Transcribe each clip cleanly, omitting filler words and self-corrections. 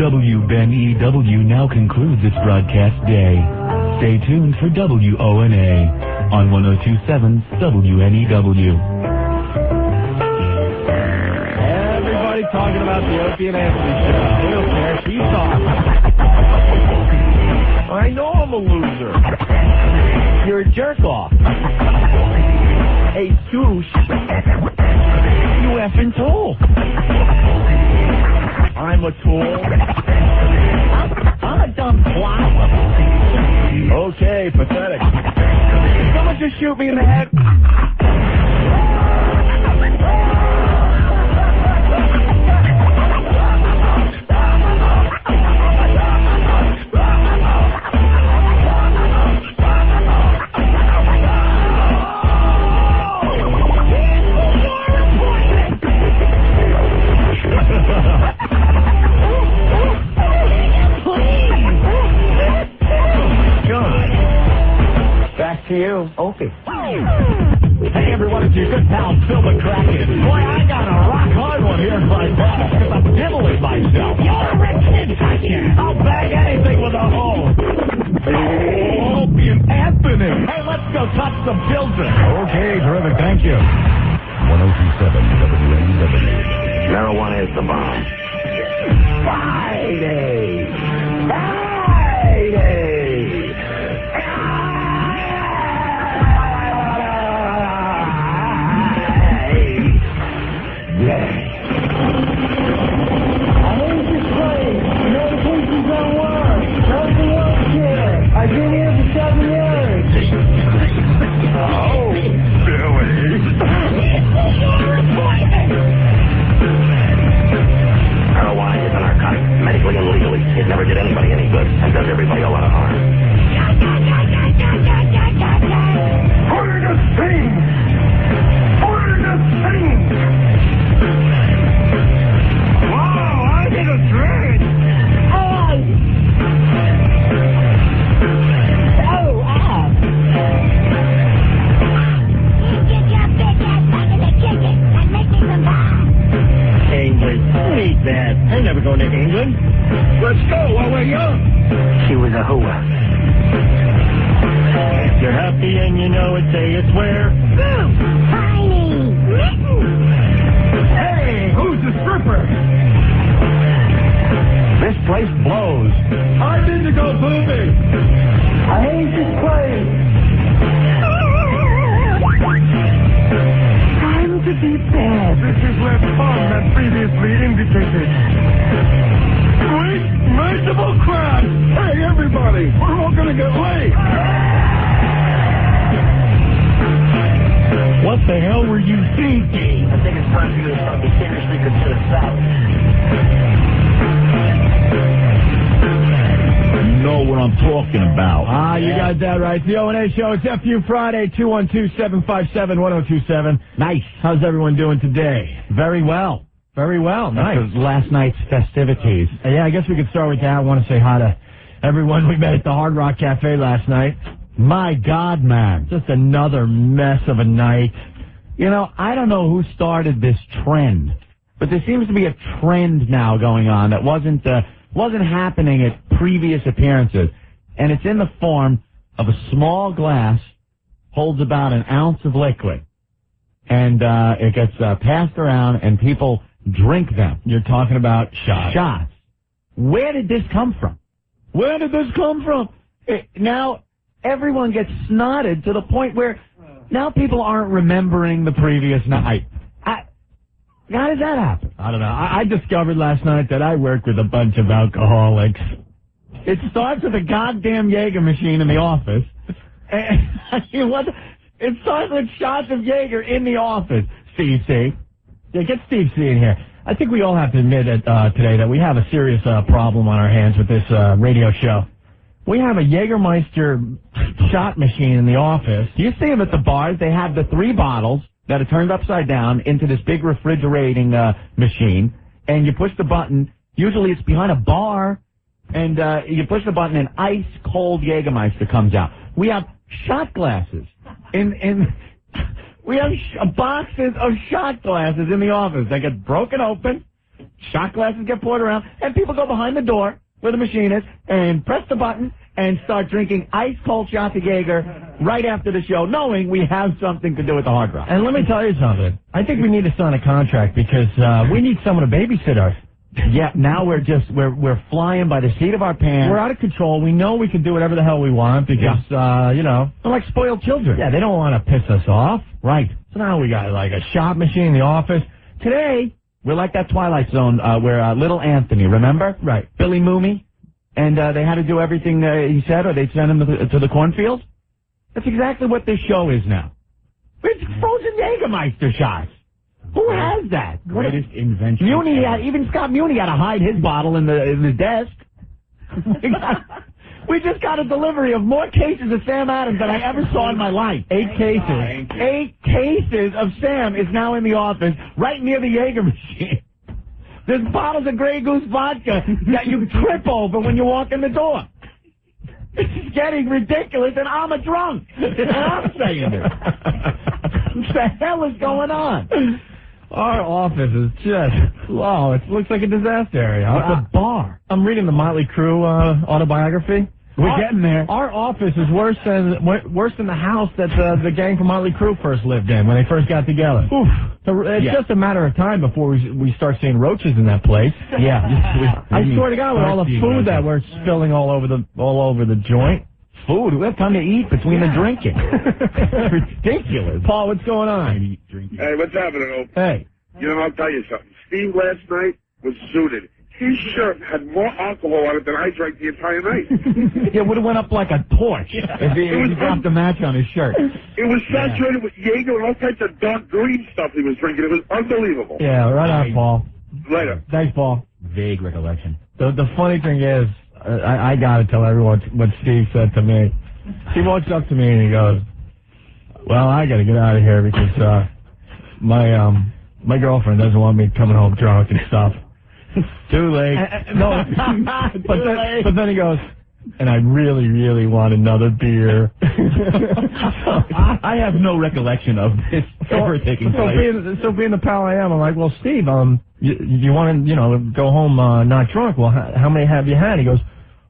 WNEW now concludes its broadcast day. Stay tuned for WONA on 102.7 WNEW. Everybody talking about the Opie and Anthony show. Who cares? She's off. I know I'm a loser. You're a jerk off. Hey, douche. You effing tool. I'm a tool. I'm a dumb twat. Okay, pathetic. Someone just shoot me in the head. To you, Opie. Hey everyone, it's your good pal Phil McCracken. Boy, I got a rock hard one here in my box because I'm diddling myself. You're a rich toucher. I'll bag anything with a hoe. Opie and Anthony. Hey, let's go touch some children. Okay, terrific. Thank you. 102.7 WNEW. Marijuana is the bomb. Friday. Friday. I've been here for 7 years. Oh, Billy. Marijuana is a narcotic, medically and legally. It never did anybody any good and does everybody a lot of harm. Order to sing! Order to sing! Wow, I did a drink! That. I never go to England. Let's go while we're young. She was a hooah. If you're happy and you know it, say it's where. Tiny! Hey, who's the stripper? This place blows. I've been to go booming. I hate this place. Time to be bad. This is where fun had previously indicated. Sweet, merciful crap! Hey, everybody, we're all gonna get late. What the hell were you thinking? I think it's time for you to start to seriously consider salad. You know what I'm talking about. You got that right. It's the O&A Show. It's FU Friday, 212-757-1027. Nice. How's everyone doing today? Very well. Very well. Nice. After last night's festivities. Yeah, I guess we could start with that. I want to say hi to everyone we met at the Hard Rock Cafe last night. My God, man. Just another mess of a night. You know, I don't know who started this trend, but there seems to be a trend now going on that wasn't happening at previous appearances. And it's in the form of a small glass, holds about an ounce of liquid. And it gets passed around, and people drink them. You're talking about shots. Shots. Where did this come from? Where did this come from? Now, everyone gets snotted to the point where now people aren't remembering the previous night. How does that happen? I don't know. I discovered last night that I work with a bunch of alcoholics. It starts with a goddamn Jaeger machine in the office. It starts with shots of Jaeger in the office. Steve C. Yeah, get Steve C in here. I think we all have to admit today that we have a serious problem on our hands with this radio show. We have a Jägermeister shot machine in the office. Do you see them at the bars? They have the 3 bottles that are turned upside down into this big refrigerating machine, and you push the button. Usually it's behind a bar, and you push the button, and ice-cold Jägermeister comes out. We have shot glasses. We have boxes of shot glasses in the office. They get broken open. shot glasses get poured around, and people go behind the door where the machine is and press the button and start drinking ice-cold shots of Jaeger right after the show, knowing we have something to do with the Hard Rock. And let me tell you something. I think we need to sign a contract because we need someone to babysit us. Yeah, now we're flying by the seat of our pants. We're out of control. We know we can do whatever the hell we want because, we're like spoiled children. Yeah, they don't want to piss us off. Right. So now we got like a shot machine in the office. Today, we're like that Twilight Zone where little Anthony, remember? Right. Billy Mooney. And they had to do everything he said or they'd send him to the cornfields. That's exactly what this show is now. It's frozen Jägermeister shots. Who has that? Greatest invention. Even Scott Muni had to hide his bottle in the desk. We just got a delivery of more cases of Sam Adams than I ever saw in my life. 8 cases. 8 cases of Sam is now in the office, right near the Jaeger machine. There's bottles of Grey Goose vodka that you trip over when you walk in the door. It's getting ridiculous, and I'm a drunk. And I'm saying it. What the hell is going on? Our office is just, wow, it looks like a disaster area. It's a bar. I'm reading the Motley Crue autobiography. We're getting there. Our office is worse than the house that the gang from Motley Crue first lived in when they first got together. Oof. So it's just a matter of time before we start seeing roaches in that place. Yeah. I swear to God, with all the food that we're spilling all over the joint. Food. We have time to eat between the drinking. Ridiculous. Paul, what's going on? Hey, what's happening, Opie? Hey. You know, I'll tell you something. Steve last night was zooted. His shirt had more alcohol on it than I drank the entire night. It would have went up like a torch if he dropped a match on his shirt. It was saturated with Jaeger and all types of dark green stuff he was drinking. It was unbelievable. Yeah, right on, Paul. Later. Thanks, Paul. Vague recollection. The funny thing is, I got to tell everyone what Steve said to me. He walks up to me and he goes, well, I got to get out of here because my girlfriend doesn't want me coming home drunk and stuff. Too late. No, but then he goes, and I really, really want another beer. I have no recollection of this ever taking place. So being the pal I am, I'm like, well, Steve, you want to, go home not drunk? Well, how many have you had? He goes,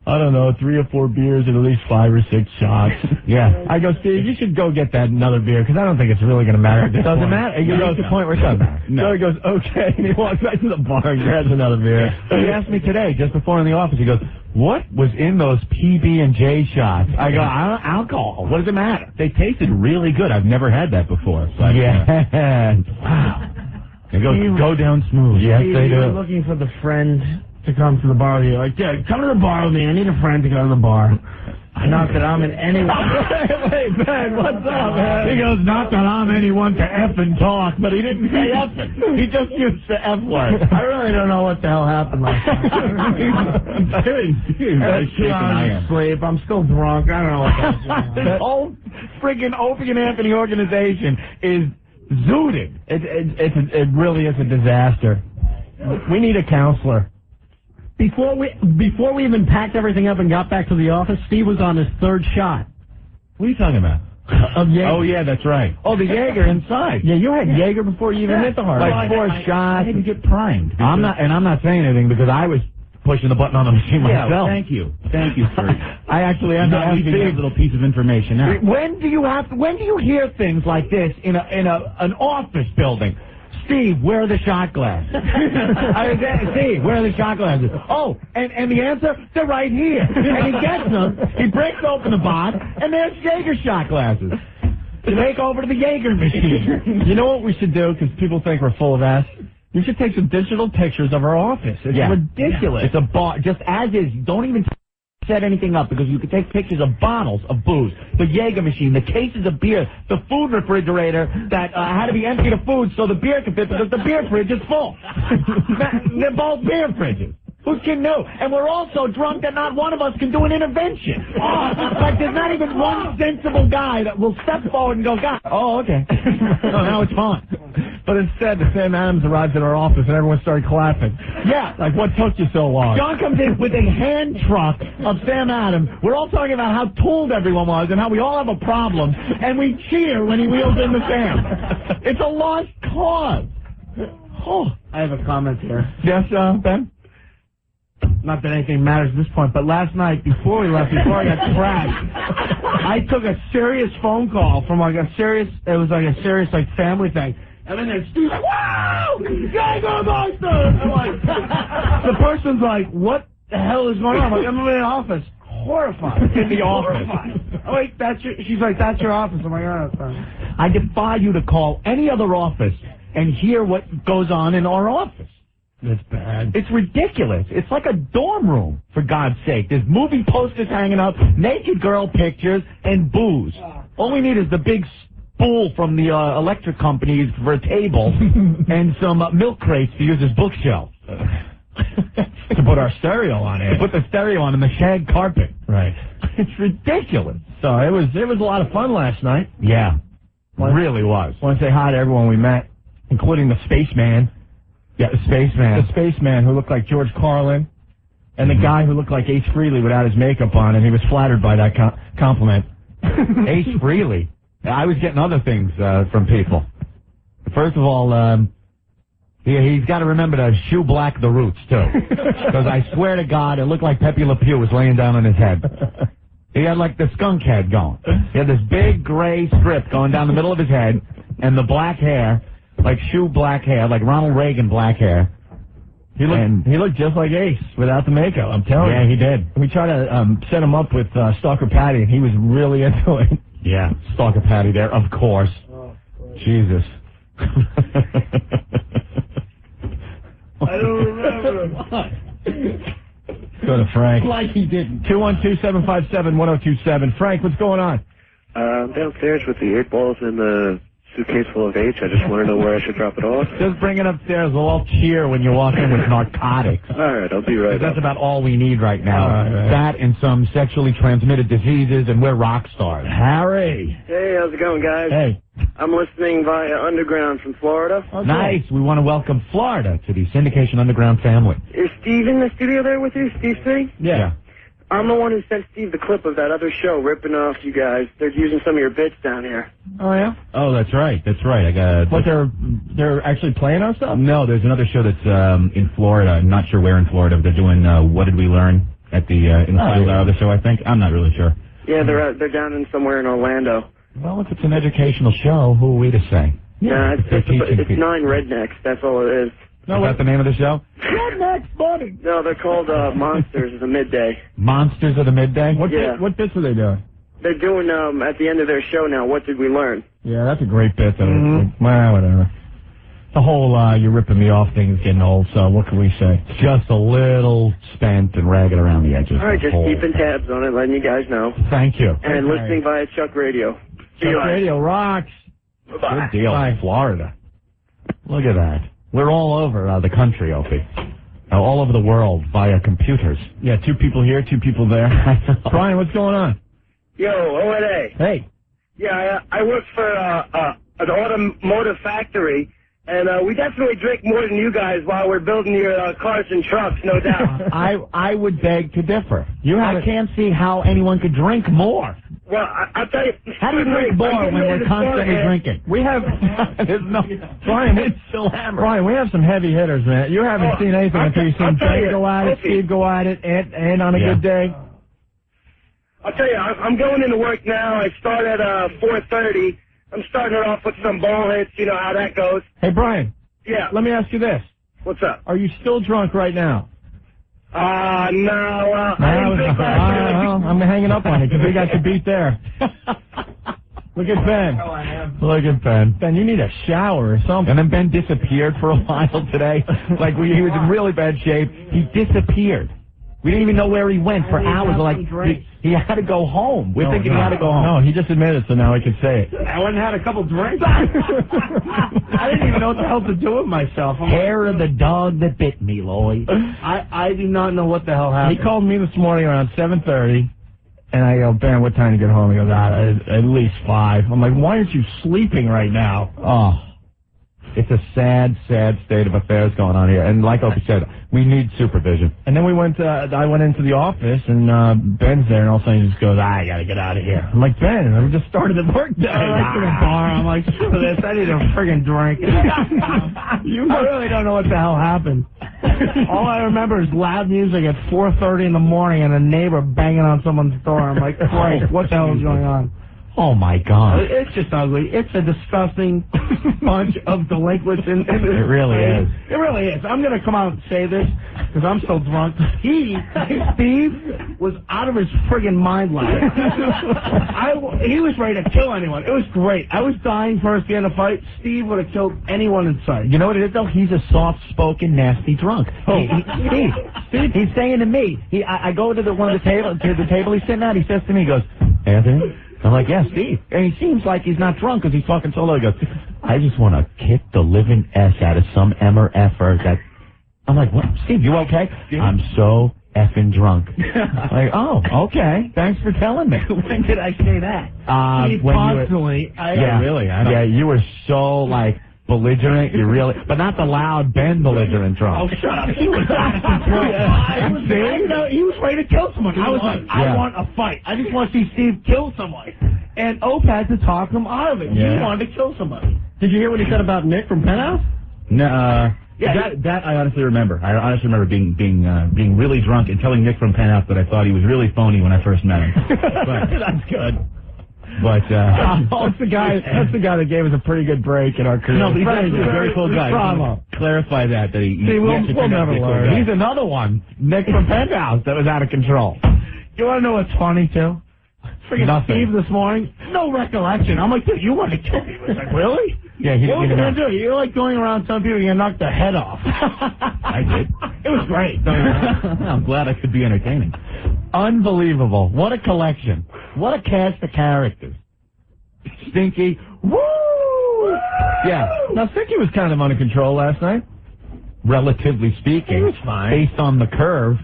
I don't know, 3 or 4 beers and at least 5 or 6 shots. Yeah. I go, Steve, you should go get that another beer because I don't think it's really going to matter. It doesn't matter. He goes to the point where it doesn't matter. No. So he goes, okay, and he walks back to the bar and grabs another beer. He asked me today, just before in the office, he goes, what was in those PB&J shots? I go, alcohol. What does it matter? They tasted really good. I've never had that before. But, wow. They go down smooth. Yes, they do. You're looking for the friend to come to the bar with you. Like, yeah, come to the bar with me. I need a friend to go to the bar. Not that I'm in anyone. Wait, Ben, what's up, man? He goes, not that I'm anyone to F and talk, but he didn't say effing. He just used the F word. I really don't know what the hell happened last night. I'm sleep. I'm still drunk. I don't know what happened. This whole friggin' Opie and Anthony organization is zooted. It really is a disaster. We need a counselor. Before we even packed everything up and got back to the office, Steve was on his 3rd shot. What are you talking about? Of Jaeger. Oh, yeah, that's right. Oh, the Jaeger inside. Yeah, you had Jaeger before you even hit the hard. Like 4 shots. I didn't get primed. I'm not saying anything because I was pushing the button on the machine myself. Thank you, sir. I actually have to ask you a little piece of information now. When do you hear things like this in an office building? Steve, where are the shot glasses? Steve, where are the shot glasses? Oh, and the answer? They're right here. And he gets them, he breaks open the box, and there's Jaeger shot glasses. Take over to the Jaeger machine. You know what we should do, because people think we're full of ass? We should take some digital pictures of our office. It's ridiculous. It's a bar, just as is. Don't even set anything up because you can take pictures of bottles of booze, the Jaeger machine, the cases of beer, the food refrigerator that had to be emptied of food so the beer could fit because the beer fridge is full. They're both beer fridges. Who can know? And we're all so drunk that not one of us can do an intervention. Like there's not even one sensible guy that will step forward and go, God, oh, okay. No, now it's fine. But instead, the Sam Adams arrives at our office and everyone started clapping. Yeah. Like, what took you so long? John comes in with a hand truck of Sam Adams. We're all talking about how tooled everyone was and how we all have a problem. And we cheer when he wheels in the Sam. It's a lost cause. Oh, I have a comment here. Yes, Ben? Not that anything matters at this point, but last night, before we left, before I got crashed, I took a serious phone call from like a serious family thing. And then there's Steve's like, wow! You gotta go Boston! I'm like, the person's like, what the hell is going on? I'm like, I'm in the office. Horrified. In the office. Oh, wait, she's like, that's your office. I'm like, oh, sorry. I defy you to call any other office and hear what goes on in our office. That's bad. It's ridiculous. It's like a dorm room, for God's sake. There's movie posters hanging up, naked girl pictures, and booze. All we need is the big spool from the electric companies for a table and some milk crates to use as bookshelf. To put our stereo on it. To put the stereo on and the shag carpet. Right. It's ridiculous. So it was a lot of fun last night. Yeah. Really was. I want to say hi to everyone we met, including the spaceman. Yeah, the spaceman. The spaceman who looked like George Carlin, and the guy who looked like Ace Frehley without his makeup on, and he was flattered by that compliment. Ace Frehley. I was getting other things from people. First of all, he's got to remember to shoe black the roots, too. Because I swear to God, it looked like Pepe Le Pew was laying down on his head. He had like the skunk head going. He had this big gray strip going down the middle of his head, and the black hair, like shoe black hair, like Ronald Reagan black hair. He looked just like Ace without the makeup, I'm telling you. Yeah, he did. We tried to set him up with Stalker Patty, and he was really into it. Yeah, Stalker Patty there, of course. Oh, Jesus. I don't remember. Go to Frank. Like he didn't. 212-757-1027. Frank, what's going on? Downstairs with the 8 balls in the suitcase full of H. I just want to know where I should drop it off. Just bring it upstairs. We'll all cheer when you walk in with narcotics. All right, I'll be right That's up. about all we need right now. Right. That and some sexually transmitted diseases, and we're rock stars. Harry. Hey, how's it going, guys? Hey. I'm listening via Underground from Florida. Okay. Nice. We want to welcome Florida to the Syndication Underground family. Is Steve in the studio there with you? Steve C? Yeah. I'm the one who sent Steve the clip of that other show ripping off you guys. They're using some of your bits down here. Oh, yeah? Oh, that's right. That's right. I got. What, they're actually playing our stuff? No, there's another show that's in Florida. I'm not sure where in Florida. They're doing What Did We Learn at the in the other show, I think. I'm not really sure. Yeah, they're down in somewhere in Orlando. Well, if it's an educational show, who are we to say? Yeah, They're teaching it's people. 9 rednecks. That's all it is. No, what's the name of the show? Rednecks, buddy. No, they're called Monsters of the Midday. Monsters of the Midday? What bits are they doing? They're doing, at the end of their show now, What Did We Learn? Yeah, that's a great bit. Well, whatever. The whole you're ripping me off thing is getting old, so what can we say? It's just a little spent and ragged around the edges. All right, just keeping tabs on it, letting you guys know. Thank you. And listening via Chuck Radio. Chuck Radio rocks. Good deal. Florida. Look at that. We're all over the country, Opie. All over the world via computers. Yeah, 2 people here, 2 people there. Brian, what's going on? Yo, O&A. Hey. Yeah, I work for an automotive factory, and we definitely drink more than you guys while we're building your cars and trucks, no doubt. I would beg to differ. I can't see how anyone could drink more. Well, I'll tell you. How do you drink more when we're constantly drinking? We have... There's no... Brian, it's still hammered. Brian, we have some heavy hitters, man. You haven't seen anything until you've seen Ben go at it, Steve go at it, and on a good day. I'll tell you, I'm going into work now. I start at 4:30. I'm starting it off with some ball hits. You know how that goes. Hey, Brian. Yeah. Let me ask you this. What's up? Are you still drunk right now? No. I'm hanging up on you because we got you beat there. Look at Ben. Oh, I am. Look at Ben. Ben, you need a shower or something. And then Ben disappeared for a while today. Like, he was in really bad shape. He disappeared. We didn't even know where he went for hours. Like, he had to go home. We're thinking he had to go home. No, he just admitted it, so now he can say it. I went and had a couple drinks. I didn't even know what the hell to do with myself. Hair of the dog that bit me, Lloyd. I do not know what the hell happened. He called me this morning around 7:30, and I go, Ben, what time to get home? He goes, at least 5. I'm like, why aren't you sleeping right now? Oh. It's a sad, sad state of affairs going on here. And like Opie said, we need supervision. And then I went into the office, and Ben's there, and all of a sudden he just goes, I gotta get out of here. I'm like, Ben, I just started the work day. I went to the bar. I'm like, screw this. I need a friggin' drink. I really don't know what the hell happened. All I remember is loud music at 4:30 in the morning and a neighbor banging on someone's door. I'm like, Christ, what the hell is going on? Oh, my God. It's just ugly. It's a disgusting bunch of delinquents. It really is. It really is. I'm going to come out and say this because I'm still drunk. Steve, was out of his friggin' mind last night. He was ready to kill anyone. It was great. I was dying for us to get in a fight. Steve would have killed anyone in sight. You know what it is, though? He's a soft-spoken, nasty drunk. Steve, he's saying to me, I go to the table he's sitting at, he says to me, he goes, Anthony? I'm like, yeah, Steve. And he seems like he's not drunk because he's talking so low. He goes, I just want to kick the living S out of some M or F-er that... I'm like, what? Steve, you okay? Steve? I'm so effing drunk. Like, oh, okay. Thanks for telling me. When did I say that? Constantly. Yeah, you were so, like... belligerent, but not the loud Ben belligerent drunk. Oh, shut up. He was out of control. He was ready to kill someone. I was like, I want a fight. I just want to see Steve kill someone. And Ope had to talk him out of it. Yeah. He wanted to kill somebody. Did you hear what he said about Nick from Penthouse? No. That I honestly remember. I honestly remember being really drunk and telling Nick from Penthouse that I thought he was really phony when I first met him. That's good. But that's the guy that gave us a pretty good break in our career. No, but he's actually a very cool guy. Bravo. Clarify that he we'll never learn. Cool. He's another one, Nick from Penthouse, that was out of control. You want to know what's funny too? Freaking Steve this morning, no recollection. I'm like, dude, you want to kill me? He's like, really? Yeah, he what didn't was you do? You're like going around telling people you knocked their head off. I did. It was great. I'm glad I could be entertaining. Unbelievable. What a collection. What a cast of characters. Stinky. Woo! Yeah. Now, Stinky was kind of under control last night. Relatively speaking. He was fine. Based on the curve.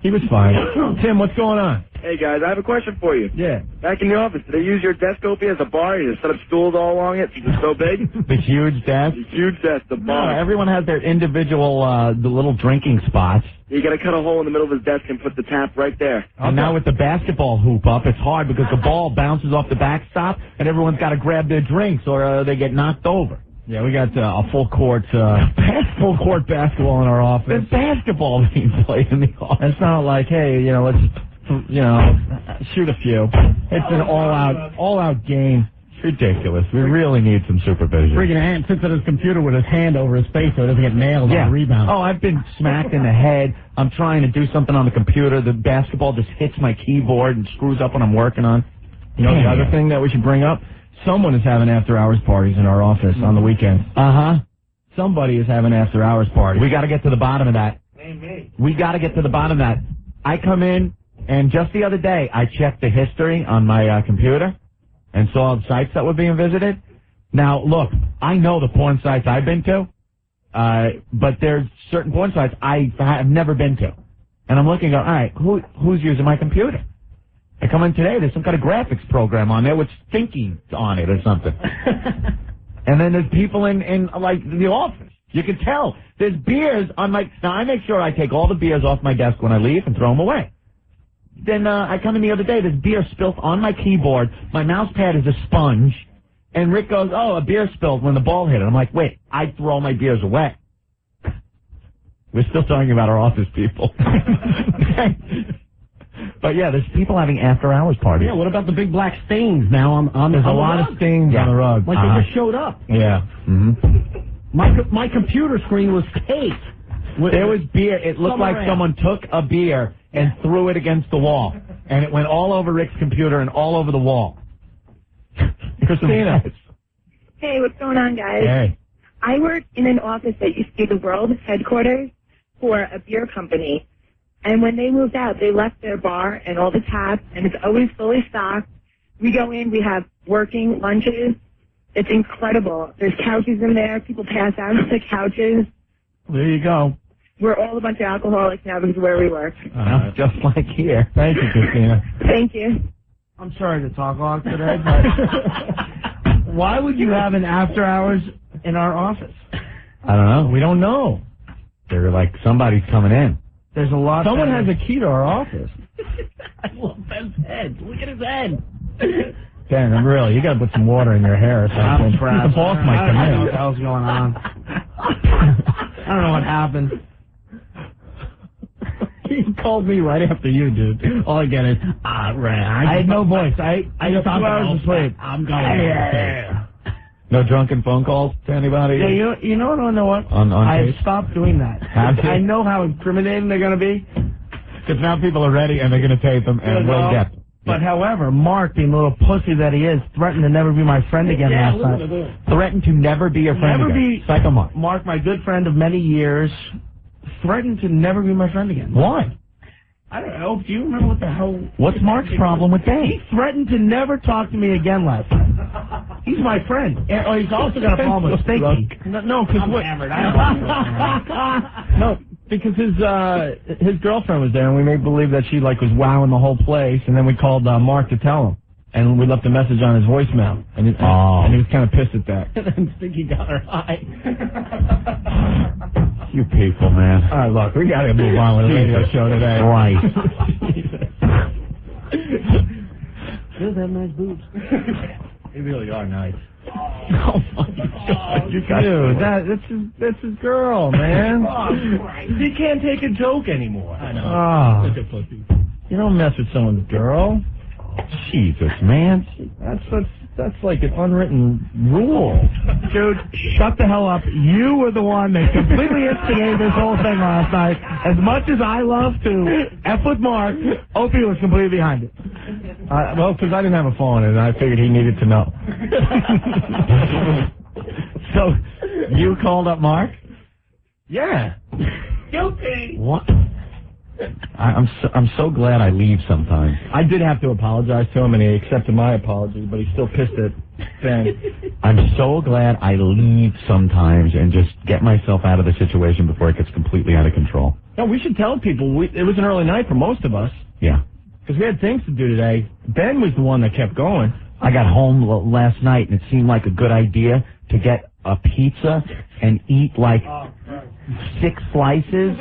He was fine. Tim, what's going on? Hey, guys, I have a question for you. Yeah. Back in the office, do they use your desk, Opie, as a bar? You just set up stools all along it since it's so big? The huge desk? The huge desk, the bar. No, everyone has their individual, the little drinking spots. You got to cut a hole in the middle of his desk and put the tap right there. And now with the basketball hoop up, it's hard because the ball bounces off the backstop, and everyone's got to grab their drinks or they get knocked over. Yeah, we got a full court basketball in our office. There's basketball being played in the office. It's not like, hey, let's shoot a few. It's an all-out game. It's ridiculous. We really need some supervision. Friggin' Ant sits at his computer with his hand over his face so he doesn't get nailed on a rebound. Oh, I've been smacked in the head. I'm trying to do something on the computer. The basketball just hits my keyboard and screws up what I'm working on. You know the other thing that we should bring up? Someone is having after-hours parties in our office on the weekends. Uh-huh. Somebody is having after-hours parties. We got to get to the bottom of that. We got to get to the bottom of that. I come in, and just the other day, I checked the history on my computer and saw the sites that were being visited. Now, look, I know the porn sites I've been to, but there's certain porn sites I have never been to. And I'm looking, all right, who's using my computer? I come in today, there's some kind of graphics program on there with Stinky on it or something. And then there's people in the office. You can tell. There's beers on my... Now, I make sure I take all the beers off my desk when I leave and throw them away. Then I come in the other day, there's beer spilt on my keyboard. My mouse pad is a sponge. And Rick goes, oh, a beer spilled when the ball hit it. I'm like, wait, I throw all my beers away. We're still talking about our office people. But yeah, there's people having after-hours parties. Yeah, what about the big black stains now on There's the a lot rug? of stains on the rug. Like they just showed up. Yeah. Mm-hmm. My computer screen was caked. There was beer. It looked like someone took a beer and threw it against the wall. And it went all over Rick's computer and all over the wall. Christina. Hey, what's going on, guys? Hey. I work in an office that used to be the world headquarters for a beer company. And when they moved out, they left their bar and all the taps, and it's always fully stocked. We go in, we have working lunches. It's incredible. There's couches in there. People pass out on the couches. There you go. We're all a bunch of alcoholics now because of where we work. Just like here. Thank you, Christina. Thank you. I'm sorry to talk a lot today, but Why would you have an after hours in our office? I don't know. We don't know. They're like, somebody's coming in. There's a lot. Someone has a key to our office. I love Ben's head. Look at his head. Ben, I'm really, you gotta put some water in your hair or something. The boss might I come don't know in. what the hell's going on. I don't know what happened. He called me right after you, dude. All I get is, I had no voice. I got 2 hours of sleep. I'm going. No drunken phone calls to anybody? Yeah, you know what? On I tape? stopped doing that. Have to? I know how incriminating they're going to be. Because now people are ready and they're going to tape them and we'll get. But however, Mark, being the little pussy that he is, threatened to never be my friend again last night. Threatened to never be your friend Never again. be Psycho Mark. Mark, my good friend of many years, threatened to never be my friend again. Why? I don't know. Do you remember what the hell? What's Mark's problem with that? He threatened to never talk to me again last night. He's my friend. And, he's also got a problem with Stinky. No, because I'm hammered. No, because his girlfriend was there, and we made believe that she was wowing the whole place, and then we called Mark to tell him, and we left a message on his voicemail, and he was kind of pissed at that. And then Stinky got her high. You people, man. All right, look, we got to move on with the radio show today. Right. Those have nice boobs. They really are nice. Oh, my God. Dude, that's his girl, man. Oh, Christ. He can't take a joke anymore. I know. Such a pussy. You don't mess with someone's girl. Jesus, man. That's like an unwritten rule. Dude, shut the hell up. You were the one that completely instigated this whole thing last night. As much as I love to F with Mark, Opie was completely behind it. Well, because I didn't have a phone, and I figured he needed to know. So, you called up Mark? Yeah. Guilty. What? I'm so glad I leave sometimes. I did have to apologize to him, and he accepted my apology, but he's still pissed at Ben. I'm so glad I leave sometimes and just get myself out of the situation before it gets completely out of control. No, we should tell people. It was an early night for most of us. Yeah. Because we had things to do today. Ben was the one that kept going. I got home last night, and it seemed like a good idea to get a pizza and eat 6 slices,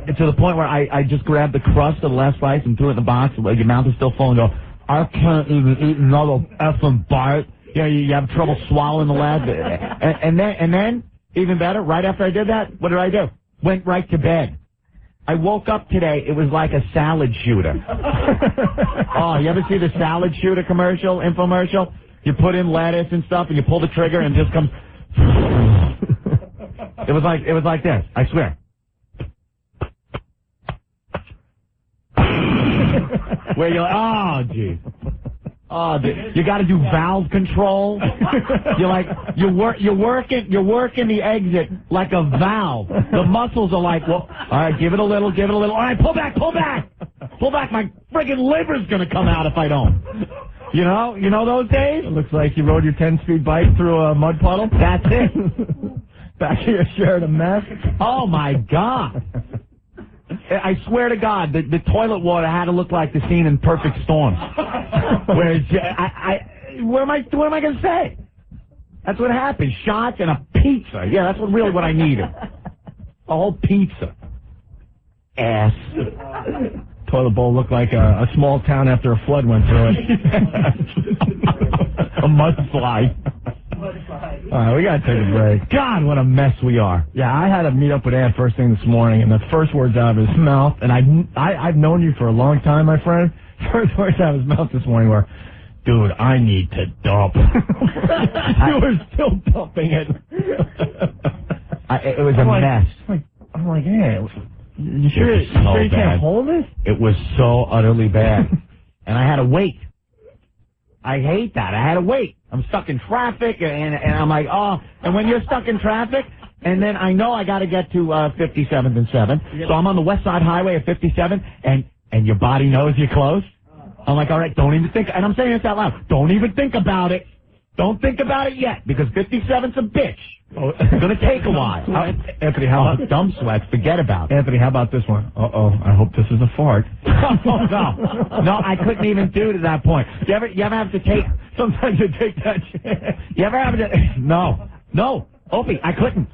and to the point where I just grabbed the crust of the last slice and threw it in the box. Your mouth is still full, and go, I can't even eat another effing bite. You have trouble swallowing the last. And then, even better, right after I did that, what did I do? Went right to bed. I woke up today, it was like a salad shooter. Oh, you ever see the salad shooter infomercial? You put in lettuce and stuff, and you pull the trigger, and it just comes. It was like this, I swear. Where you're like, oh, geez. Oh, you got to do valve control. You're working the exit like a valve. The muscles are like, well, all right, give it a little. All right, pull back. My friggin' liver's gonna come out if I don't. You know those days? It looks like you rode your 10-speed bike through a mud puddle. That's it. Back of your shirt a mess. Oh my God. I swear to God, the toilet water had to look like the scene in Perfect Storm. Whereas, what am I going to say? That's what happened. Shots and a pizza. Yeah, that's what I needed. A whole pizza. Ass. Toilet bowl looked like a small town after a flood went through it. A mudslide. All right, we got to take a break. God, what a mess we are. Yeah, I had to meet up with Ann first thing this morning, and the first words out of his mouth, and I've known you for a long time, my friend. First words out of his mouth this morning were, dude, I need to dump. You were still dumping it. It was a mess. I'm like, hey, you sure you bad. can't hold it? It was so utterly bad. And I had to wait. I hate that. I had to wait. I'm stuck in traffic, and I'm like, oh. And when you're stuck in traffic, and then I know I got to get to 57th and 7th, so I'm on the West Side Highway at 57, and your body knows you're close. I'm like, all right, don't even think. And I'm saying this out loud. Don't even think about it. Don't think about it yet, because 57's a bitch. Oh, it's going to take a while. Anthony, how about dumb sweats? Forget about it. Anthony, how about this one? I hope this is a fart. No, I couldn't even do to that point. You ever have to take? Sometimes you take that chance. You ever have to? No, Opie, I couldn't.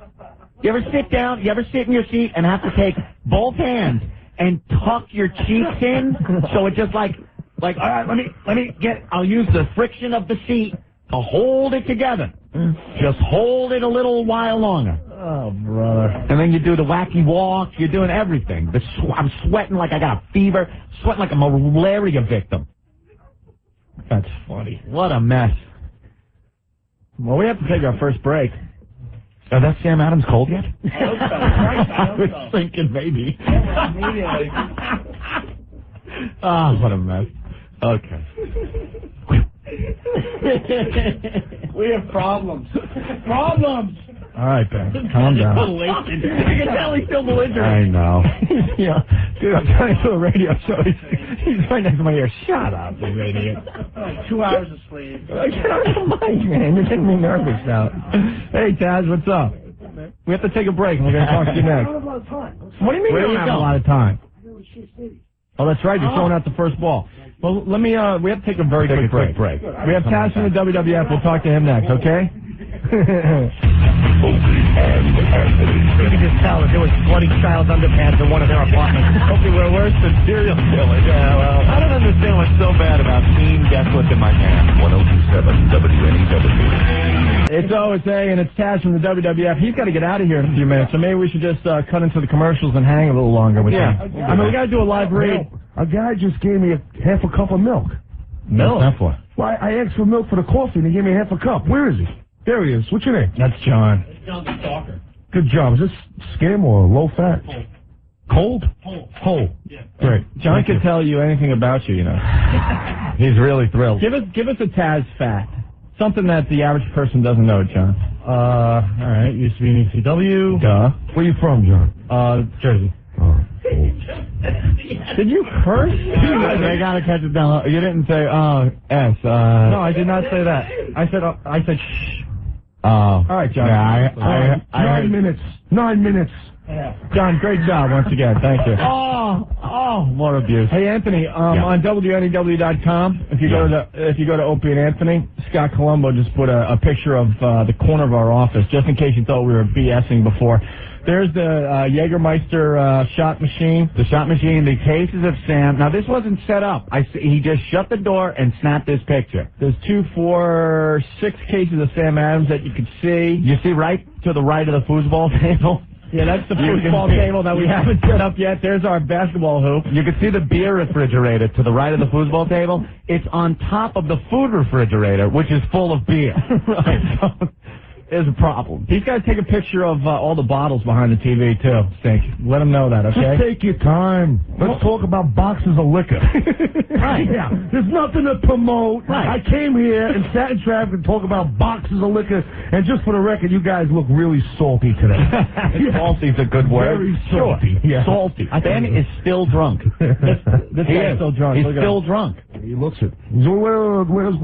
You ever sit down? You ever sit in your seat and have to take both hands and tuck your cheeks in so it just like all right, let me get. I'll use the friction of the seat to hold it together. Just hold it a little while longer. Oh, brother. And then you do the wacky walk. You're doing everything. I'm sweating like I got a fever. Sweating like a malaria victim. That's funny. What a mess. Well, we have to take our first break. Is that Sam Adams cold yet? I was thinking maybe. Oh, what a mess. Okay. We have problems. Problems! All right, Ben. Calm down. You can tell he's still belligerent. I know. Yeah. Dude, I'm trying to do a radio show. He's right next to my ear. Shut up, you idiot. 2 hours of sleep. Get out of the mic, man. You're getting me nervous now. Hey, Taz, what's up? We have to take a break, and we're going to talk to you next. What do you mean we don't have a lot of time? Oh, that's right. You're throwing out the first ball. Well, let me, we have to take a very quick break. We have Taz from the WWF. We'll talk to him next, okay? Opie and Anthony. You can just tell that there was bloody child underpants in one of their apartments. Okay, we're worse than serial killers. Yeah, well, I don't understand what's so bad about seeing guess what's in my pants. 1027 WNEW. It's OSA, and it's Taz from the WWF. He's got to get out of here in a few minutes, so maybe we should just cut into the commercials and hang a little longer with him. I mean, we got to do a live read. A guy just gave me half a cup of milk. Milk? What's that for? Well, I asked for milk for the coffee, and he gave me half a cup. Where is he? There he is. What's your name? That's John. John the Stalker. Good job. Is this skim or low fat? Cold? Whole. Yeah. Great. John can tell you anything about you, you know. He's really thrilled. Give us a Taz fact. Something that the average person doesn't know, John. All right. Used to be in ECW. Duh. Where you from, John? Jersey. Did you curse? They gotta catch it down. You didn't say, S. No, I did not say that. I said shh. All right, John. Yeah, 9 minutes. 9 minutes. Yeah. John, great job once again. Thank you. More abuse. Hey, Anthony, on WNEW.com, if you go to Opie and Anthony, Scott Colombo just put a picture of the corner of our office, just in case you thought we were BSing before. There's the Jägermeister shot machine. The shot machine, the cases of Sam. Now, this wasn't set up. He just shut the door and snapped this picture. There's 2, 4, 6 cases of Sam Adams that you can see. You see right to the right of the foosball table? Yeah, that's the foosball table that we haven't set up yet. There's our basketball hoop. You can see the beer refrigerator to the right of the foosball table. It's on top of the food refrigerator, which is full of beer. Right. So, there's a problem. He's got to take a picture of all the bottles behind the TV, too, Stink. Let him know that, okay? Just take your time. Let's talk about boxes of liquor. Right. Yeah. There's nothing to promote. Right. I came here and sat in traffic and talk about boxes of liquor. And just for the record, you guys look really salty today. Salty's a good word. Very salty. Sure. Yeah. Salty. Ben is still drunk. This guy's still drunk. He's still drunk. He looks it. So where's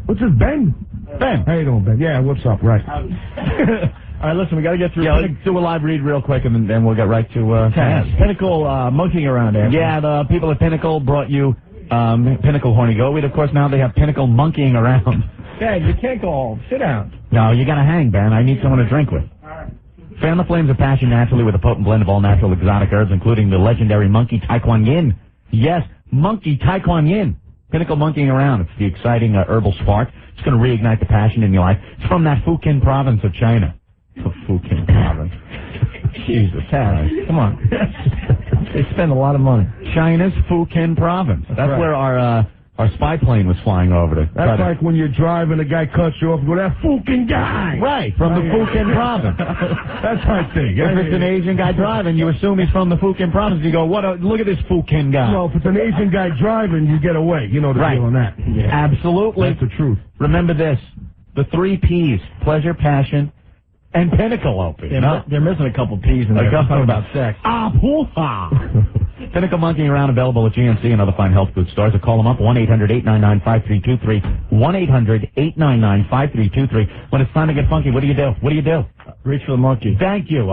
what's his Ben? Ben. How you doing, Ben? Yeah, what's up? Right. All right, listen, we got to get through. Yeah, let's do a live read real quick, and then we'll get right to Taz. Pinnacle monkeying around there. Yeah, the people at Pinnacle brought you Pinnacle Horny Goat. Of course, now they have Pinnacle monkeying around. Ben, you can't go home. Sit down. No, you got to hang, Ben. I need someone to drink with. Fan the flames of passion naturally with a potent blend of all natural exotic herbs, including the legendary Monkey Taekwon Yin. Yes, Monkey Taekwon Yin. Pinnacle monkeying around. It's the exciting herbal spark. It's going to reignite the passion in your life. It's from that Fujian province of China. The Fujian province. Jesus, Taz, come on. They spend a lot of money. China's Fujian province. That's right. Where our spy plane was flying over to. That's like when you're driving, a guy cuts you off, you go, that Fujian guy. Right, from the Fujian province. That's my thing. If it's an Asian guy driving, you assume he's from the Fujian province. You go, look at this Fujian guy. No, if it's an Asian guy driving, you get away. You know the deal on that. Yeah. Absolutely. That's the truth. Remember this. The 3 P's. Pleasure, passion, and Pinnacle, Opie. They're missing a couple P's in there. Talking about sex. Ah, hoo-ha. Pinnacle monkeying around, available at GNC and other fine health food stores. Or call them up, 1-800-899-5323. 1-800-899-5323. When it's time to get funky, what do you do? What do you do? Reach for the monkey. Thank you. You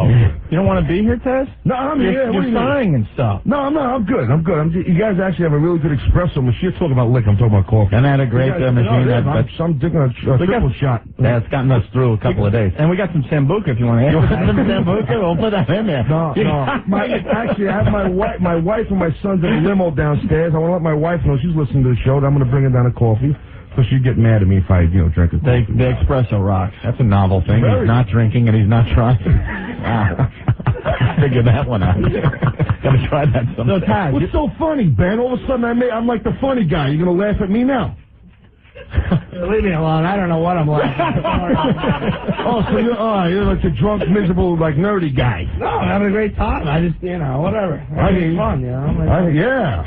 don't want to be here, Taz? No, I'm here. You're sighing and stuff. No, I'm not. I'm good. You guys actually have a really good espresso machine. You're talking about liquor. I'm talking about coffee. And I had a great machine. I'm taking a triple shot. That's gotten us through a couple of days. And we got some Sambuca if you want to add some Sambuca? We'll put that in there. No. Actually, I have my wife and my son's in a limo downstairs. I want to let my wife know she's listening to the show. I'm going to bring her down a coffee. So she'd get mad at me if I, drink it. The espresso rocks. That's a novel thing. He's not drinking and he's not trying. Wow. Figure that one out. Gotta try that sometime. So, Taz, what's so funny, Ben? All of a sudden I'm like the funny guy. You're gonna laugh at me now? Leave me alone. I don't know what I'm laughing at. So you're like the drunk, miserable, like nerdy guy. No, I'm having a great time. I just, whatever. I hear you. Fun, Yeah.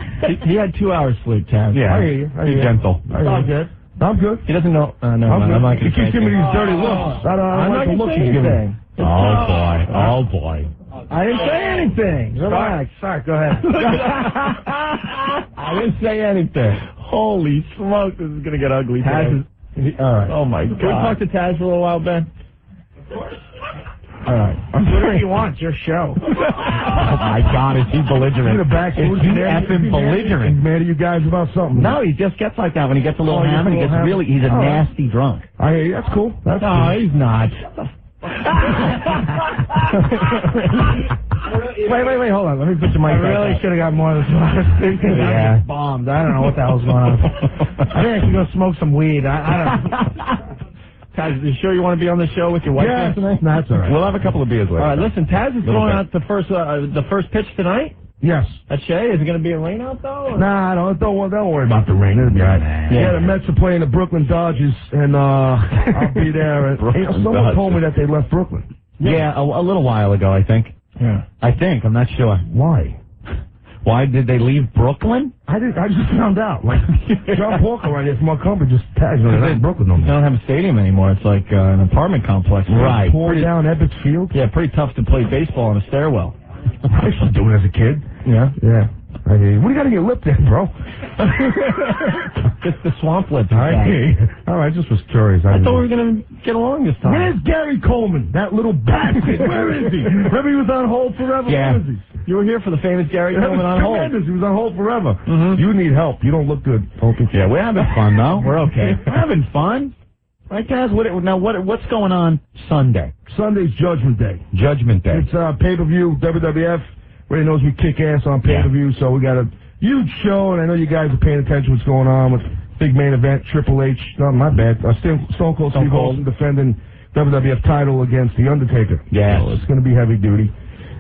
He had 2 hours sleep, Taz. Yeah. I hear you. Be gentle. It's all good. I'm good. He doesn't know. No, I'm not going to. He keeps giving me these dirty looks. I I'm like not the look going to he's say giving me. anything. Oh, boy. I didn't say anything. Relax. Sorry, go ahead. I didn't say anything. Holy smoke, this is going to get ugly. Taz is, all right. Oh, my God. Can we talk to Taz for a little while, Ben? Of course. All right. Whatever you want. It's your show. Oh, my God, is he belligerent? Is he effing belligerent? He's mad at you guys about something. No, he just gets like that when he gets a little hammered. He's a nasty drunk. I hear you. That's cool. No, he's not. Wait, hold on. Let me put your mic back. I really should have got more of this. I was thinking I was bombed. I don't know what the hell's going on. I think I should go smoke some weed. I don't know. Taz, you sure you want to be on the show with your wife tonight? No, that's all right. We'll have a couple of beers later. All right, listen, Taz is throwing out the first pitch tonight? Yes. At Shea? Is it going to be a rain out, though? Nah, don't worry about the rain. It'll be all right. Yeah, the Mets are playing the Brooklyn Dodgers, and I'll be there. Someone told me that they left Brooklyn. Yeah, a little while ago, I think. Yeah. I think. I'm not sure. Why? Why did they leave Brooklyn? I just found out. Like, John Walker right here from our company just tagged me. They're in Brooklyn no more. They don't have a stadium anymore. It's like an apartment complex. Right. Tore down Ebbets Field? Yeah, pretty tough to play baseball on a stairwell. I used to do it as a kid. Yeah? Yeah. What do you got in your lip there, bro? Just the swamp lip. All right, just was curious. I thought we were going to get along this time. Where's Gary Coleman? That little bastard. Where is he? Remember he was on hold forever? Yeah. Where is he? You were here for the famous Gary Coleman on hold. Tremendous. He was on hold forever. Mm-hmm. You need help. You don't look good. Yeah, we're having fun, though. We're okay. We're having fun. Right, guys? What's going on Sunday? Sunday's Judgment Day. Judgment Day. It's pay-per-view, WWF. Everybody knows we kick ass on pay-per-view, so we got a huge show, and I know you guys are paying attention to what's going on with big main event, Triple H. No, my bad. Stone Cold Steve Austin defending WWF title against The Undertaker. Yeah. So it's going to be heavy duty.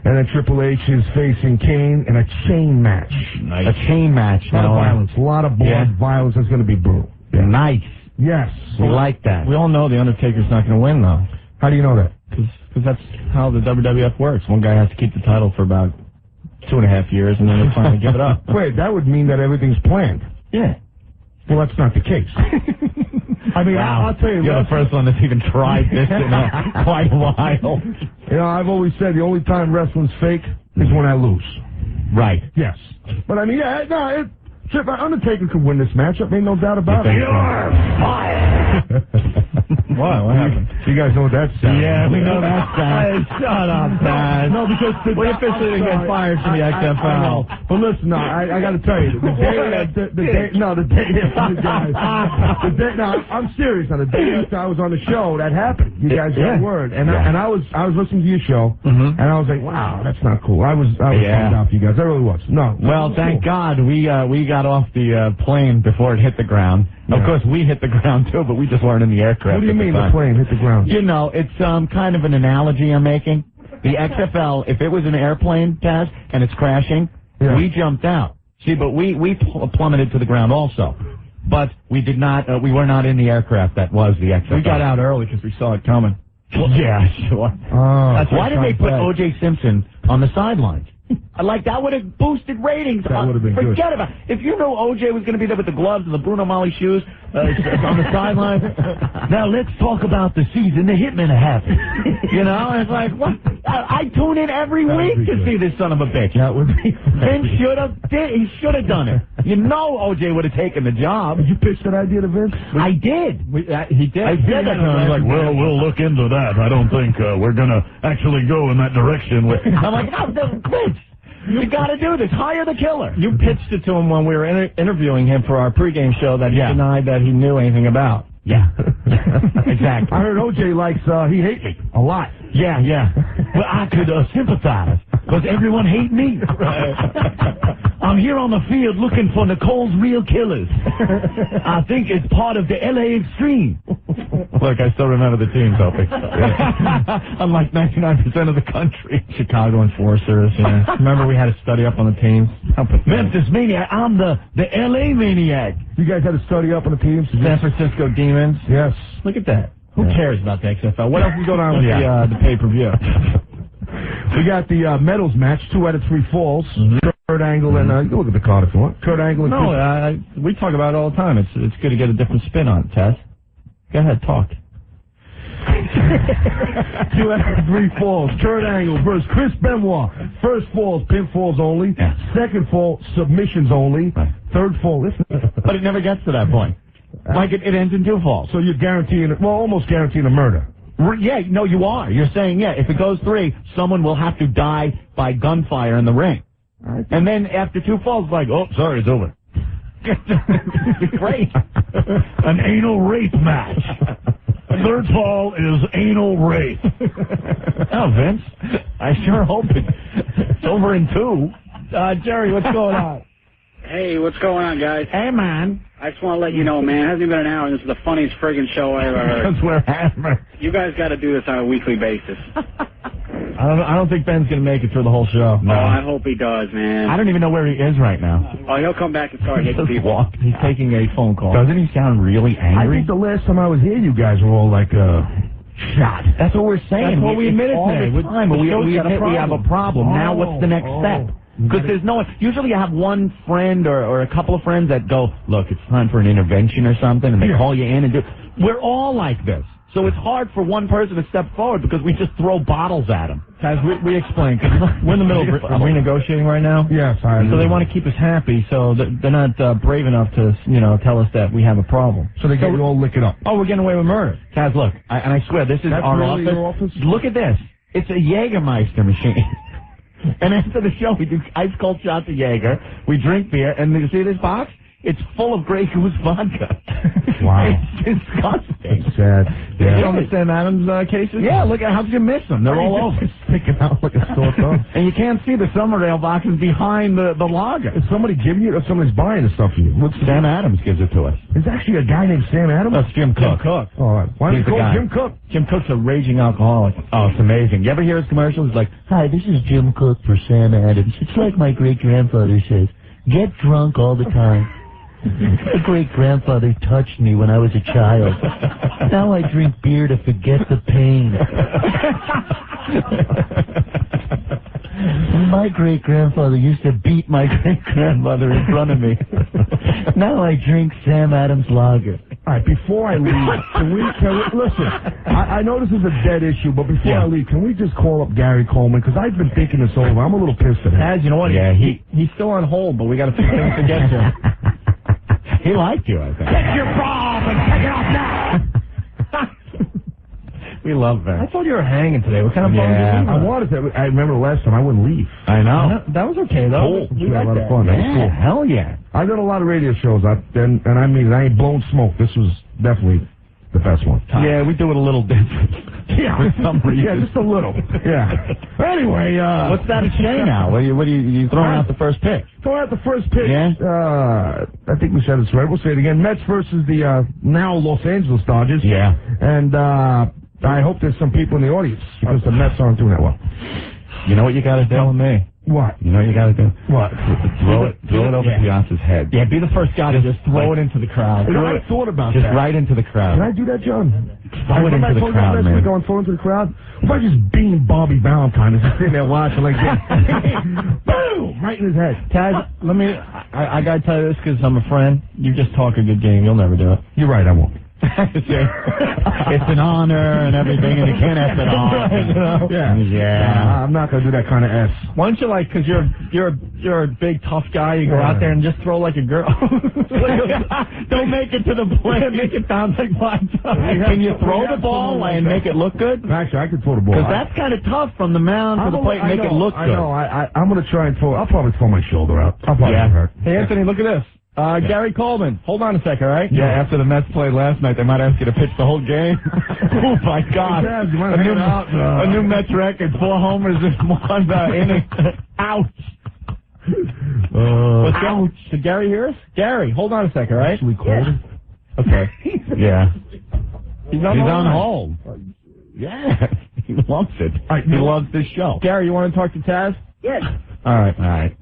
And then Triple H is facing Kane in a chain match. Nice. A chain match. A lot of violence. A lot of blood, violence. It's going to be brutal. Yeah. Nice. Yes. We like that. We all know The Undertaker's not going to win, though. How do you know that? Because that's how the WWF works. One guy has to keep the title for about 2.5 years, and then they finally give it up. Wait, that would mean that everything's planned. Yeah. Well, that's not the case. I mean, wow. I'll tell you. You're the first one that's even tried this in quite a while. You know, I've always said the only time wrestling's fake is when I lose. Right. Yes. But I mean, Undertaker could win this matchup. Ain't no doubt about it. You're fired. What happened? You guys know what that's sound. Yeah, we know that's sound. Shut up, Dad. No, because we officially didn't get fired from the XFL. I know. But listen, no, I got to tell you, the day I'm serious. Now, the day after I was on the show, that happened. You guys got word, and I was listening to your show, and I was like, wow, that's not cool. I was bummed out for you guys. I really was. No. Well, thank God we got off the plane before it hit the ground. Yeah. Of course, we hit the ground too, but we just weren't in the aircraft. What do you mean the plane hit the ground? You know, it's kind of an analogy I'm making. The XFL, if it was an airplane, Taz, and it's crashing, we jumped out. See, but we plummeted to the ground also. But we did not. We were not in the aircraft that was the XFL. We got out early because we saw it coming. Yeah, sure. Oh, why did they put O.J. Simpson on the sidelines? Like, that would have boosted ratings. That would have been good. Forget about it. If you knew OJ was going to be there with the gloves and the Bruno Mali shoes on the sideline, now let's talk about the season the Hitmen are having. You know, it's like, what? I tune in every week to see this son of a bitch. That would be Vince he should have done it. You know OJ would have taken the job. Did you pitch that idea to Vince? I did. He did. I said that. I was like, well, we'll look into that. I don't think we're going to actually go in that direction. I'm like, no, Vince, you got to do this. Hire the killer. You pitched it to him when we were interviewing him for our pregame show that he denied that he knew anything about. Yeah. Exactly. I heard OJ likes, he hates me a lot. Yeah. Well, I could sympathize, because everyone hate me. I'm here on the field looking for Nicole's real killers. I think it's part of the LA Extreme. Look, I still remember the teams, Opie. Unlike 99% of the country. Chicago Enforcers, yeah. Remember we had to study up on the teams? Memphis Maniac. I'm the LA Maniac. You guys had to study up on the teams? San Francisco Demons. Yes. Look at that. Who cares about the XFL? What else is going on with the pay-per-view? We got the medals match, 2 out of 3 falls. Kurt Angle and, you can look at the card if you want. Kurt Angle and... No, we talk about it all the time. It's good to get a different spin on it, Tess. Go ahead, talk. 2 out of 3 falls. Kurt Angle versus Chris Benoit. First falls, pinfalls only. Second fall, submissions only. Third fall, but it never gets to that point. Like it ends in 2 falls. So you're guaranteeing, almost guaranteeing a murder. Yeah, no, you are. You're saying, if it goes 3, someone will have to die by gunfire in the ring. And then after 2 falls, like, oh, sorry, it's over. Great. An anal rape match. Third fall is anal rape. Oh, Vince, I sure hope it's over in 2. Jerry, what's going on? Hey, what's going on, guys? Hey, man. I just want to let you know, man, it hasn't even been an hour, and this is the funniest friggin' show I ever heard. Because we're hammered. You guys got to do this on a weekly basis. I don't think Ben's going to make it through the whole show. No. Oh, I hope he does, man. I don't even know where he is right now. Oh, he'll come back and start hitting people. He's taking a phone call. Doesn't he sound really angry? I think the last time I was here, you guys were all like, shot. That's what we're saying. That's what we admitted today. We have a problem. Now what's the next step? Because there's no one. Usually you have one friend or a couple of friends that go, look, it's time for an intervention or something, and they call you in and do. We're all like this. So it's hard for one person to step forward because we just throw bottles at them. As we explained, we're in the middle of renegotiating right now. Yes, I know. So they want to keep us happy, so they're not brave enough to, tell us that we have a problem. So they get you all lick it up. Oh, we're getting away with murder. Kaz, look, and I swear, this is That's our really office. your office. Look at this. It's a Jägermeister machine. And after the show, we do ice cold shots of Jaeger. We drink beer, and you see this box? It's full of Grey Goose vodka. Wow. It's disgusting. It's sad. Yeah. You know the Sam Adams cases? Yeah, look at how you miss them. They're all over. Sticking out like a sore thumb. And you can't see the summer ale boxes behind the lager. Is somebody giving you, or somebody's buying the stuff for you? Sam Adams gives it to us. There's actually a guy named Sam Adams? That's Jim Cook. All right. Why do you He's the call guy. Jim Cook? Jim Cook's a raging alcoholic. Oh, it's amazing. You ever hear his commercials? It's like, hi, this is Jim Cook for Sam Adams. It's like my great-grandfather says, get drunk all the time. My great-grandfather touched me when I was a child. Now I drink beer to forget the pain. My great-grandfather used to beat my great-grandmother in front of me. Now I drink Sam Adams lager. All right, before I leave, can we listen, I know this is a dead issue, but before I leave, can we just call up Gary Coleman? Because I've been thinking this over. I'm a little pissed at him. Taz, you know what? Yeah, he's still on hold, but we got a few things to get to. He liked you, I think. Take your bra off and take it off now! We love that. I thought you were hanging today. What kind of fun did you I wanted to. I remember last time I wouldn't leave. I know. That was okay, though. We had a lot of fun. That was Yeah, cool. hell yeah. I've done a lot of radio shows, and I mean, I ain't blown smoke. This was definitely the best one. Yeah, we do it a little different. Yeah, for some reason. Yeah, just a little. Yeah. Anyway, what's that at Shea now? What are you throwing out the first pick? Throwing out the first pick. Yeah. I think we said it's right. We'll say it again. Mets versus the now Los Angeles Dodgers. Yeah. And I hope there's some people in the audience because the Mets aren't doing that well. You know what you got to tell me? What? You know what you gotta do? What? Throw it over Piazza's head. Yeah, be the first guy to just throw it into the crowd. You know, I thought about Just that. right into the crowd. Can I do that, John? Throw it into the crowd, last man. week going throw into the crowd? If I just beam Bobby Valentine and just sitting there watching like this. Boom! Right in his head. Taz, I gotta tell you this because I'm a friend. You just talk a good game. You'll never do it. You're right, I won't. It's an honor and everything, and you can't F it off. Yeah. I'm not going to do that kind of S. Why don't you, because you're a big, tough guy, you go out there and just throw like a girl. Don't make it to the plate. Make it sound like black. Can you throw the ball and make it look good? Actually, I can throw the ball. Because that's kind of tough from the mound to the plate and make it look good. I know. I'm going to try and throw. I'll probably throw my shoulder out. I'll probably hurt. Hey, Anthony, look at this. Gary Coleman. Hold on a second, all right? Yeah, after the Mets played last night, they might ask you to pitch the whole game. Oh, my God. A new Mets record, 4 homers in 1 inning. Ouch. Ouch. Did Gary hear us? Gary, hold on a second, all right? Should we call him? Okay. Yeah. He's on hold. Yeah. He loves it. He loves this show. Gary, you want to talk to Taz? Yes. All right.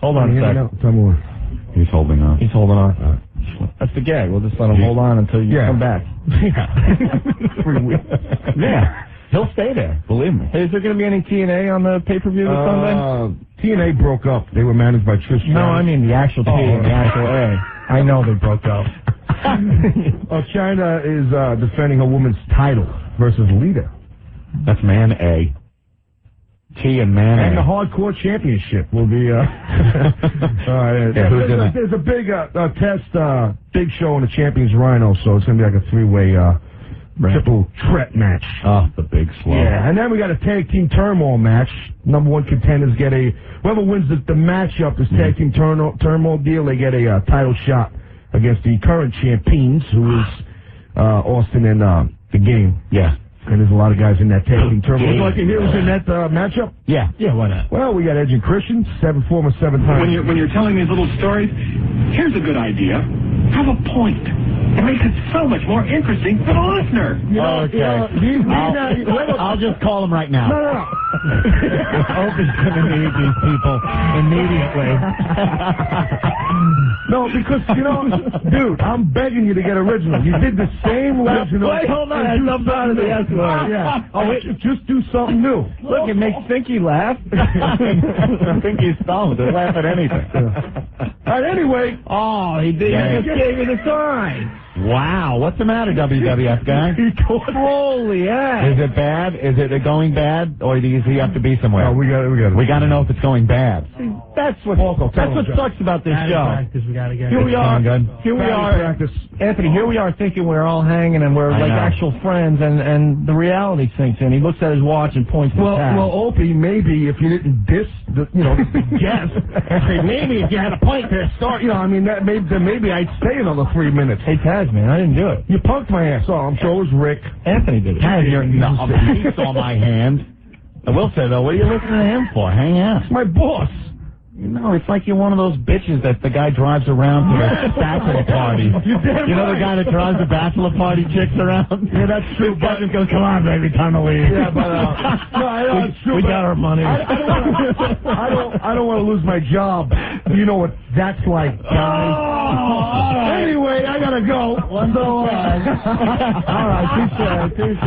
Hold on a second. Tell me what. He's holding on. He's holding on. That's the gag. We'll just let him hold on until you come back. Yeah. He'll stay there. Believe me. Hey, is there going to be any TNA on the pay-per-view this Sunday? TNA broke up. They were managed by Tristan. No, I mean the actual T and the actual A. I know they broke up. China is defending her women's title versus Lita. That's man A. T and man A. And the hardcore championship will be. There's a big big show in the Champions Rhino, so it's going to be like a 3-way triple threat match. Oh, the big slow. Yeah, and then we got a tag team turmoil match. Number 1 contenders get whoever wins the matchup, this tag team turmoil deal, they get a title shot against the current champions, who is Austin and the Game. Yeah. And there's a lot of guys in that tag team turmoil. Would you like to hear who's in that matchup? Yeah. Yeah, why not? Well, we got Edge and Christian, 7 former 7 times. When you're telling these little stories, here's a good idea. Have a point. It makes it so much more interesting for the listener. I'll just call him right now. No. Opie's going to need these people immediately. No, because, dude, I'm begging you to get original. You did the same original. Wait, hold on. I jumped out of the S word. Yeah. Oh, wait, just do something new. Look, it makes Stinky laugh. Stinky's stoned. He'll laugh at anything. All right, anyway. Oh, he did. Yeah. He just gave you the sign. Wow. What's the matter, WWF guy? Holy ass. Is it bad? Is it going bad? Or does he have to be somewhere? Oh, we got it. We got to know if it's going bad. That's what sucks about this show. We gotta get Here we are. Practice. Anthony, here we are thinking we're all hanging and we're like actual friends, and the reality sinks in. He looks at his watch and points to Taz. Well, Opie, maybe if you didn't diss the guest, maybe if you had a point to start, maybe I'd stay another 3 minutes. Hey, Taz, man, I didn't do it. You punked my ass. Oh, I'm sure it was Rick. Anthony did it. Taz, he saw my hand. I will say, though, what are you listening to him for? Hang out. My boss. No, it's like you're one of those bitches that the guy drives around to the bachelor party. You know the guy that drives the bachelor party chicks around? Yeah, that's true. But just goes, come on, baby, time to leave. Yeah, but no, I know it's true. We got our money. I don't want to lose my job. You know what that's like, guys. Anyway, I gotta go. All right, touche.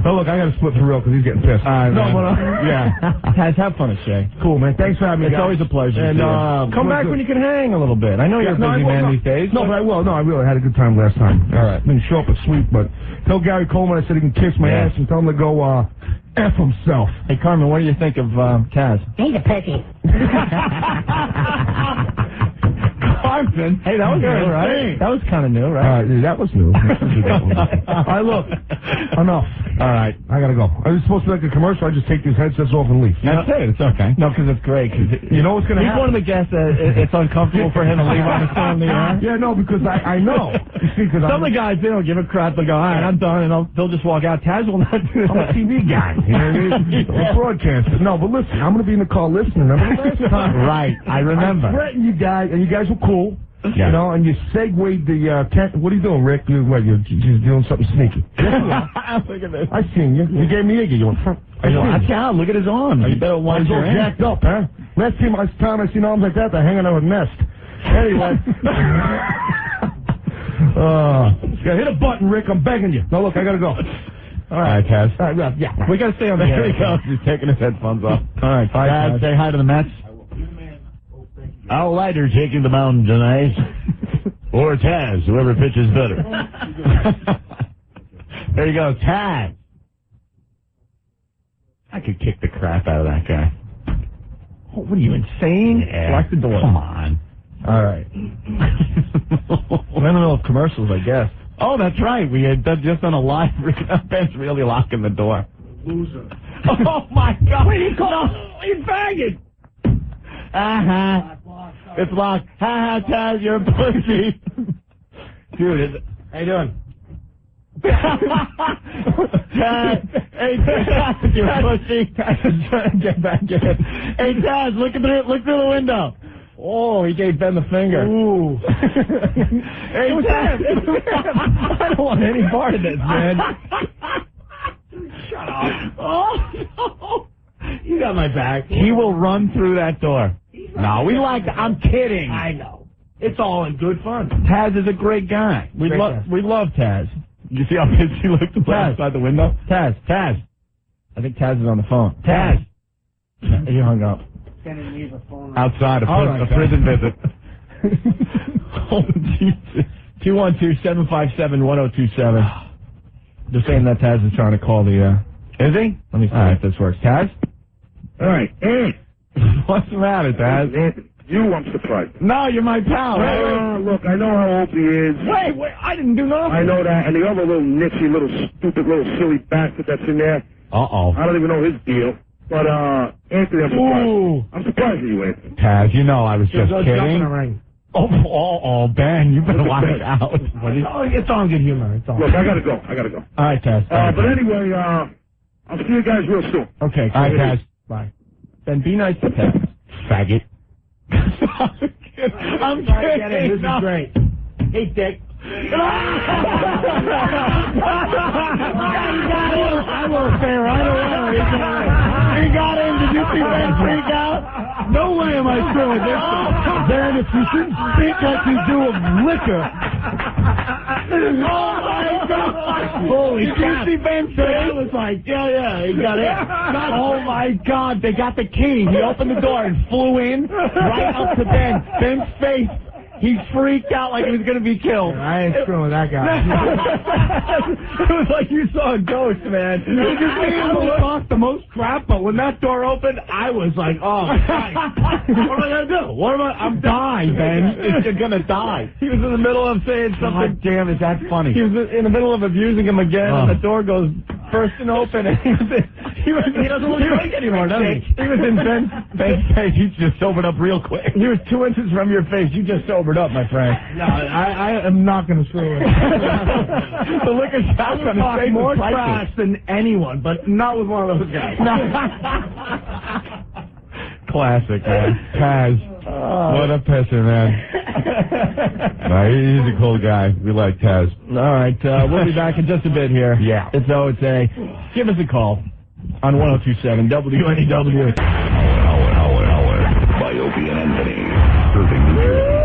Oh, look, I gotta split for real because he's getting pissed. Taz, have fun at Shay. Cool, man. Thanks for having me. It's always a pleasure. And come back when you can hang a little bit. I know you're a busy man these days. No, but I will. No, I really had a good time last time. All right. Didn't show up at sweet, but tell Gary Coleman I said he can kiss my ass and tell him to go F himself. Hey, Carmen, what do you think of Taz? He's a pussy. Carmen. Hey, that was new, right? That was kind of new, right? That was new. All right, look. Enough. All right. I gotta go. I was supposed to make a commercial. I just take these headsets off and leave. That's it. It's okay. No, because it's great. You know what's going to happen? He's one of the guests that it's uncomfortable for him to leave on his phone in the air. Yeah, no, because I know. You see, some of the guys, they don't give a crap. They'll go, all right, I'm done, and they'll just walk out. Taz will not do that. I'm a TV guy. You know what I mean? I'm a broadcaster. No, but listen, I'm going to be in the car listening. Remember the last time? Right. I remember. I threatened you guys, and you guys were cool. Yeah. And you segued the tent. What are you doing, Rick? You're doing something sneaky. Look at this. I seen you. You gave me Iggy. You went, Look at his arms. You better watch your jacked up, huh? Last time I seen arms like that, they're hanging out with Nest. Anyway. Hit a button, Rick. I'm begging you. No, look, I gotta go. All right, Taz. Yeah, we gotta stay on the There he goes. He's taking his headphones off. All right, bye, Taz. Say hi to the Mets. Al Leiter taking the mound tonight. Or Taz, whoever pitches better. There you go, Taz. I could kick the crap out of that guy. Oh, what are you, insane? Yeah. Lock the door. Come on. All right. We're in the middle of commercials, I guess. Oh, that's right. We had just done a live. Ben's really locking the door. Loser. Oh, my God. Wait, he called. He's faggot. It's locked. Ha, Taz, you're a pussy. Dude, how you doing? Taz, hey, Taz, you're a pussy. Taz is trying to get back in. Hey, Taz, look through the window. Oh, he gave Ben the finger. Ooh. Hey, Taz. I don't want any part of this, man. Shut up. Oh, no. You got my back. He will run through that door. No, we like that. I'm kidding. I know. It's all in good fun. Taz is a great guy. We love Taz. You see how pissed he looked outside the window? Taz. I think Taz is on the phone. Taz. He hung up. Outside a prison visit. Oh, Jesus. 212-757-1027. They're saying that Taz is trying to call the, Is he? Let me see if this works. Taz? All right. What's the matter, Taz? You, I'm surprised. No, you're my pal. Look, I know how Opie is. Wait, I didn't do nothing. I know that. And the other little nitchy, little stupid, little silly bastard that's in there. Uh-oh. I don't even know his deal. But, Anthony, I'm surprised. Ooh. I'm surprised at you, Anthony. Taz, you know I was just kidding. Ring. Oh, Ben, you better watch it out. It's all in good humor. It's all. Look, I gotta go. All right, Taz. But anyway, I'll see you guys real soon. Okay. All right, Taz. Bye. Ben, be nice to Taz. Faggot. I'm kidding. This is great. Hey, Dick. I won't say right away. He got in. Did you see Ben freak out? No way am I screwing this one. Ben, if you shouldn't speak like you do of liquor. Oh, my God. Holy Did you see Ben's face? It was like, yeah, he got it. Oh, my God. They got the key. He opened the door and flew in right up to Ben. Ben's face. He freaked out like he was going to be killed. I ain't screwing with that guy. It was like you saw a ghost, man. Did you see him? I talked the most crap, but when that door opened, I was like, oh, Christ. What am I going to do? I'm dying, Ben. You're going to die. He was in the middle of saying something. God damn, is that funny? He was in the middle of abusing him again, and the door goes bursting open, and he doesn't look like anymore, does he? He was in Ben's face. He's just sobered up real quick. He was 2 inches from your face. You just sobered up, my friend. No, I am not going to screw it. The liquor shop's going to say more trash than anyone, but not with one of those guys. Classic, man. Taz. What a pisser, man. No, he's a cool guy. We like Taz. All right, we'll be back in just a bit here. Yeah. It's OA. Give us a call on 1027 WNEW. By Opie and Anthony. Serving New Jersey.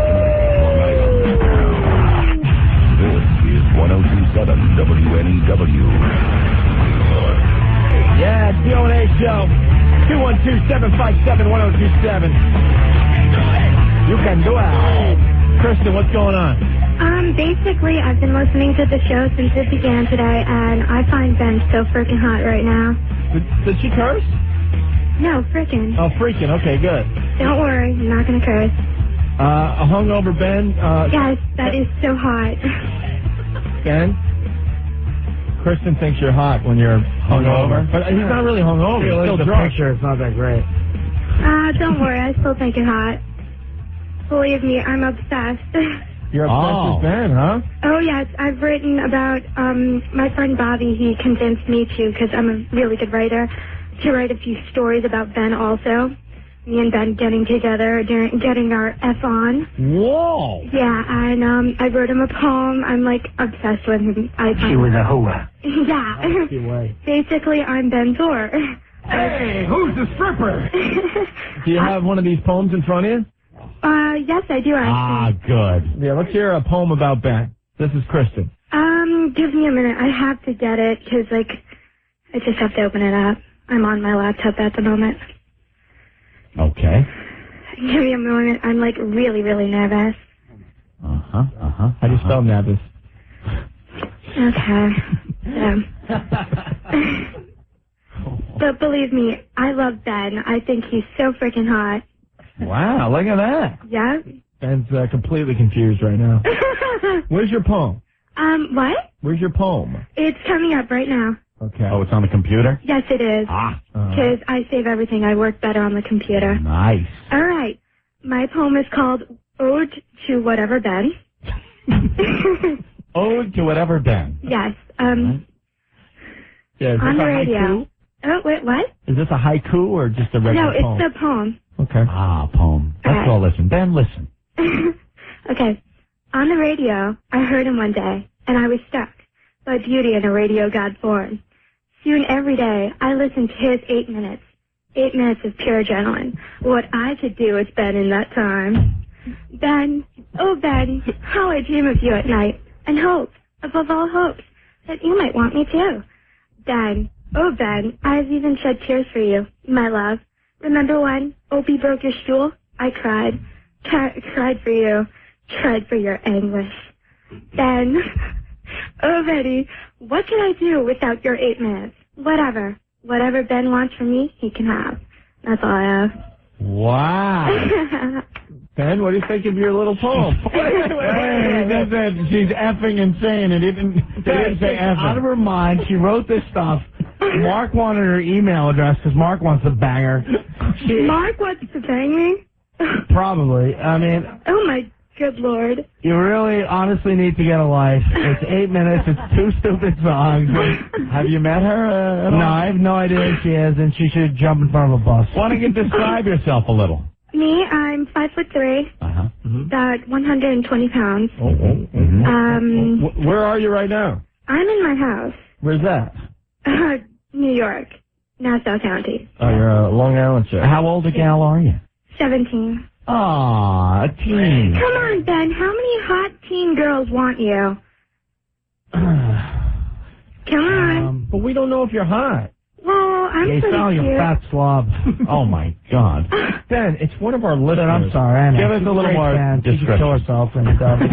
This is 1027 WNEW. Yeah, it's the O&A show. 212-757-1027. You can do it. Kristen, what's going on? Basically, I've been listening to the show since it began today, and I find Ben so freaking hot right now. Did she curse? No, freaking. Oh, freaking. Okay, good. Don't worry, I'm not going to curse. A hungover Ben? Yes, that is so hot. Ben? Kristen thinks you're hot when you're hungover. But he's not really hungover. He's still drunk. Picture, it's not that great. Don't worry, I still think it hot. Believe me, I'm obsessed. You're obsessed with Ben, huh? Oh, yes. I've written about my friend Bobby. He convinced me to, because I'm a really good writer, to write a few stories about Ben also. Me and Ben getting together, getting our F on. Whoa! Yeah, and I wrote him a poem. I'm, like, obsessed with him. She was a hooah. Yeah. Basically, I'm Ben's whore. Hey, who's the stripper? Do you have one of these poems in front of you? Yes, I do, actually. Good. Yeah, let's hear a poem about Ben. This is Kristen. Give me a minute. I have to get it, because, I just have to open it up. I'm on my laptop at the moment. Okay. Give me a moment. I'm, really, really nervous. How do you spell nervous? Okay. But believe me, I love Ben. I think he's so freaking hot. Wow, look at that. Yeah? Ben's completely confused right now. Where's your poem? What? Where's your poem? It's coming up right now. Okay. Oh, it's on the computer? Yes, it is. Because I save everything. I work better on the computer. Nice. All right. My poem is called Ode to Whatever Ben. Ode to Whatever Ben. Yes. Yeah, is on this the a radio. haiku? Oh, wait, what? Is this a haiku or just a regular poem? No, it's a poem. Okay. Poem. Let's all listen. Ben, listen. Okay. On the radio, I heard him one day, and I was struck by beauty in a radio god form. Soon every day, I listened to his 8 minutes. 8 minutes of pure adrenaline. What I could do with Ben in that time. Ben, oh Ben, how I dream of you at night, and hope, above all hopes, that you might want me too. Ben, oh Ben, I've even shed tears for you, my love. Remember when Opie broke your stool? I cried. Cried for you. Cried for your anguish. Ben, oh Betty, what can I do without your 8 minutes? Whatever. Whatever Ben wants from me, he can have. That's all I have. Wow. Ben, what do you think of your little poem? She's effing insane. It didn't say effing. Out of her mind, she wrote this stuff. Mark wanted her email address because Mark wants to bang her. Mark wants to bang me? Probably. I mean... Oh, my good Lord. You really honestly need to get a life. It's 8 minutes. It's 2 stupid songs. Have you met her at all? No, I have no idea who she is, and she should jump in front of a bus. Why don't you describe yourself a little? Me, I'm 5'3", about 120 pounds. Where are you right now? I'm in my house. Where's that? New York, Nassau County. Oh, you're a Long Island chick. How old a gal are you? 17. Aw, a teen. Come on, Ben. How many hot teen girls want you? Come on. But we don't know if you're hot. Well, I'm you pretty sound, you cute. fat slob. Oh, my God. Ben, it's one of our listeners. I'm sorry, I know. Give us a little more description. She could kill herself and happy.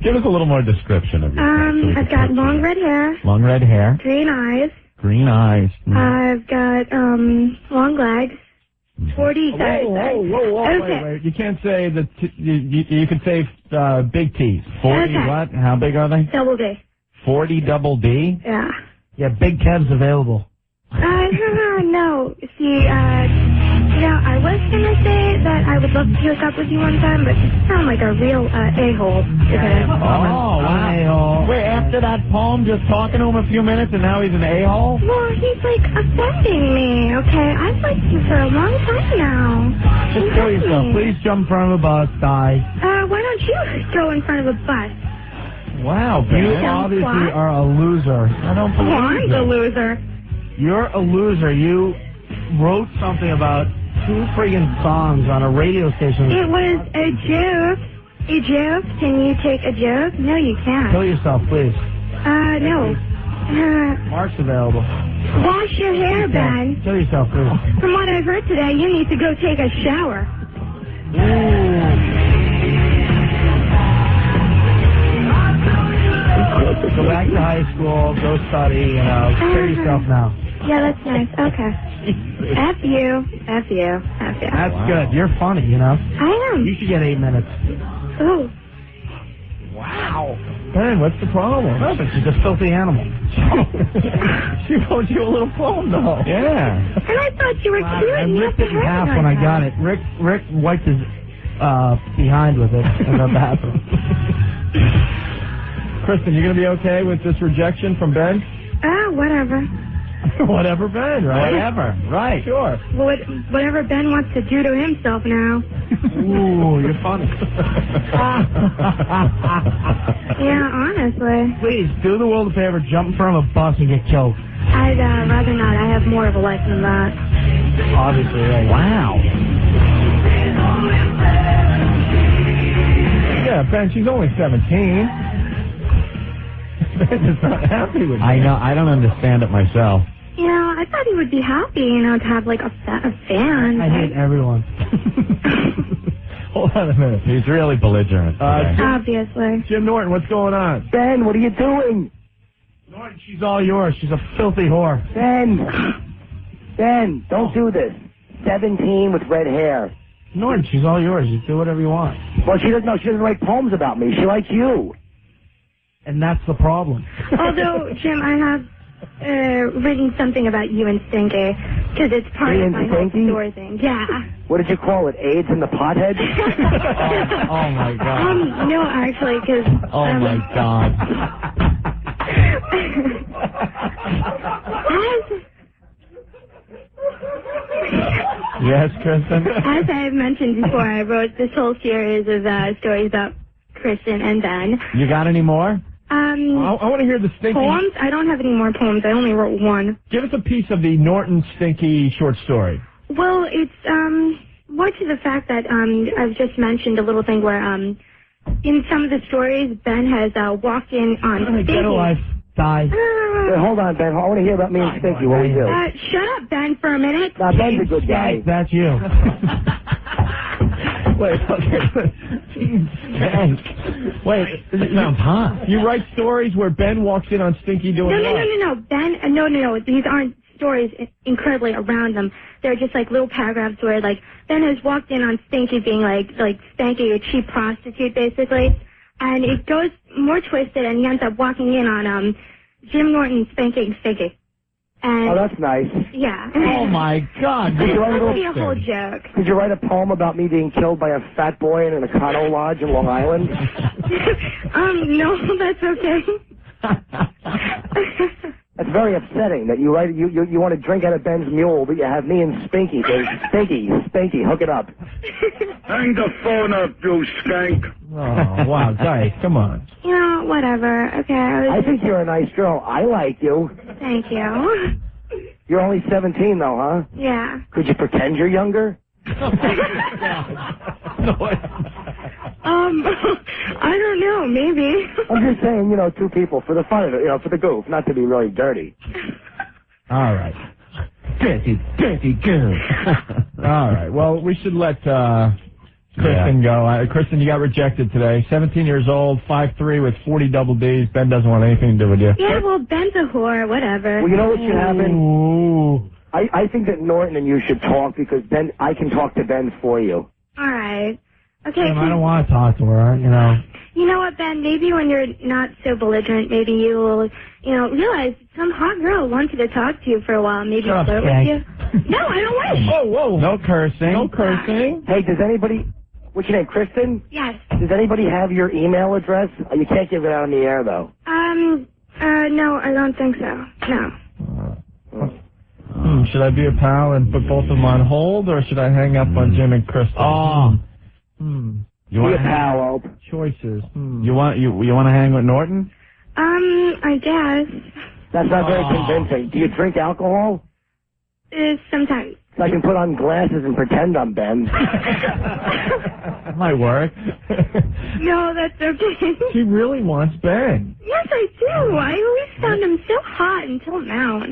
Give us a little more description of yourself. I've got long red hair. Long red hair. Green eyes. Green eyes. I've got long legs. 40 size. Whoa, Okay. wait. You can't say the you can say big T's. 40 Okay. what? How big are they? Double D. 40 double D? Yeah. Yeah, Big Kev's available. No. See, I was going to say that I would love to hook up with you one time, but you sound like a real a-hole. Oh, I'm an a-hole. Wait, after that poem, just talking to him a few minutes, and now he's an a-hole? Well, he's, offending me, okay? I've liked you for a long time now. Just kill yourself. Please jump in front of a bus, die. Why don't you go in front of a bus? Wow, You Ben. obviously are a loser. I don't Oh, believe I'm the loser. You're a loser. You wrote something about 2 friggin' songs on a radio station. It was a joke. A joke? Can you take a joke? No, you can't. Kill yourself, please. No. Mark's available. Wash your hair, Ben. Kill yourself, please. From what I've heard today, you need to go take a shower. Go back to high school, go study, kill yourself now. Yeah, that's nice. Okay. F you. F you. F you. That's good. You're funny, I am. You should get 8 minutes. Ooh. Wow. Ben, what's the problem? Nothing. She's a filthy animal. She wrote you a little poem, though. Yeah. And I thought you were cute. I and you ripped have it to in half hurt when I like got that. it. Rick wiped his behind with it in the bathroom. Kristen, you going to be okay with this rejection from Ben? Whatever. Whatever, Ben, right? Whatever, right. Sure. Well, whatever Ben wants to do to himself now. Ooh, you're funny. Yeah, honestly. Please, do the world a favor, jump in front of a bus and get killed. I'd rather not. I have more of a life than that. Obviously, yeah. Wow. Yeah, Ben, she's only 17. Ben is not happy with me. I know. I don't understand it myself. You know, I thought he would be happy, you know, to have, like, a fan. I hate everyone. Hold on a minute. He's really belligerent. Obviously. Jim Norton, what's going on? Ben, what are you doing? Norton, she's all yours. She's a filthy whore. Ben, don't do this. 17 with red hair. Norton, she's all yours. You do whatever you want. Well, she doesn't know. She doesn't write poems about me. She likes you. And that's the problem. Although, Jim, I have written something about you and Stinky, because it's part Me of and my whole Stinky? story thing. Yeah. What did you call it? AIDS in the pothead? Oh my God. No, actually, because... Oh my God. Yes, Kristen? As I have mentioned before, I wrote this whole series of stories about Kristen and Ben. You got any more? I want to hear the Stinky... Poems? I don't have any more poems. I only wrote one. Give us a piece of the Norton Stinky short story. Well, it's more to the fact that I've just mentioned a little thing where in some of the stories, Ben has walked in on Stinky. Get a life. Die. Wait, hold on, Ben. I want to hear about me and Stinky. What we do? Shut up, Ben, for a minute. Now, Ben's a good guy. That's you. Wait, okay. Wait, it sounds hot. You write stories where Ben walks in on Stinky doing what? No. Ben, no. These aren't stories incredibly around them. They're just like little paragraphs where like Ben has walked in on Stinky being like Stinky, a cheap prostitute, basically. And it goes more twisted, and he ends up walking in on Jim Norton spanking Stinky. And that's nice. Yeah. Oh my God! That would be a whole joke. Did you write a poem about me being killed by a fat boy in an Econo Lodge in Long Island? No, that's okay. That's very upsetting that you write. You want to drink out of Ben's mule, but you have me and Stinky. So Stinky, hook it up. Hang the phone up, you skank. Oh, wow, guys, come on. You know, whatever. Okay. I think you're a nice girl. I like you. Thank you. You're only 17, though, huh? Yeah. Could you pretend you're younger? I don't know. Maybe. I'm just saying, two people for the fun of it, for the goof, not to be really dirty. All right. Dirty girl. All right. Well, we should let Kristen go. Kristen, you got rejected today. 17 years old, 5'3", with 40 double Ds. Ben doesn't want anything to do with you. Yeah, well, Ben's a whore. Whatever. Well, you know what should happen? Ooh. I think that Norton and you should talk because I can talk to Ben for you. All right. Okay. I don't want to talk to her, You know what, Ben? Maybe when you're not so belligerent, maybe you will, realize some hot girl wanted to talk to you for a while. Maybe Shut up, flirt with you. No, I don't wish. Whoa. No cursing. No cursing. Hey, does anybody... What's your name, Kristen? Yes. Does anybody have your email address? You can't give it out on the air, though. No, I don't think so. No. Should I be a pal and put both of them on hold, or should I hang up on Jim and Kristen? You want be a pal, Ope. Choices. You want to hang with Norton? I guess. That's not very convincing. Do you drink alcohol? Sometimes. So I can put on glasses and pretend I'm Ben. That might work. No, that's okay. She really wants Ben. Yes, I do. I always found him so hot until now.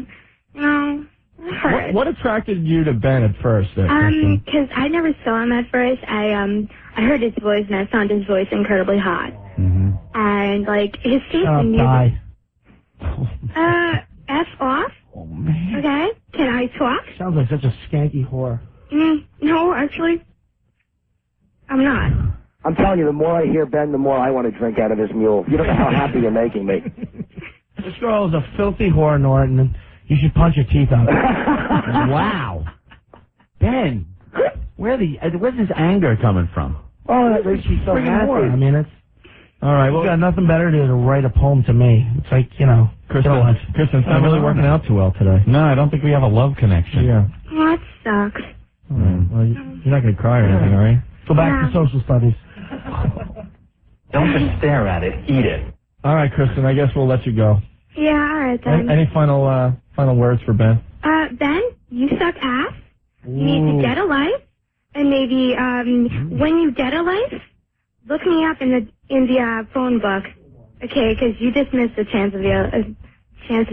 What attracted you to Ben at first? Because I never saw him at first. I heard his voice and I found his voice incredibly hot. Mm-hmm. And his taste in music. F off. Oh man. Okay. Can I talk? Sounds like such a skanky whore. No, actually, I'm not. I'm telling you, the more I hear Ben, the more I want to drink out of his mule. You don't know how happy you're making me. This girl is a filthy whore, Norton, and you should punch her teeth out. Wow. Ben, where's this anger coming from? Oh, that makes you so happy. I mean, it's... All right, well, you got nothing better to do to write a poem to me. It's like, Kristen, it's not really working out too well today. No, I don't think we have a love connection. Yeah. Well, that sucks. All right. Well, you're not going to cry or anything, all right? Go back to social studies. Don't just stare at it. Eat it. All right, Kristen, I guess we'll let you go. Yeah, all right then. Any final words for Ben? Ben, you suck ass. You need to get a life, and maybe when you get a life, look me up in the phone book, okay? Because you just missed the chance of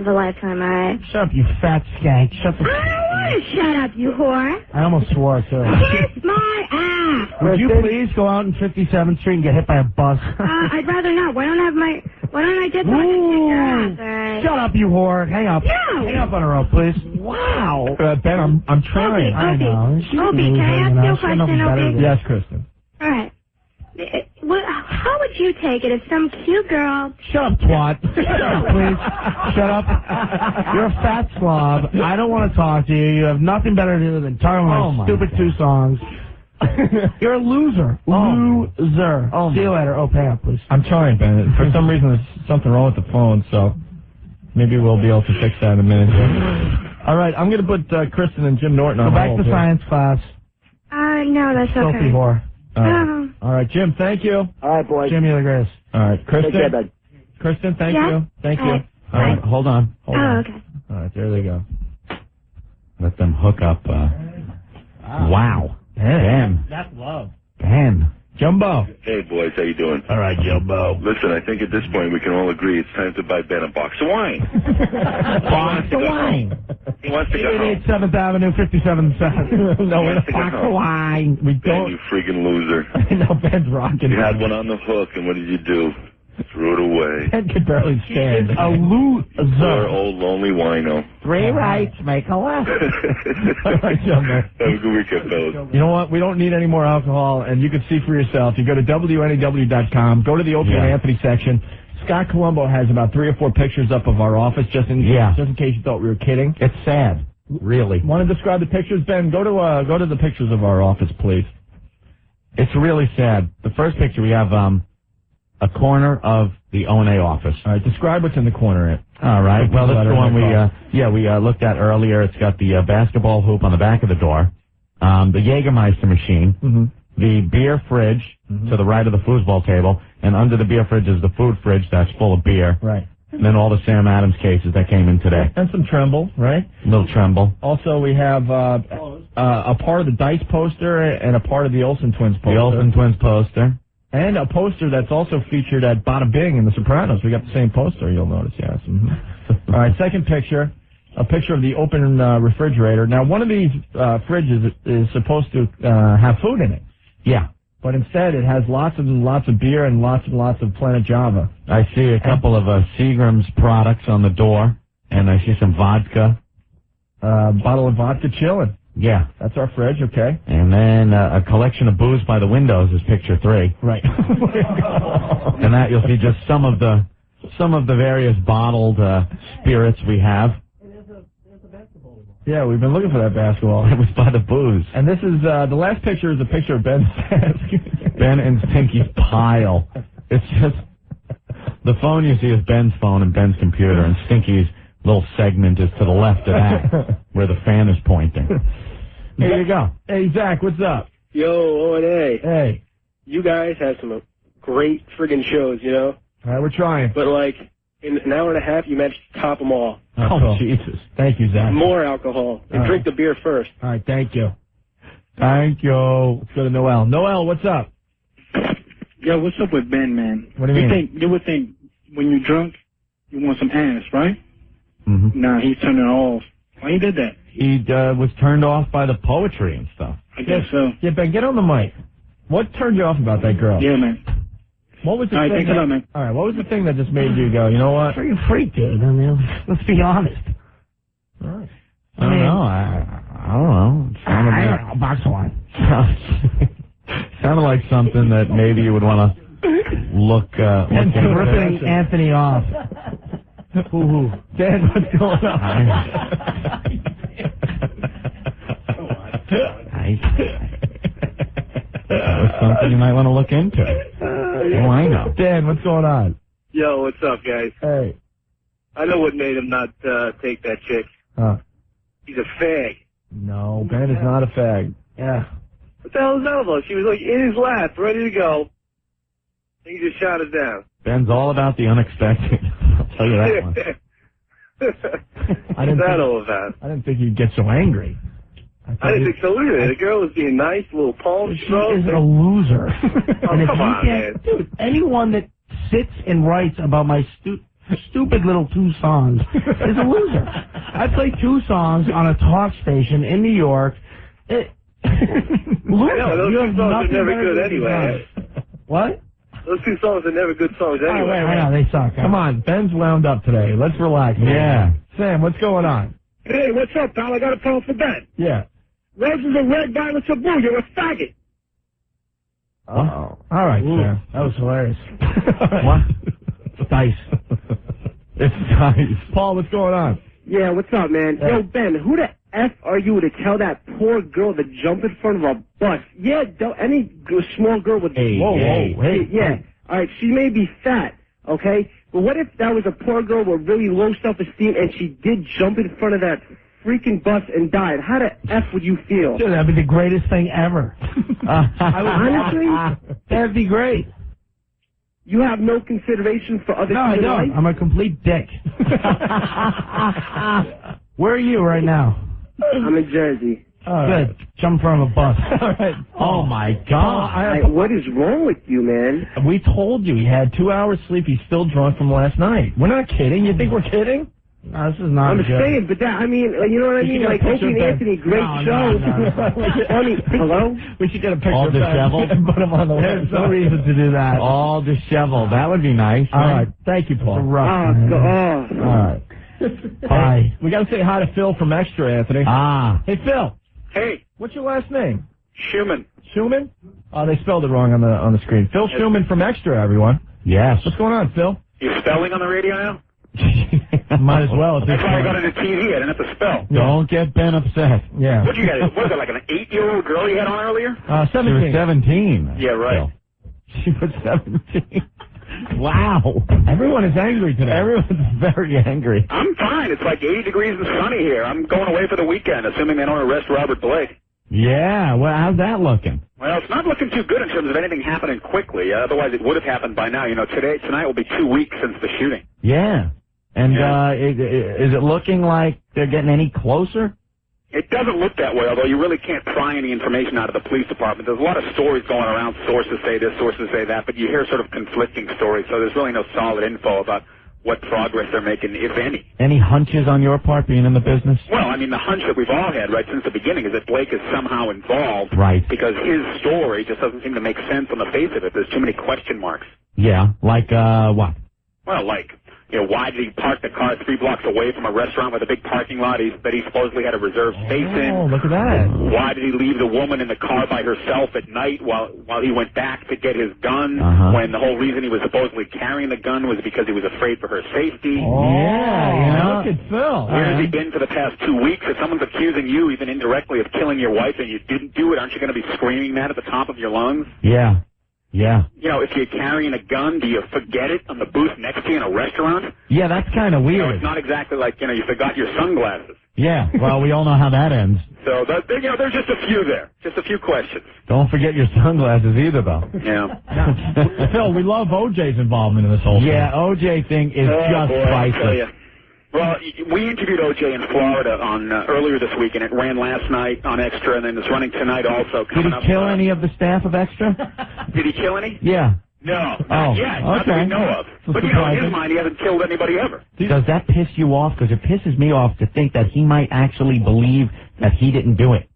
a lifetime, all right? Shut up, you fat skank. Shut the... I don't want to shut up, you whore. I almost swore, too. Kiss my ass. Would you please go out in 57th Street and get hit by a bus? I'd rather not. Why don't I get so I can kiss your ass, all right? Shut up, you whore. Hang up. No. Hang up on her own, please. Wow. Ben, I'm trying. I know. Opie, can I ask you a question, Opie? Yes, Kristen. All right. How would you take it if some cute girl... Shut up, twat. Shut up, please. Shut up. You're a fat slob. I don't want to talk to you. You have nothing better to do than talk about my stupid 2 songs. You're a loser. Loser. See you later. Oh, pay up, please. I'm trying, Ben. For some reason, there's something wrong with the phone, so maybe we'll be able to fix that in a minute. All right, I'm going to put Kristen and Jim Norton on hold. Go back to science class. No, that's okay. Filthy whore. All right, Jim, thank you. All right, boys. Jim, you're the greatest. All right, Kristen. Take care, bud. Kristen, thank Yeah? you. Thank you. All right. Hold on. Okay. All right, there they go. Let them hook up. Wow. Ben. That's love. Ben. Jumbo. Hey, boys, how you doing? All right, Jumbo. Listen, I think at this point we can all agree it's time to buy Ben a box of wine. Box of wine. He wants to go home. 7th Avenue, 57th Avenue. No, wants to go box of home. wine. We Ben, don't. you freaking loser. No, Ben's rocking. You had one on the hook, and what did you do? Threw it away. Ben could barely stand. A loser. Poor old lonely wino. 3 rights, make a left. All right, Jumbo. Have a good weekend, fellas. You know what? We don't need any more alcohol, and you can see for yourself. You go to WNEW.com, go to the Opie and Anthony section. Scott Colombo has about 3 or 4 pictures up of our office, just in case you thought we were kidding. It's sad, really. Want to describe the pictures, Ben? Go to the pictures of our office, please. It's really sad. The first picture we have a corner of the O&A office. All right, describe what's in the corner. All right. Well, that's the one we looked at earlier. It's got the basketball hoop on the back of the door, the Jägermeister machine, the beer fridge to the right of the foosball table, and under the beer fridge is the food fridge that's full of beer. Right. And then all the Sam Adams cases that came in today. And some Tremble, right? A little Tremble. Also, we have a part of the Dice poster and a part of the Olsen Twins poster. The Olsen Twins poster. And a poster that's also featured at Bada Bing in The Sopranos. We got the same poster, you'll notice, yes. All right, second picture, a picture of the open refrigerator. Now, one of these fridges is supposed to have food in it. Yeah. But instead, it has lots and lots of beer and lots of Planet Java. I see a couple of Seagram's products on the door, and I see some vodka. Bottle of vodka chilling. Yeah. That's our fridge, okay. And then a collection of booze by the windows is picture 3. Right. And that you'll see just some of the various bottled spirits we have. Yeah, we've been looking for that basketball. It was by the booze. And this is, the last picture is a picture of Ben's desk. Ben and Stinky's pile. It's just, the phone you see is Ben's phone and Ben's computer, and Stinky's little segment is to the left of that, where the fan is pointing. There you go. Hey, Zach, what's up? Yo, O&A. Hey. You guys have some great friggin' shows, you know? All right, we're trying. But, like, in an hour and a half, you managed to top them all. Oh, Jesus. Thank you, Zach. More alcohol. And drink the beer first. All right, thank you. Thank you. Let's go to Noel. Noel, what's up? Yo, what's up with Ben, man? What do you mean? You would think when you're drunk, you want some ass, right? Mm-hmm. Nah, he's turning it off. Why he did that? He was turned off by the poetry and stuff. I guess so. Yeah, Ben, get on the mic. What turned you off about that girl? Yeah, man. What was the All right, thing? thanks a lot, man. All right, what was the thing that just made you go, you know what? Pretty freak, dude. I mean, let's be honest. All right. I don't know. I don't know. It sounded I don't know. Box of wine. Sounded like something that maybe you would want to look into. Ripping Anthony off. Who? Dan, what's going on? That was something you might want to look into. Oh, I know. Dan, what's going on? Yo, what's up, guys? Hey. I know what made him not take that chick. Huh. He's a fag. No, Ben is not a fag. Yeah. What the hell is that about? She was like in his lap, ready to go. And he just shot it down. Ben's all about the unexpected. I'll tell you that one. What's that all about? I didn't think you'd get so angry. I didn't think so either. The girl was being nice, a little palm She is a loser. And if come you on, can't, man. dude, anyone that sits and writes about my stupid little 2 songs is a loser. I play 2 songs on a talk station in New York. Loser. I know, those You 2 have songs are nothing never better good to do. anyway. What? Those 2 songs are never good songs anyway. I know, they suck. Come on, Ben's wound up today. Let's relax. Yeah. Sam, what's going on? Hey, what's up, pal? I got a call for Ben. Yeah. Roses are red, violets are blue. You're a faggot. Uh-oh. All right, Sam. That was hilarious. What? Dice. It's nice. Paul, what's going on? Yeah, what's up, man? Yo, Ben, who the F are you to tell that poor girl to jump in front of a bus? Yeah, any small girl would... Hey. Yeah. All right, she may be fat, okay? But what if that was a poor girl with really low self-esteem and she did jump in front of that freaking bus and died? How the F would you feel? Dude, that'd be the greatest thing ever. Honestly? That'd be great. You have no consideration for other No, I people in don't. life? I'm a complete dick. Where are you right now? I'm in Jersey. Good. Jump from a bus. All right. Oh, my God. What is wrong with you, man? We told you he had 2 hours sleep. He's still drunk from last night. We're not kidding. You think we're kidding? No, this is not I'm good. saying, but that, I mean, you know what I mean? get a Like, picture Opie of and that. Anthony, great show. Funny. Hello? We should get a picture All of that disheveled? and put him on the There's no website. reason to do that. All disheveled. That would be nice. All right. Thank you, Paul. Rough, man. All right. Bye. We got to say hi to Phil from Extra, Anthony. Ah. Hey, Phil. Hey, What's your last name? Schumann. Schumann? Oh, they spelled it wrong on the screen. Phil Schumann from Extra, everyone. Yes. What's going on, Phil? You spelling on the radio now? Might as well at this That's why I got point. into TV. I didn't have to spell. Don't get Ben upset. Yeah. What you guys? Was it like an 8-year-old girl you had on earlier? She was 17. 17. Yeah, right. She was 17. Wow. Everyone is angry today. Everyone's very angry. I'm fine. It's like 80 degrees and sunny here. I'm going away for the weekend, assuming they don't arrest Robert Blake. Yeah. Well, how's that looking? Well, it's not looking too good in terms of anything happening quickly. Otherwise, it would have happened by now. You know, tonight will be 2 weeks since the shooting. Yeah. And Yeah. Is it looking like they're getting any closer? It doesn't look that way, although you really can't pry any information out of the police department. There's a lot of stories going around. Sources say this, sources say that, but you hear sort of conflicting stories, so there's really no solid info about what progress they're making, if any. Any hunches on your part being in the business? Well, I mean, the hunch that we've all had right since the beginning is that Blake is somehow involved. Right. Because his story just doesn't seem to make sense on the face of it. There's too many question marks. Yeah. Like, what? Well, like, you know, why did he park the car 3 blocks away from a restaurant with a big parking lot that he supposedly had a reserved space in? Oh, look at that. Why did he leave the woman in the car by herself at night while he went back to get his gun when the whole reason he was supposedly carrying the gun was because he was afraid for her safety? Yeah, look at Phil. Where has he been for the past 2 weeks? If someone's accusing you, even indirectly, of killing your wife and you didn't do it, aren't you going to be screaming that at the top of your lungs? Yeah. Yeah. You know, if you're carrying a gun, do you forget it on the booth next to you in a restaurant? Yeah, that's kind of You know, weird. it's not exactly like, you know, you forgot your sunglasses. Yeah. Well, we all know how that ends. So, you know, there's just a few there. Just a few questions. Don't forget your sunglasses either, though. Yeah. Phil, we love OJ's involvement in this whole thing. Yeah, OJ thing is Oh, just boy, I'll tell priceless. you. Well, we interviewed O.J. in Florida on earlier this week, and it ran last night on Extra, and then it's running tonight also. Did he kill any of the staff of Extra? Did he kill any? Yeah. No, not yet. Not that we know of. But, you know, in his mind, he hasn't killed anybody ever. Does that piss you off? Because it pisses me off to think that he might actually believe that he didn't do it.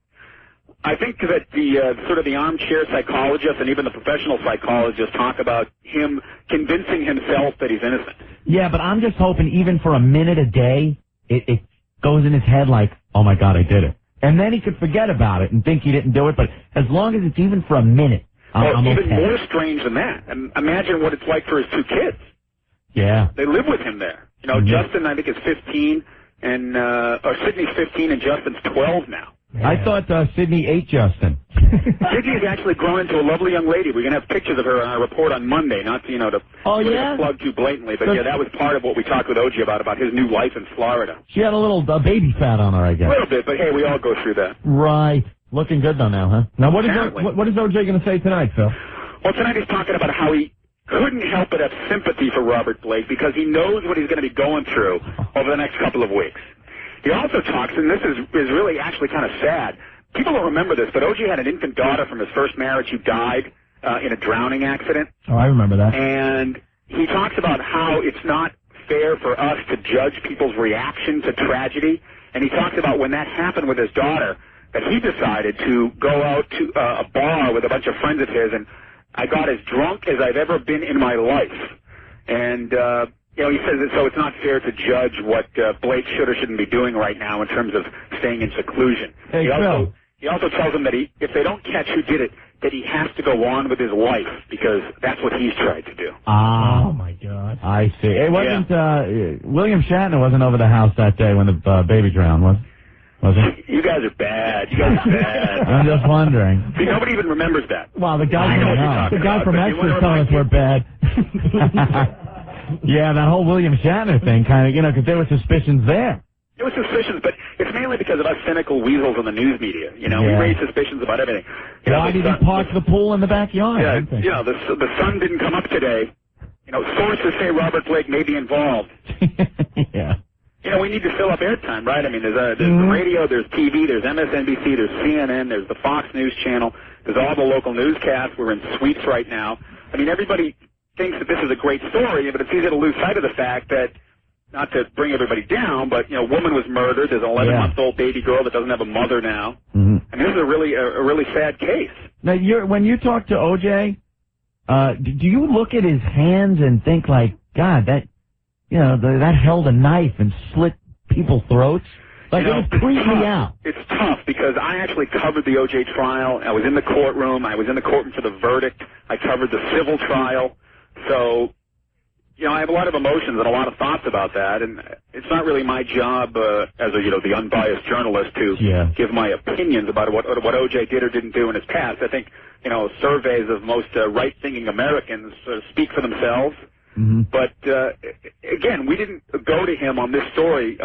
I think that the sort of the armchair psychologists and even the professional psychologists talk about him convincing himself that he's innocent. Yeah, but I'm just hoping even for a minute a day, it goes in his head like, oh my God, I did it. And then he could forget about it and think he didn't do it, but as long as it's even for a minute, I'm even okay. more strange than that. Imagine what it's like for his 2 kids. Yeah. They live with him there. You know, Justin, I think, is 15, and or Sydney's 15, and Justin's 12 now. I thought Sydney ate Justin. Sydney has actually grown into a lovely young lady. We're going to have pictures of her on our report on Monday, not to, to plug too blatantly, but yeah, that was part of what we talked with OG about his new life in Florida. She had a little baby fat on her, I guess. A little bit, but hey, we all go through that. Right. Looking good, though, now, huh? Now, what is OJ going to say tonight, Phil? Well, tonight he's talking about how he couldn't help but have sympathy for Robert Blake because he knows what he's going to be going through over the next couple of weeks. He also talks, and this is really actually kind of sad, people don't remember this, but O.J. had an infant daughter from his first marriage who died in a drowning accident. Oh, I remember that. And he talks about how it's not fair for us to judge people's reaction to tragedy. And he talks about when that happened with his daughter, that he decided to go out to a bar with a bunch of friends of his, and I got as drunk as I've ever been in my life. And, he says that so it's not fair to judge what Blake should or shouldn't be doing right now in terms of staying in seclusion. Hey, He also tells them that if they don't catch who did it, that he has to go on with his life because that's what he's tried to do. Oh, my God. I see. It wasn't, William Shatner wasn't over the house that day when the baby drowned, was he? You guys are bad. You guys are bad. I'm just wondering. See, nobody even remembers that. Well, the guy about, from Extra telling us we're bad. Yeah, that whole William Shatner thing kind of, because there were suspicions there. There were suspicions, but it's mainly because of us cynical weasels in the news media. We raise suspicions about everything. Why did he park the pool in the backyard? Yeah, the sun didn't come up today. Sources say Robert Blake may be involved. Yeah. We need to fill up airtime, right? I mean, there's the radio, there's TV, there's MSNBC, there's CNN, there's the Fox News Channel, there's all the local newscasts. We're in suites right now. I mean, everybody thinks that this is a great story, but it's easy to lose sight of the fact that, not to bring everybody down, but, a woman was murdered. There's an 11-month-old baby girl that doesn't have a mother now. Mm-hmm. I mean, this is a really sad case. Now, when you talk to O.J., do you look at his hands and think like, God, that held a knife and slit people's throats? Like, it would creep me out. It's tough because I actually covered the O.J. trial. I was in the courtroom. I was in the courtroom for the verdict. I covered the civil trial. So, I have a lot of emotions and a lot of thoughts about that, and it's not really my job as the unbiased journalist to give my opinions about what O.J. did or didn't do in his past. I think, surveys of most right-thinking Americans speak for themselves. Mm-hmm. But, again, we didn't go to him on this story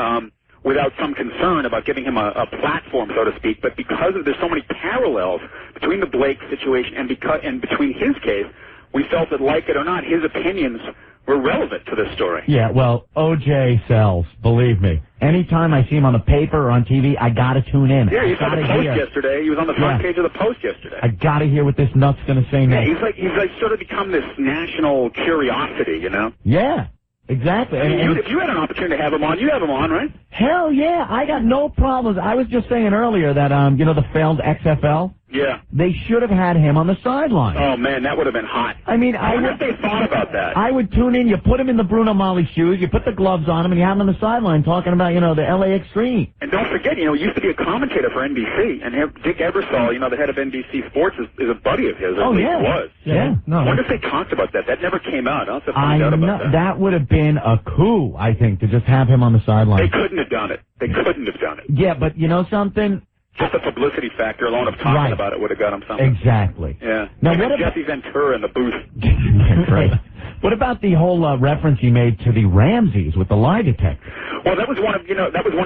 without some concern about giving him a platform, so to speak, but because there's so many parallels between the Blake situation and between his case, we felt that, like it or not, his opinions were relevant to this story. Yeah, well, O.J. sells, believe me. Anytime I see him on the paper or on TV, I gotta tune in. Yeah, he was on the Post yesterday. He was on the front page of the Post yesterday. I gotta hear what this nut's gonna say next. Yeah, he's like sort of become this national curiosity, Yeah, exactly. I mean, if you had an opportunity to have him on, you have him on, right? Hell yeah, I got no problems. I was just saying earlier that, the failed XFL? Yeah. They should have had him on the sideline. Oh, man, that would have been hot. I mean, I wonder if they thought about that. I would tune in. You put him in the Bruno Mali shoes. You put the gloves on him, and you have him on the sideline talking about, the LA Extreme. And don't forget, he used to be a commentator for NBC. And Dick Ebersol, the head of NBC Sports, is a buddy of his. Oh, yeah. He was. Yeah. No. I wonder if they talked about that. That never came out. I'll have to find out about that. That would have been a coup, I think, to just have him on the sideline. They couldn't have done it. Yeah, but you know something? Just the publicity factor alone of talking about it would have got him something. Exactly. Yeah. Now, what about Jesse Ventura in the booth? Right. What about the whole reference he made to the Ramseys with the lie detector? Well, that was one of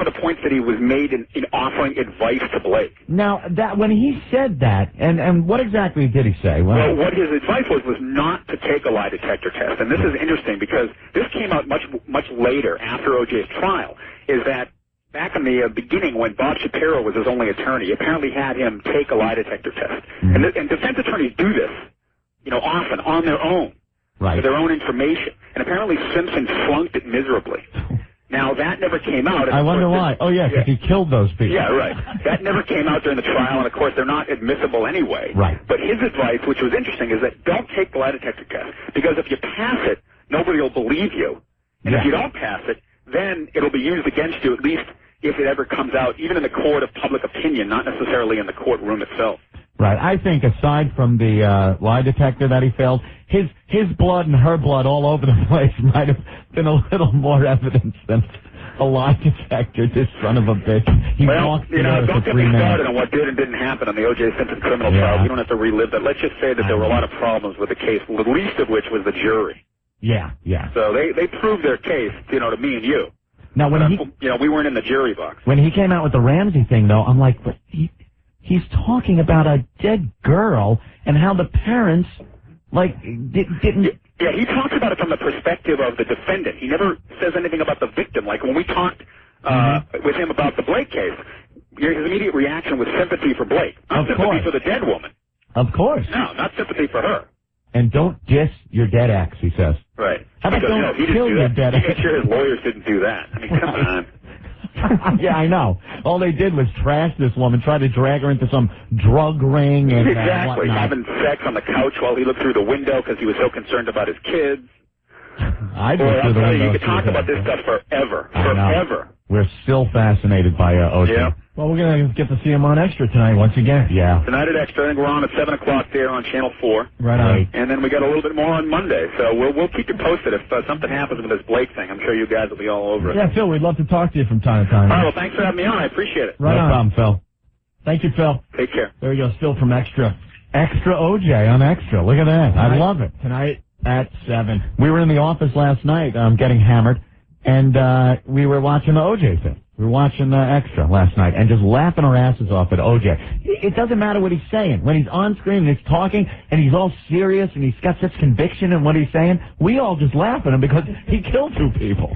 the points that he was made in offering advice to Blake. Now, when he said that, and what exactly did he say? Well, what his advice was not to take a lie detector test, and this is interesting because this came out much later after O.J.'s trial. Is that back in the beginning, when Bob Shapiro was his only attorney, he apparently had him take a lie detector test. Mm-hmm. And defense attorneys do this, often on their own, with their own information. And apparently Simpson flunked it miserably. Now, that never came out. I wonder why. Oh, yeah, because he killed those people. Yeah, right. That never came out during the trial, and, of course, they're not admissible anyway. Right. But his advice, which was interesting, is that don't take the lie detector test, because if you pass it, nobody will believe you. And if you don't pass it, then it'll be used against you, at least if it ever comes out, even in the court of public opinion, not necessarily in the courtroom itself. Right. I think aside from the lie detector that he failed, his blood and her blood all over the place might have been a little more evidence than a lie detector, this son of a bitch. Don't get me started on what did and didn't happen on the O.J. Simpson criminal trial. We don't have to relive that. Let's just say that there were a lot of problems with the case, the least of which was the jury. Yeah. So they proved their case, to me and you. Now, when we weren't in the jury box. When he came out with the Ramsey thing, though, I'm like, but he's talking about a dead girl and how the parents, didn't... Yeah, he talks about it from the perspective of the defendant. He never says anything about the victim. Like when we talked with him about the Blake case, his immediate reaction was sympathy for Blake. Not sympathy for the dead woman. Of course. No, not sympathy for her. And don't diss your dead ex, he says. Right. How about don't kill your dead ex? He made sure his lawyers didn't do that. I mean, come on. Yeah, I know. All they did was trash this woman, try to drag her into some drug ring and exactly. whatnot. Having sex on the couch while he looked through the window because he was so concerned about his kids. I'll tell you, you could talk about this stuff forever. Forever. We're still fascinated by OJ. Yeah. Well, we're going to get to see him on Extra tonight once again. Yeah. Tonight at Extra, I think we're on at 7 o'clock there on Channel 4. Right on. And then we got a little bit more on Monday. So we'll keep you posted if something happens with this Blake thing. I'm sure you guys will be all over it. Yeah, Phil, we'd love to talk to you from time to time. All right, well, thanks for having me on. I appreciate it. Right no on. problem, Phil. Thank you, Phil. Take care. There he goes, Phil from Extra. Extra OJ on Extra. Look at that. I love it. Tonight at 7. We were in the office last night getting hammered, and we were watching the OJ thing. We were watching Extra last night and just laughing our asses off at OJ. It doesn't matter what he's saying. When he's on screen and he's talking and he's all serious and he's got such conviction in what he's saying, we all just laugh at him because he killed 2 people.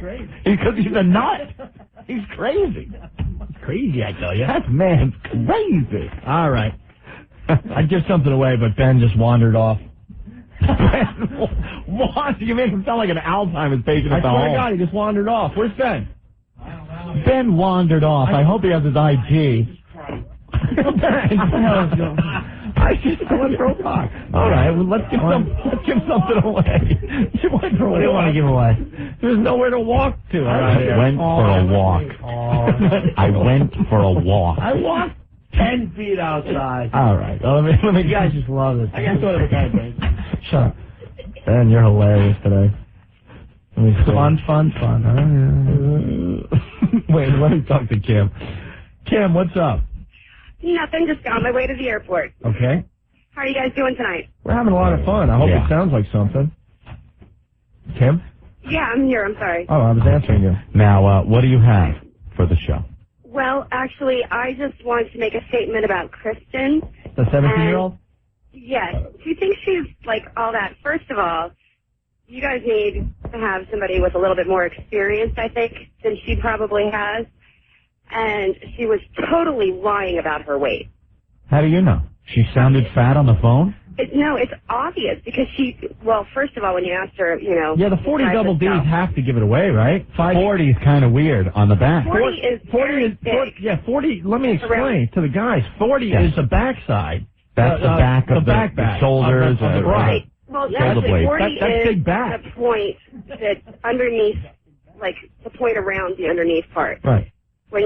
Because he's a nut. He's crazy. He's crazy, I tell you. That man's crazy. All right. I'd give something away, but Ben just wandered off. What? You make him sound like an Alzheimer's patient at the I swear home. to God, he just wandered off. Where's Ben? Ben wandered off. I hope he has his IG. I just went for a walk. All right, well, let's give something away. What do you want to give away? There's nowhere to walk to. I went for a walk. I went for a walk. I walked 10 feet outside. All right. Let me You guys just love it. I got sort of a guy, Ben. Shut up. Ben, you're hilarious today. Fun. Wait, let me talk to Kim. Kim, what's up? Nothing, just on my way to the airport. Okay. How are you guys doing tonight? We're having a lot of fun. I hope it sounds like something. Kim? Yeah, I'm here. I'm sorry. Oh, I was answering you. Now, what do you have for the show? Well, actually, I just wanted to make a statement about Kristen. The 17-year-old? Yes. Do you think she's like all that? First of all, you guys need to have somebody with a little bit more experience, I think, than she probably has. And she was totally lying about her weight. How do you know? She sounded fat on the phone? No, it's obvious because first of all, when you asked her, Yeah, the 40 double Ds have to give it away, right? 40 is kind of weird on the back. 40 is 40. Let me explain to the guys. 40 is the backside. That's the back of the shoulders. Right. Well, actually, 40 that's is big back. the point that underneath, like the point around the underneath part. Right. When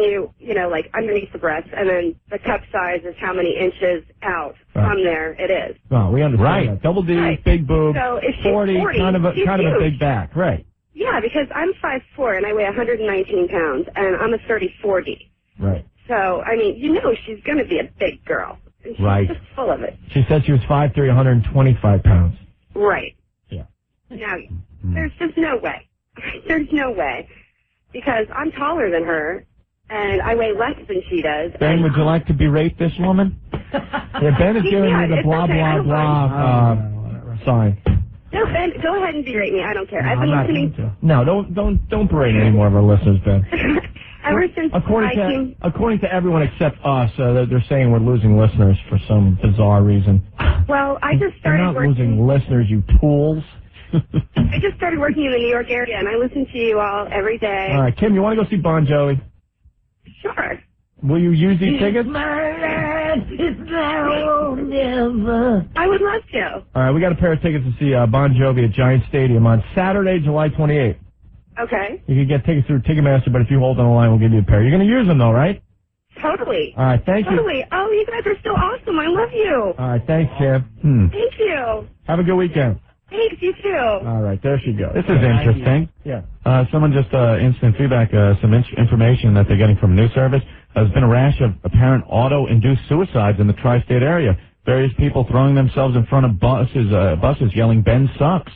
like underneath the breast, and then the cup size is how many inches out from there it is. Oh, we understand that. Double D, big boob, so if she's 40, kind of a big back, right? Yeah, because I'm 5'4" and I weigh 119 pounds, and I'm a 30-40. Right. So, I mean, she's going to be a big girl. And she's just full of it. She said she was 5'3", 125 pounds. Right. Yeah. Now, there's just no way. There's no way. Because I'm taller than her, and I weigh less than she does. Ben, would you like to berate this woman? Yeah, Ben is giving me the blah, blah, blah sign. No, Ben, go ahead and berate me. I don't care. I've been listening. No, don't berate any more of our listeners, Ben. Ever since according to everyone except us, they're saying we're losing listeners for some bizarre reason. Well, I just started We're not working. losing listeners, you tools. I just started working in the New York area, and I listen to you all every day. All right, Kim, you want to go see Bon Jovi? Sure. Will you use these tickets? I would love to. All right, we got a pair of tickets to see Bon Jovi at Giant Stadium on Saturday, July 28th. Okay. You can get tickets through Ticketmaster, but if you hold on the line, we'll give you a pair. You're going to use them, though, right? Totally. All right, thank you. Totally. Oh, you guys are so awesome. I love you. All right, thanks, Kim. Thank you. Have a good weekend. Thanks, you too. All right, there she goes. This is interesting. Yeah. Someone just instant feedback, some information that they're getting from news service. There's been a rash of apparent auto-induced suicides in the tri-state area. Various people throwing themselves in front of buses yelling, "Ben sucks."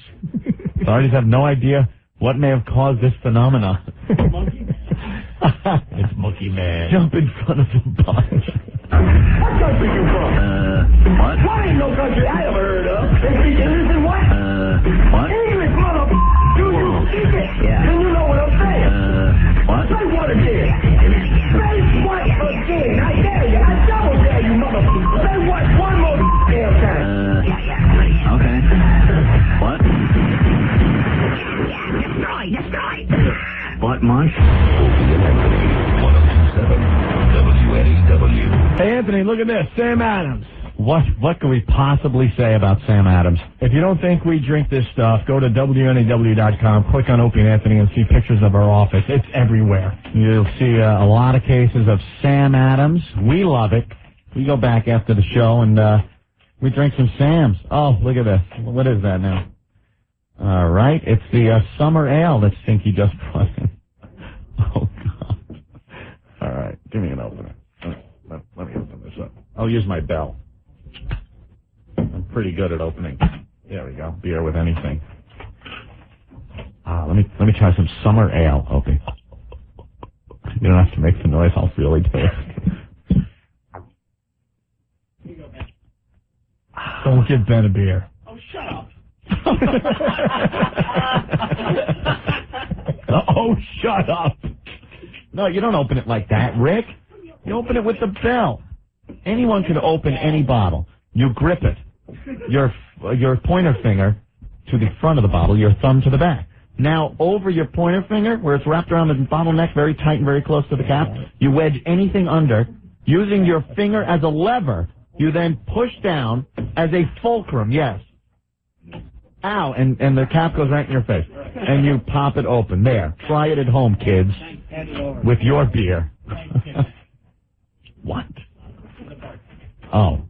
Authorities have no idea what may have caused this phenomenon. It's Monkey Man. Jump in front of the bus. What country you from? What? What ain't no country I ever heard of? They speak English and what? What? English, mother. Do you speak it? Yeah. Then you know what I'm saying. What? Say what again? Say what again? I Anthony, look at this. Sam Adams. What could we possibly say about Sam Adams? If you don't think we drink this stuff, go to WNEW.com, click on Opie and Anthony, and see pictures of our office. It's everywhere. You'll see a lot of cases of Sam Adams. We love it. We go back after the show and we drink some Sam's. Oh, look at this. What is that now? All right. It's the summer ale that Stinky just brought in. Oh, God. All right. Give me an opener. Let me open this up. I'll use my bell. I'm pretty good at opening. There we go. Beer with anything. Let me try some summer ale, Opie. You don't have to make the noise. I'll really do it. Don't give Ben a beer. Oh, shut up. Oh, shut up. No, you don't open it like that, Rick. You open it with the bell. Anyone can open any bottle. You grip it. Your pointer finger to the front of the bottle, your thumb to the back. Now, over your pointer finger, where it's wrapped around the bottleneck, very tight and very close to the cap, you wedge anything under. Using your finger as a lever, you then push down as a fulcrum, yes. Ow, and the cap goes right in your face. And you pop it open. There. Try it at home, kids. With your beer. What? Oh.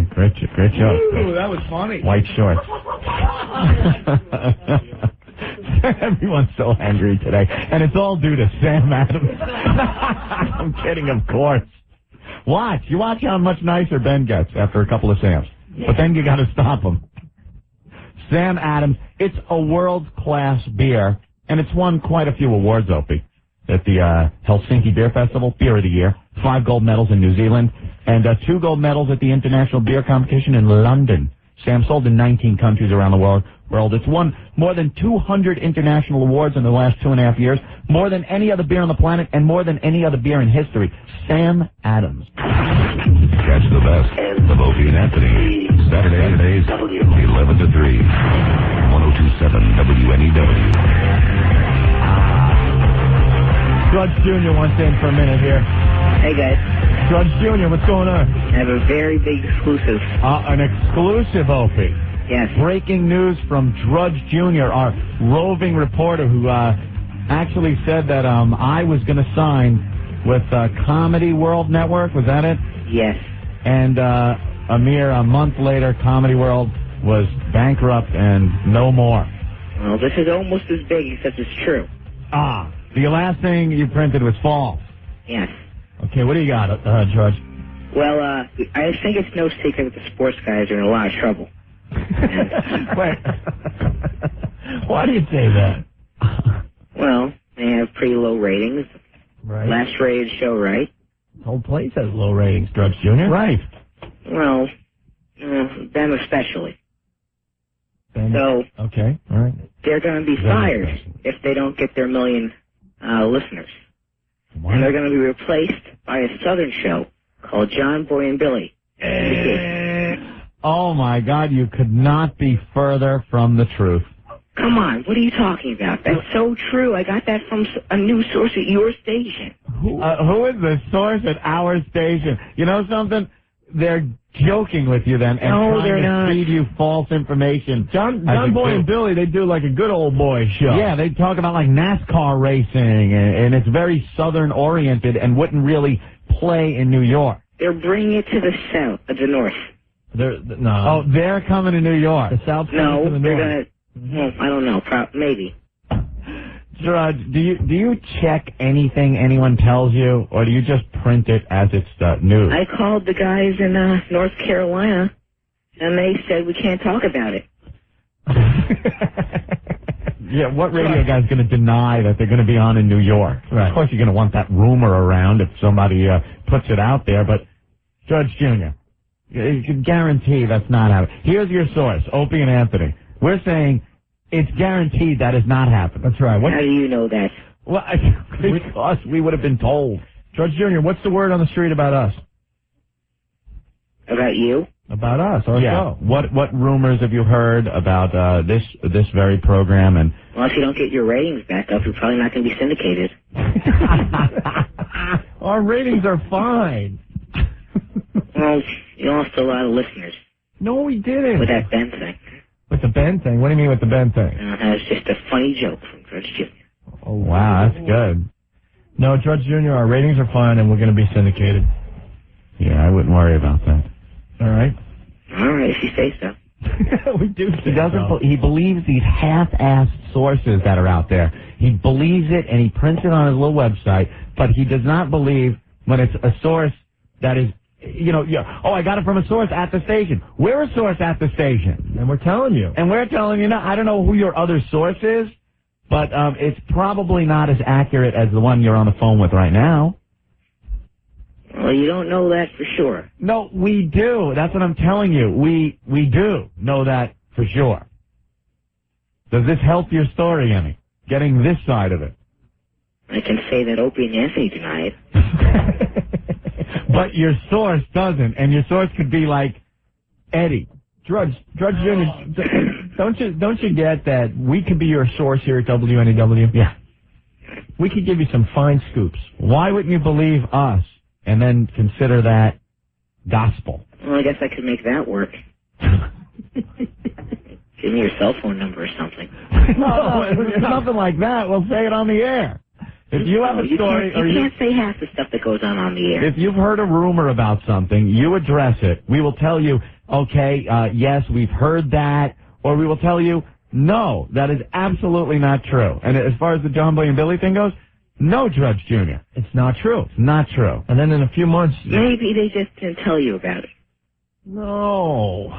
Great joke. Ooh, that was funny. White shorts. Everyone's so angry today. And it's all due to Sam Adams. I'm kidding, of course. You watch how much nicer Ben gets after a couple of Sams. But then you got to stop him. Sam Adams, it's a world-class beer, and it's won quite a few awards, Opie, at the Helsinki Beer Festival, Beer of the Year, 5 gold medals in New Zealand, and 2 gold medals at the International Beer Competition in London. Sam sold in 19 countries around the world. It's won more than 200 international awards in the last 2.5 years, more than any other beer on the planet, and more than any other beer in history. Sam Adams. Catch the best of Opie and Anthony. Saturdays, 11 to 3. 1027 WNEW. Drudge Jr. wants in for a minute here. Hey, guys. Drudge Jr., what's going on? I have a very big exclusive. An exclusive, Opie. Yes. Breaking news from Drudge Jr., our roving reporter who actually said that I was going to sign with Comedy World Network. Was that it? Yes. And a mere month later, Comedy World was bankrupt and no more. Well, this is almost as big, except it's true. The last thing you printed was false. Yes. Okay, what do you got, Drudge? Well, I think it's no secret that the sports guys are in a lot of trouble. Wait. Why do you say that? Well, they have pretty low ratings. Right. Last rated show, right? The whole place has low ratings, Drudge Jr. Right. Well, them especially. So, okay, all right. They're going to be fired if they don't get their million listeners. What? And they're going to be replaced by a Southern show called John Boy and Billy. Oh, my God, you could not be further from the truth. Come on, what are you talking about? That's so true. I got that from a news source at your station. Who is the source at our station? You know something? They're joking with you then and trying to feed you false information. John Boy and Billy, they do like a good old boy show. Yeah, they talk about like NASCAR racing, and it's very Southern-oriented and wouldn't really play in New York. They're bringing it to the south, the north. No. Oh, they're coming to New York. The south. No, to the they're north. going to... Well, I don't know. Maybe. Drudge, do you check anything anyone tells you, or do you just print it as it's news? I called the guys in North Carolina, and they said we can't talk about it. Yeah, what radio guy's going to deny that they're going to be on in New York? Right. Of course you're going to want that rumor around if somebody puts it out there, but Drudge Jr., you can guarantee that's not happening. Here's your source, Opie and Anthony. We're saying it's guaranteed that is not happening. That's right. How do you know that? Well, because we would have been told. Drudge Jr., what's the word on the street about us? About you? About us, our show. What rumors have you heard about this very program? And well, if you don't get your ratings back up, you're probably not going to be syndicated. Our ratings are fine. Well, you lost a lot of listeners. No, we didn't. With that Ben thing. With the Ben thing? What do you mean with the Ben thing? That was just a funny joke from Drudge Jr. Oh, wow, that's good. No, Drudge Jr., our ratings are fine, and we're going to be syndicated. Yeah, I wouldn't worry about that. All right? All right, if you say so. We do say so. He believes these half-assed sources that are out there. He believes it, and he prints it on his little website, but he does not believe when it's a source that is, I got it from a source at the station. We're a source at the station. And we're telling you. And we're telling you, I don't know who your other source is, but it's probably not as accurate as the one you're on the phone with right now. Well, you don't know that for sure. No, we do. That's what I'm telling you. We do know that for sure. Does this help your story any? Getting this side of it? I can say that Opie and Anthony deny it. But your source doesn't, and your source could be like Eddie. Drudge Jr., don't you get that we could be your source here at WNEW? Yeah. We could give you some fine scoops. Why wouldn't you believe us and then consider that gospel? Well, I guess I could make that work. Give me your cell phone number or something. No, nothing like that. We'll say it on the air. If you have a story... You can't say half the stuff that goes on the air. If you've heard a rumor about something, you address it. We will tell you, okay, yes, we've heard that, or we will tell you, no, that is absolutely not true. And as far as the John Boy and Billy thing goes, no, Drudge Jr. It's not true. It's not true. And then in a few months... Maybe they just didn't tell you about it. No.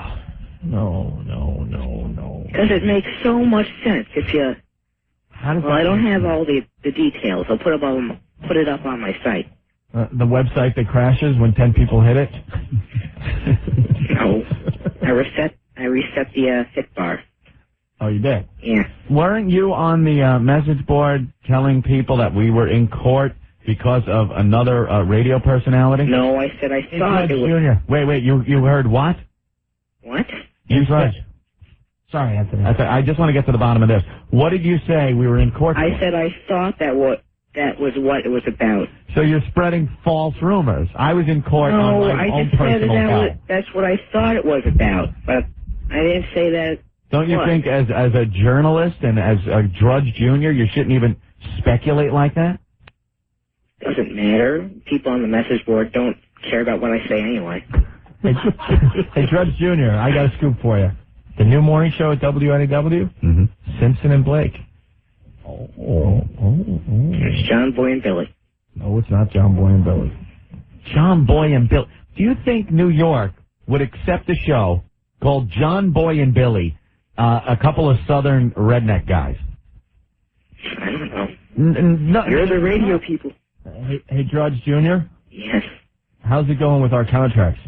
Because it makes so much sense if you... I don't have all the details. I'll put it up on my site. The website that crashes when 10 people hit it? No. I reset the hit bar. Oh, you did? Yeah. Weren't you on the message board telling people that we were in court because of another radio personality? No, I said I thought it was... Junior. Wait, you heard what? What? You said... Sorry, Anthony. I just want to get to the bottom of this. What did you say we were in court for? I said I thought that was what it was about. So you're spreading false rumors. I was in court on my own personal hell. That's what I thought it was about, but I didn't say that. Don't you think as a journalist and as a Drudge Jr., you shouldn't even speculate like that? Doesn't matter. People on the message board don't care about what I say anyway. Hey, Drudge Jr., I got a scoop for you. The new morning show at WNEW? Mm-hmm. Simpson and Blake. It's John Boy and Billy. No, it's not John Boy and Billy. John Boy and Billy. Do you think New York would accept a show called John Boy and Billy, a couple of southern redneck guys? I don't know. You're the radio people. Hey, Drudge Jr.? Yes. How's it going with our contracts?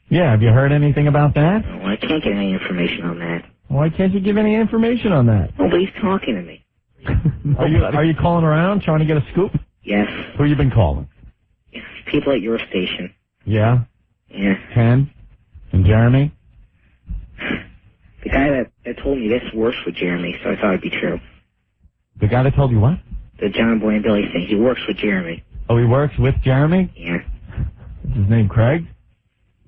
Yeah, have you heard anything about that? Oh, I can't get any information on that. Why can't you give any information on that? Nobody's talking to me. Are you calling around trying to get a scoop? Yes. Who you been calling? People at your station. Yeah? Yeah. Ken? And Jeremy? The guy that told me this works with Jeremy, so I thought it'd be true. The guy that told you what? The John Boy and Billy thing. He works with Jeremy. Oh, he works with Jeremy? Yeah. Is his name Craig?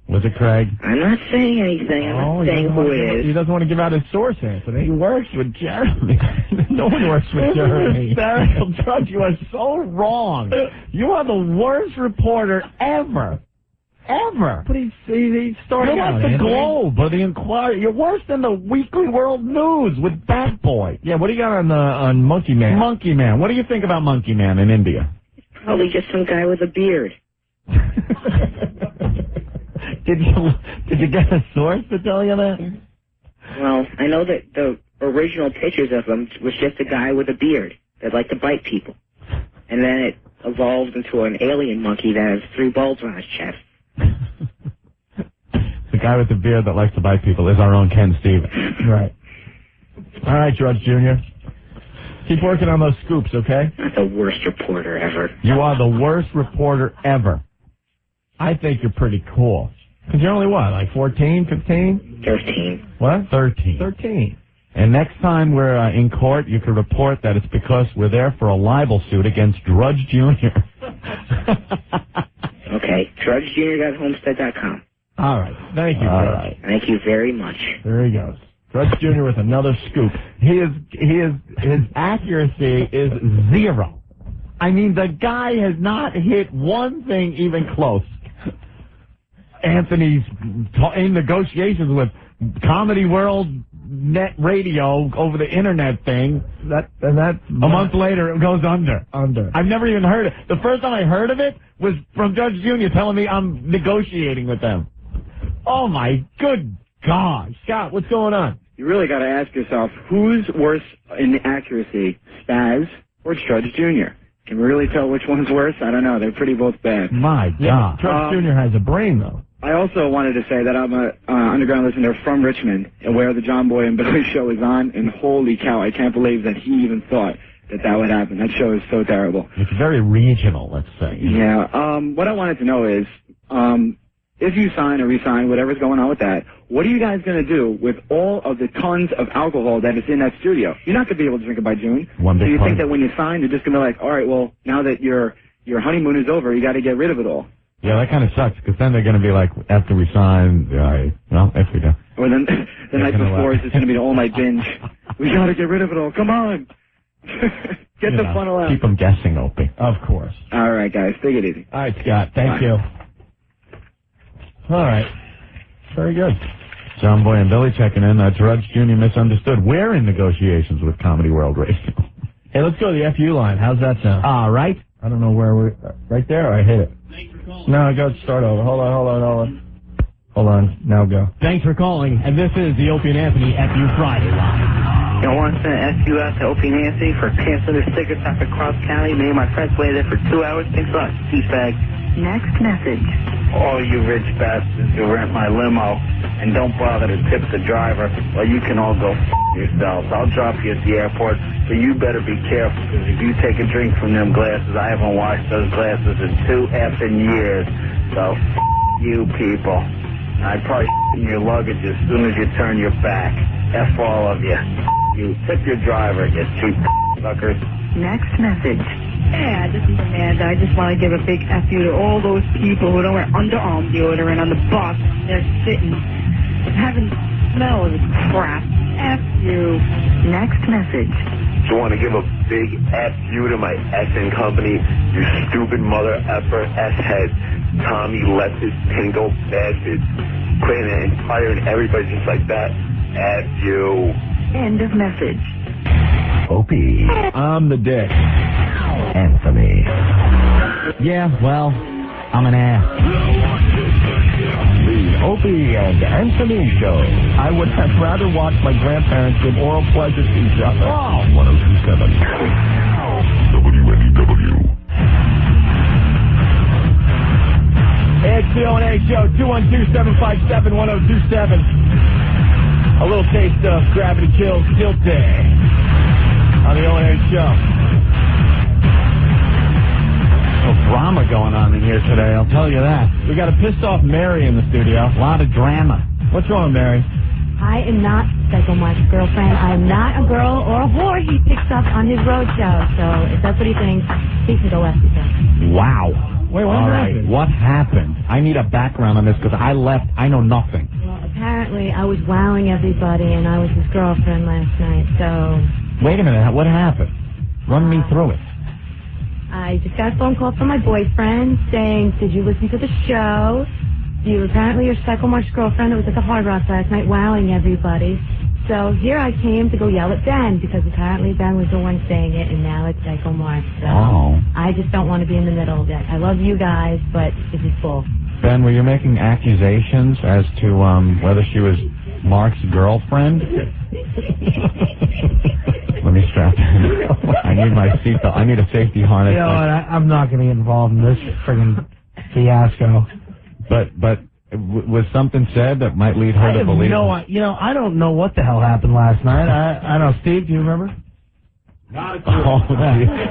Was it Craig? I'm not saying anything. I'm not saying who it is. He doesn't want to give out his source, Anthony. He works with Jeremy. No one works with Jeremy. Hysterical, Drudge. You are so wrong. You are the worst reporter ever. Ever. But he's starting You're out, like the Anthony. Globe or the Inquirer. You're worse than the Weekly World News with Bat Boy. Yeah, what do you got on Monkey Man? Monkey Man. What do you think about Monkey Man in India? Probably just some guy with a beard. Did you get a source to tell you that? Well, I know that the original pictures of him was just a guy with a beard that liked to bite people. And then it evolved into an alien monkey that has 3 bulbs on his chest. The guy with the beard that likes to bite people is our own Ken Stevens. Right. All right, Drudge Jr. Keep working on those scoops, okay? Not the worst reporter ever. You are the worst reporter ever. I think you're pretty cool. Because you're only, what, like 14, 15? 13. What? 13. 13. And next time we're in court, you can report that it's because we're there for a libel suit against Drudge Jr. Okay. DrudgeJr.homestead.com. All right. Thank you, Drudge. Right. Thank you very much. There he goes. Drudge Jr. with another scoop. His accuracy is 0. I mean, the guy has not hit one thing even close. Anthony's in negotiations with Comedy World Net Radio over the internet thing. A month later, it goes under. I've never even heard it. The first time I heard of it was from Drudge Jr. telling me I'm negotiating with them. Oh, my good God. Scott, what's going on? You really got to ask yourself, who's worse in accuracy, Spaz or Drudge Jr.? Can we really tell which one's worse? I don't know. They're pretty both bad. My God. Drudge Jr. has a brain, though. I also wanted to say that I'm a underground listener from Richmond, and where the John Boy and Billy show is on, and holy cow, I can't believe that he even thought that would happen. That show is so terrible. It's very regional, let's say. Yeah. What I wanted to know is, if you sign or resign, whatever's going on with that, what are you guys going to do with all of the tons of alcohol that is in that studio? You're not going to be able to drink it by June. One big so you party. think that when you sign, you're just going to be like, all right, well, now that your honeymoon is over, you got to get rid of it all. Yeah, that kind of sucks, because then they're going to be like, after we sign, well, if we do. Or then the night before, it's just going to be an all-night binge. We got to get rid of it all. Come on. Get the funnel out. Keep them guessing, Opie. Of course. All right, guys. Take it easy. All right, Scott. Thank Bye. you. All right. Very good. John Boy and Billy checking in. Drudge Jr. misunderstood. We're in negotiations with Comedy World Radio. Hey, let's go to the FU line. How's that sound? All right. I don't know where we're... right there, or I hit it? No, I got to start over. Hold on. Hold on. Now go. Thanks for calling, and this is the Opie and Anthony FU Friday line. I want to send an SU out to Opie and Anthony for canceling their sticker stop across county. Me and my friends waited there for 2 hours. Thanks a lot. Douchebag. Next message. All you rich bastards who rent my limo and don't bother to tip the driver, well, you can all go yourselves. I'll drop you at the airport, but you better be careful, because if you take a drink from them glasses, I haven't washed those glasses in 2 effing years. So, you people. I'd probably in your luggage as soon as you turn your back. F all of you. You tip your driver, you cheap suckers. Next message. Yeah, this is Amanda. I just want to give a big F you to all those people who don't wear underarm deodorant on the bus. They're sitting, having smell of crap. F you. Next message. I want to give a big F you to my effing company, you stupid mother effer S-head, Tommy Leftist, Pingo bastard, quitting and firing everybody just like that. F you. End of message. Opie. I'm the dick. Anthony. Yeah, well, I'm an ass. The Opie and Anthony Show. I would have rather watched my grandparents give oral pleasure to each other. Oh, 102.7 WNEW. It's the O&A Show, 212-757-1027. A little taste of Gravity Kills Tilt Day on the O&A Show. No drama going on in here today, I'll tell you that. We got a pissed off Mary in the studio. A lot of drama. What's wrong, Mary? I am not Psycho Mark's girlfriend. I am not a girl or a whore he picks up on his road show. So if that's what he thinks, he can go F himself. Wow. Wait, what happened? What happened? I need a background on this because I left. I know nothing. Well, apparently I was wowing everybody and I was his girlfriend last night, so... Wait a minute. What happened? Run me through it. I just got a phone call from my boyfriend saying, did you listen to the show? Apparently you're Psycho Mark's girlfriend that was at the Hard Rock last night wowing everybody. So here I came to go yell at Ben because apparently Ben was the one saying it and now it's Psycho Mark. So I just don't want to be in the middle of it. I love you guys, but this is bull. Ben, were you making accusations as to whether she was Mark's girlfriend? Let me strap in. I need my seatbelt. I need a safety harness. You know what? I'm not going to get involved in this friggin' fiasco. But was something said that might lead her to believe? I don't know what the hell happened last night. I don't know. Steve, do you remember?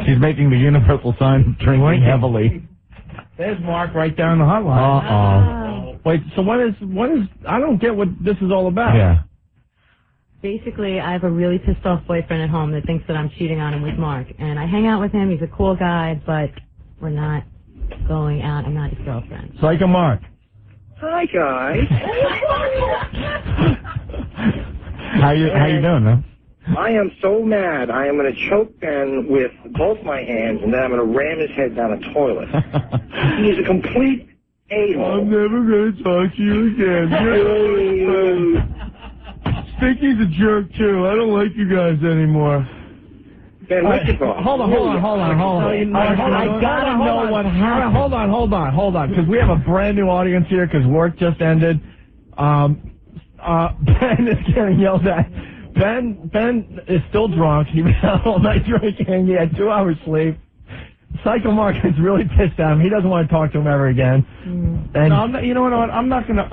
She's making the universal sign, drinking heavily. There's Mark right there on the hotline. Wait, so what is? I don't get what this is all about. Yeah. Basically, I have a really pissed off boyfriend at home that thinks that I'm cheating on him with Mark. And I hang out with him. He's a cool guy, but we're not going out. I'm not his girlfriend. Psycho Mark. Hi, guys. How you doing, man? I am so mad. I am going to choke Ben with both my hands, and then I'm going to ram his head down a toilet. He's a complete a-hole. I'm never going to talk to you again. Stinky's a jerk, too. I don't like you guys anymore. Ben, what's your problem? Hold on. I gotta know what happened. Hold on, because we have a brand new audience here because work just ended. Ben is getting yelled at. Ben is still drunk. He was out all night drinking. He had 2 hours sleep. Psycho Mark is really pissed at him. He doesn't want to talk to him ever again. And No, you know what? I'm not gonna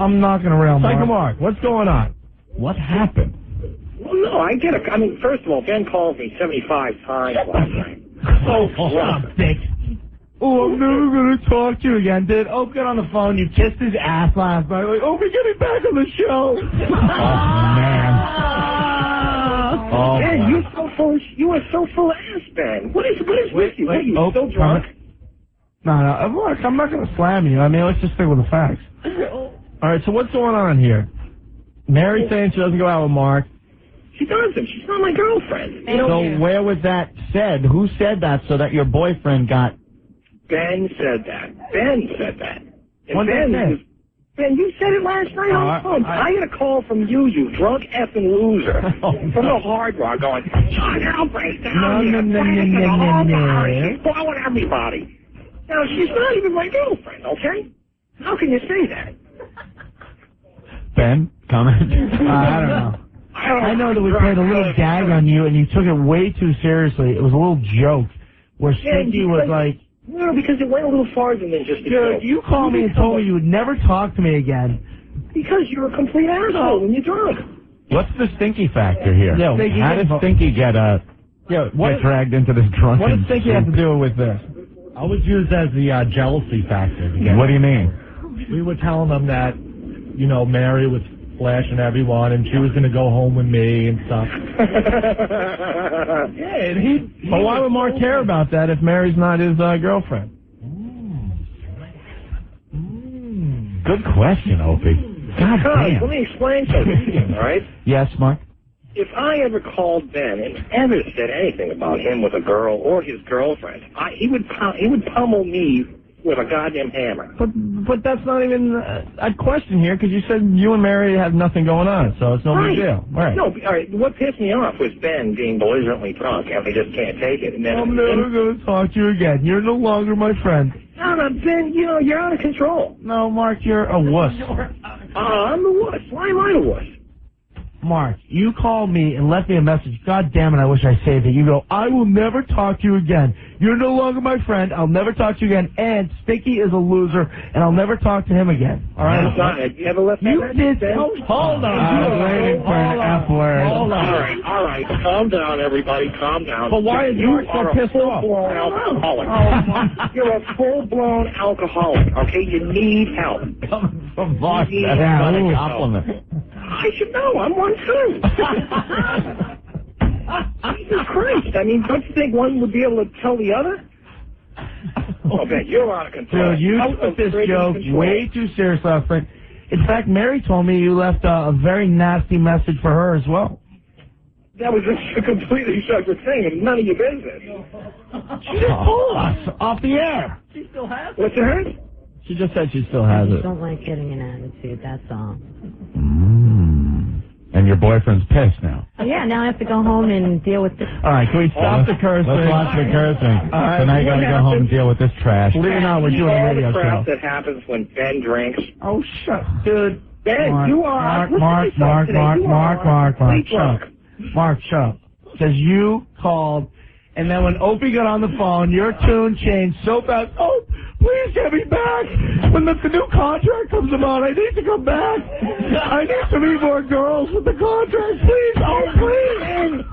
rail Psycho Mark, what's going on? What happened? Well, no, I get it. I mean, first of all, Ben called me 75 times last night. Oh, shut up, Dick. Oh, I'm never going to talk to you again. Did Opie get on the phone? You kissed his ass last night. Like, Opie, get me back on the show. Oh, man. Ben, you are so full of ass, Ben. What is with you? What, are you still drunk? No, look, I'm not going to slam you. I mean, let's just stick with the facts. All right, so what's going on here? Mary's saying she doesn't go out with Mark. She doesn't. She's not my girlfriend. So where was that said? Who said that so that your boyfriend got... Ben said that. Ben said that. And What did Ben say? Ben, you said it last night on the phone. I got a call from you drunk effing loser, from the Hard Rock going, John, I'll break down. No. She's blowing everybody. Now, she's not even my girlfriend, okay? How can you say that? Ben, comment? I don't know. I know that we played a little gag on you, and you took it way too seriously. It was a little joke where Stinky was like... No, because it went a little farther than just a joke. You called me and told me you would never talk to me again. Because you're a complete asshole when you're drunk. What's the Stinky factor here? Yo, How did Stinky get dragged into this drunken... What does Stinky have to do with this? I was used as the jealousy factor. What do you mean? We were telling them that, Mary was flashing everyone, and she was going to go home with me and stuff. Yeah, and but why would Mark care about that if Mary's not his girlfriend? Good question, Opie. God damn. Let me explain something, all right? Yes, Mark? If I ever called Ben and ever said anything about him with a girl or his girlfriend, he would pummel me with a goddamn hammer. But that's not even a question here, because you said you and Mary have nothing going on, so it's no big deal. Right. No, all right. What pissed me off was Ben being belligerently drunk, and they just can't take it. And then I'm never going to talk to you again. You're no longer my friend. No, Ben, you're out of control. No, Mark, you're a wuss. I'm the wuss. Why am I the wuss? Mark, you called me and left me a message. God damn it, I wish I saved it. You go, I will never talk to you again. You're no longer my friend. I'll never talk to you again. And Stinky is a loser, and I'll never talk to him again. All right? You ever left that did. Hold on. I was waiting for an F word. All right. Calm down, everybody. Calm down. But why is Mark so pissed off? Full-blown alcoholic. You're a full-blown alcoholic, okay? You need help. Coming from Mark, that's not a compliment. I should know. I'm one too. Jesus Christ. I mean, don't you think one would be able to tell the other? Oh, Ben, you're out of control. Dude, you took this joke way too serious last night. In fact, Mary told me you left a very nasty message for her as well. That was a completely separate thing and none of your business. She just told us off the air. She still has it. What's hers? She just said she still has I it. don't like getting an attitude, that's all. And your boyfriend's pissed now. Oh, yeah, now I have to go home and deal with this. All right, can we stop the cursing? Let's watch the cursing. All right, so now you got to go home and deal with this trash. Believe it or not, we're doing a radio the crap show. that happens when Ben drinks. Oh, dude. Ben, Mark, you are. Mark, shut up. Says you called, and then when Opie got on the phone, your tune changed so fast. Oh, please get me back. When the new contract comes about, I need to come back. I need to meet more girls with the contract, please. Oh, please.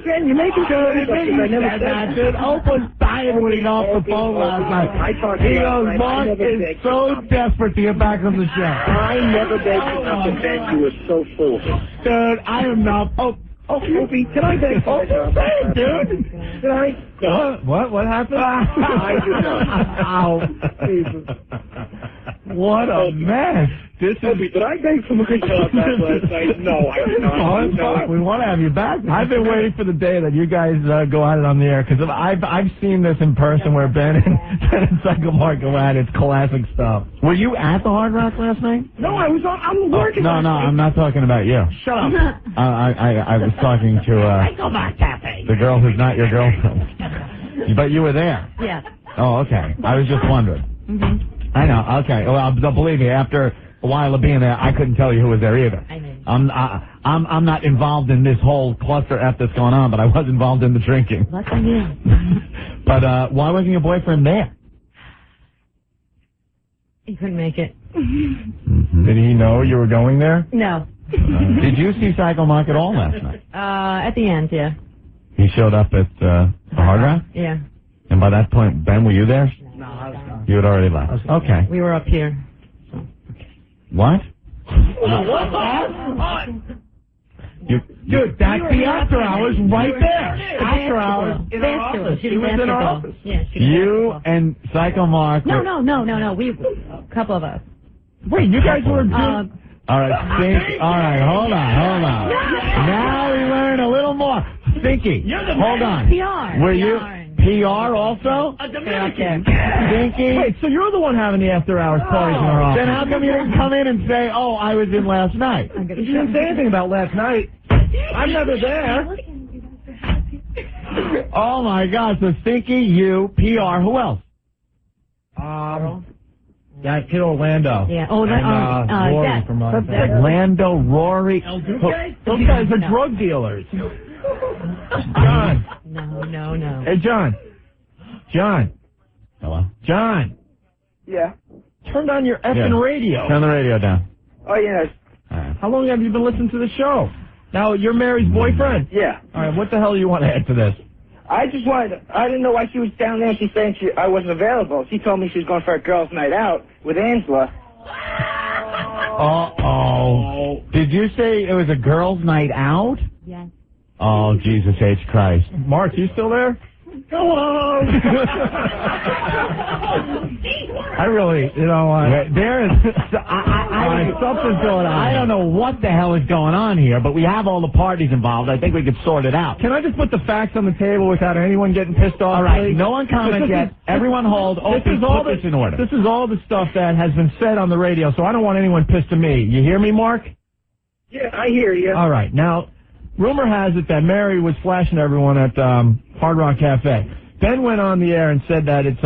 Ben, you make it good. I never said that, dude. Ope was dying when he got off the phone last night. He goes, Mark is so desperate to get back on the show. I never begged you not to Ben. You were so foolish. Dude, I am not. Opie, can I beg for a job? Dude. Can I? What happened? I do not. Ow. Jesus. What a mess. Opie, did I beg for my job back last night? No, I did not. No, we want to have you back. I've been waiting for the day that you guys go at it on the air, because I've seen this in person where Ben and Psycho Mark go at it. It's classic stuff. Were you at the Hard Rock last night? No, I'm working. No, I'm not talking about you. Shut up. I was talking to the girl who's not your girlfriend. But you were there. Yeah. Oh, okay. I was just wondering. Mm-hmm. I know. Okay. Well, believe me, after a while of being there, I couldn't tell you who was there either. I know. I'm not involved in this whole cluster F that's going on, but I was involved in the drinking. Lucky you. But why wasn't your boyfriend there? He couldn't make it. Did he know you were going there? No. Did you see Psycho Mark at all last night? At the end, yeah. He showed up at the Hard Rock? Yeah. And by that point, Ben, were you there? No, I was gone. You had already left. Okay. We were up here. What? Dude, that's the after hours right there. After hours in our office. She was in our office. Yeah, You and Psycho Mark. No. We, a couple of us. Wait, you guys were... All right, All right, hold on. Now we learn a little more. Stinky, hold on. PR. Were you PR also? A Dominican. Stinky? Wait, so you're the one having the after hours parties in our office? Then how come you didn't come in and say, oh, I was in last night? You didn't say anything about last night. I'm never there. Oh, my God. So Stinky, you, PR, who else? That kid Orlando. Yeah. Oh, and, Rory Dad. from Orlando, Rory. Those guys are drug dealers. John. No. Hey, John. Hello? John. Yeah. Turn down your effing radio. Turn the radio down. Oh, yes. How long have you been listening to the show? Now, you're Mary's boyfriend? Yeah. All right, what the hell do you want to add to this? I didn't know why she was down there. She's saying I wasn't available. She told me she was going for a girls' night out with Angela. Uh-oh. Did you say it was a girls' night out? Yes. Oh, Jesus H. Christ. Mark, you still there? Hello. I really, there is, something's going on. I don't know what the hell is going on here, but we have all the parties involved. I think we could sort it out. Can I just put the facts on the table without anyone getting pissed off? All right, please? no one comment yet. Everyone hold. Opie, put this in order. This is all the stuff that has been said on the radio, so I don't want anyone pissed at me. You hear me, Mark? Yeah, I hear you. All right, now, rumor has it that Mary was flashing everyone at Hard Rock Cafe. Ben went on the air and said that it's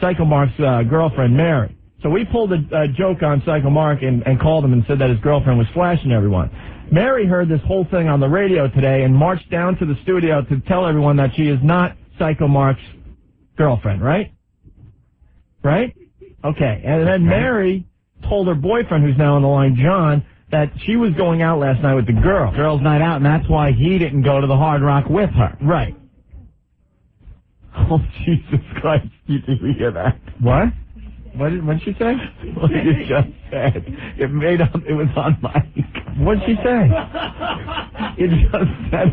Psycho Mark's girlfriend, Mary. So we pulled a joke on Psycho Mark and called him and said that his girlfriend was flashing everyone. Mary heard this whole thing on the radio today and marched down to the studio to tell everyone that she is not Psycho Mark's girlfriend, right? Right? Okay. And then Mary told her boyfriend, who's now on the line, John, that she was going out last night with the girl. Girls' night out, and that's why he didn't go to the Hard Rock with her. Right. Oh, Jesus Christ. Did you hear that? What? What did she say? What you just said. It was on mic. What did she say? It just said,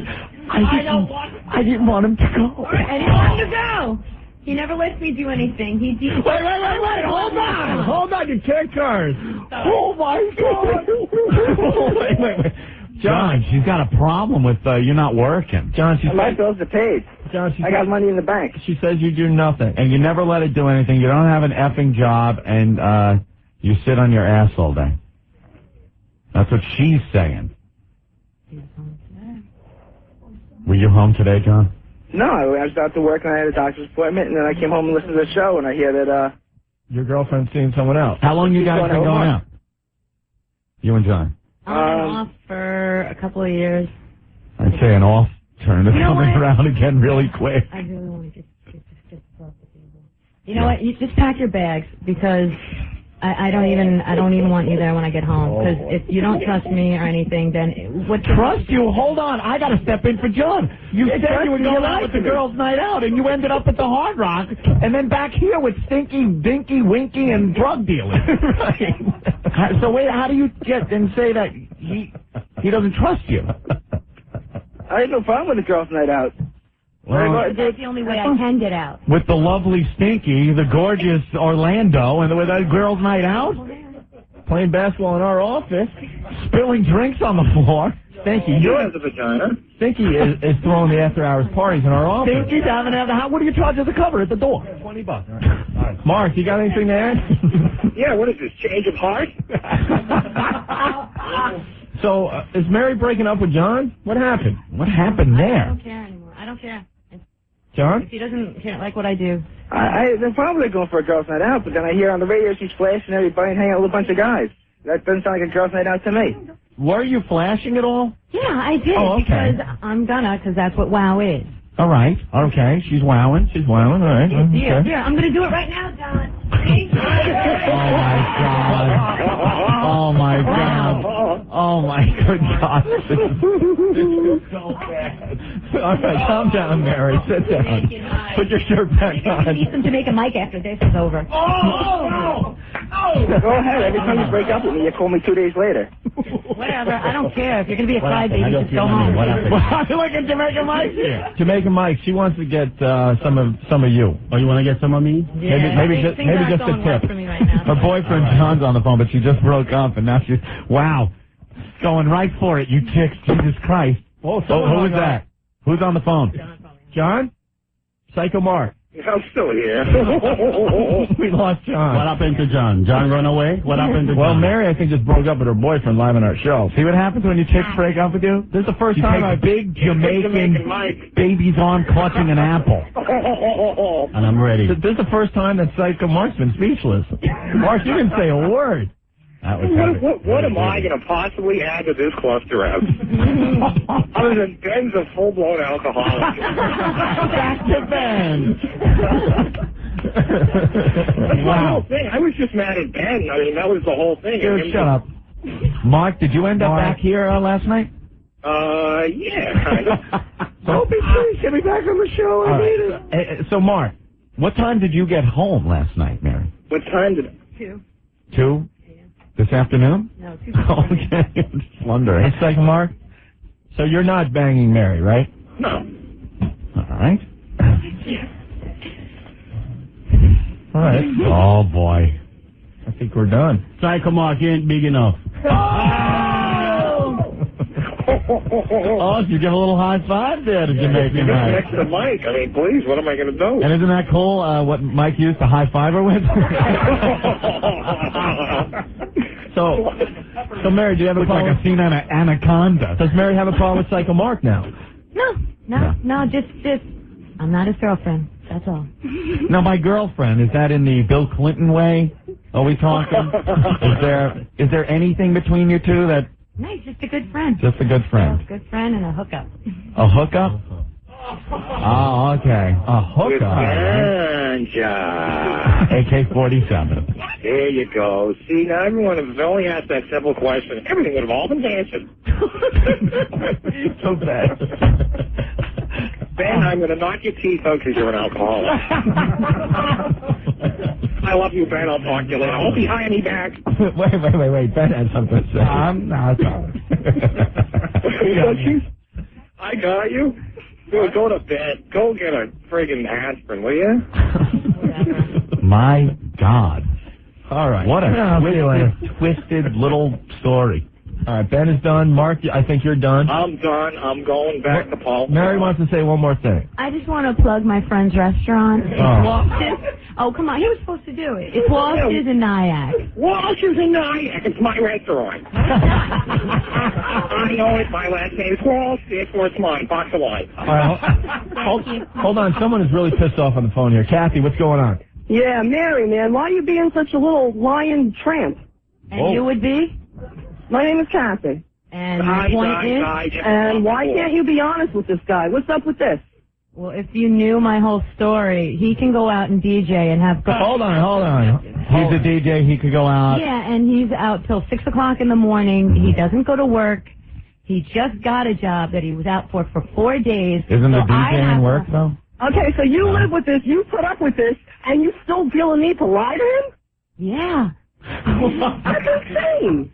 I didn't want him to go. And he wanted to go. He never lets me do anything. Wait. Hold on, you can't curse. Oh, my God. Wait. John, she's got a problem with you not working. John, My bills are paid. John, I got money in the bank. She says you do nothing. And you never let it do anything. You don't have an effing job, and you sit on your ass all day. That's what she's saying. Were you home today, John? No, I was out to work and I had a doctor's appointment, and then I came home and listened to the show, and I hear that your girlfriend's seeing someone else. How long you guys been going out? You and John? Off for a couple of years. I'd say an off turn is coming around again really quick. I really want to just across the table. You know what? You just pack your bags, because I don't even want you there when I get home. Because if you don't trust me or anything, then what? Trust you? Hold on, I got to step in for John. You said you were going out with the girls' night out, and you ended up at the Hard Rock, and then back here with Stinky, Dinky, Winky, and drug dealers. Right. So wait, how do you get and say that he doesn't trust you? I had no problem with the girls' night out. Well, That's the only way I can get out. with the lovely Stinky, the gorgeous Orlando, and with a girls' night out, Playing basketball in our office. spilling drinks on the floor. Stinky, You has a vagina. Stinky is throwing the after-hours parties in our office. Stinky's having to have the house. What do you charge as a cover at the door? $20. All right. Mark, you got anything to add? Yeah, what is this, change of heart? So, is Mary breaking up with John? What happened? What happened I there? don't care anymore. I don't care. John? If he doesn't like what I do. I they're probably going for a girls' night out, but then I hear on the radio she's flashing everybody and hanging out with a bunch of guys. That doesn't sound like a girls' night out to me. Were you flashing at all? Yeah, I did Oh, okay. because I'm gonna, because that's what WOW is. All right. Okay. She's wowing. She's wowing. All right. Here, Okay. here, I'm gonna do it right now, John. Oh my God. Oh my good God. This is so bad. All right, calm down, Mary. Sit down. Put your shirt back I on. need some Jamaican Mike after this is over. Go ahead. Every time you break up with me, you call me 2 days later. Whatever, I don't care. If you're gonna be a What happened? I crybaby, don't just feel go any- home. what happened? I feel like a Jamaican Mike here. Jamaican Mike, she wants to get some of you. Oh, you want to get some of me? Yeah, maybe just things aren't a going well tip. for me right now. Her boyfriend John's on the phone, but she just broke up, and now she's wow, going right for it. You chicks, Jesus Christ! Oh, who is that? Who's on the phone? John? Psycho Mark. I'm still here. We lost John. What happened to John? John run away? What happened to Well, John? Mary, I think, just broke up with her boyfriend live on our show. See what happens when you chicks break up with you? This is the first You time take I a big Jamaican Mike. baby's arm clutching an apple. And I'm ready. This is the first time that Psycho Mark's been speechless. Mark, you didn't say a word. That was What am I going to possibly add to this cluster house? Other than Ben's a full-blown alcoholic. Back to Ben. That's the Wow. whole thing. I was just mad at Ben. I mean, that was the whole thing. Dude, shut up. Mark, did you end up back here last night? Yeah, kind of. Opie, please get me back on the show. I need it. So, Mark, what time did you get home last night, Mary? What time did it? 2. 2? This afternoon? No, 2. Okay. I'm just wondering. Hey, Psycho Mark, so you're not banging Mary, right? No. All right. All right. Oh, boy. I think we're done. Psycho Mark, you ain't big enough. Oh, you give a little high five there to Jamaican Mike. Next to Mike. I mean, please, what am I going to do? And isn't that cool, what Mike used to high five her with? So Mary, do you have a Looks like problem? a scene on an anaconda. Does Mary have a problem with Psycho Mark now? No, just, I'm not his girlfriend. That's all. Now, my girlfriend, is that in the Bill Clinton way? Are we talking? Is there anything between you two that... No, he's just a good friend. Just a good friend. Good friend and a hookup. A hookup? Oh, okay. A hookup. AK-47. There you go. See, now everyone, if only asked that simple question, everything would have all been answered. So bad. Ben, I'm going to knock your teeth out because you're an alcoholic. I love you, Ben. I'll talk to you later. I hope you hire me back. Wait. Ben has something to say. No, it's all right. I got you. Dude, go to bed. Go get a friggin' aspirin, will you? My God. All right. What a twisted little story. All right, Ben is done. Mark, I think you're done. I'm done. I'm going back to Paul. Mary wants to say one more thing. I just want to plug my friend's restaurant. It's Walsh's. Oh, come on. He was supposed to do it. It's Walsh's in Nyack. Walsh's in Nyack. It's my restaurant. I know it. My last name is Walsh. Therefore, it's mine. Box of wine. All right, hold on. Someone is really pissed off on the phone here. Kathy, what's going on? Yeah, Mary, man, why are you being such a little lion tramp? And you would be? My name is Kathy. And your point is? And why can't you be honest with this guy? What's up with this? Well, if you knew my whole story, he can go out and DJ and have... Hold on. He's a DJ. He could go out. Yeah, and he's out till 6 o'clock in the morning. He doesn't go to work. He just got a job that he was out for 4 days. Isn't the So I DJing have work, though? Okay, so you live with this, you put up with this, and you still feel a need to lie to him? Yeah. That's insane.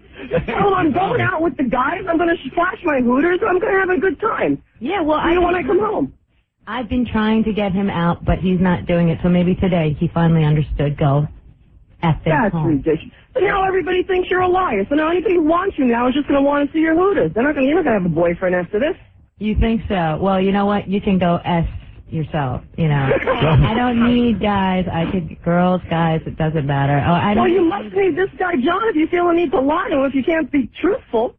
So I'm going out with the guys, I'm going to flash my hooters, I'm going to have a good time. Yeah, well, See you when I come home. I've been trying to get him out, but he's not doing it. So maybe today he finally understood. Go F this That's home. ridiculous. But now everybody thinks you're a liar. So now anybody who wants you now is just going to want to see your hooters. You're not going to have a boyfriend after this. You think so? Well, you know what? You can go S yourself. You know, I don't need guys. I could girls, guys. It doesn't matter. Oh, I don't. Well, you must need this guy, John, if you feel a need to lie to him, if you can't be truthful.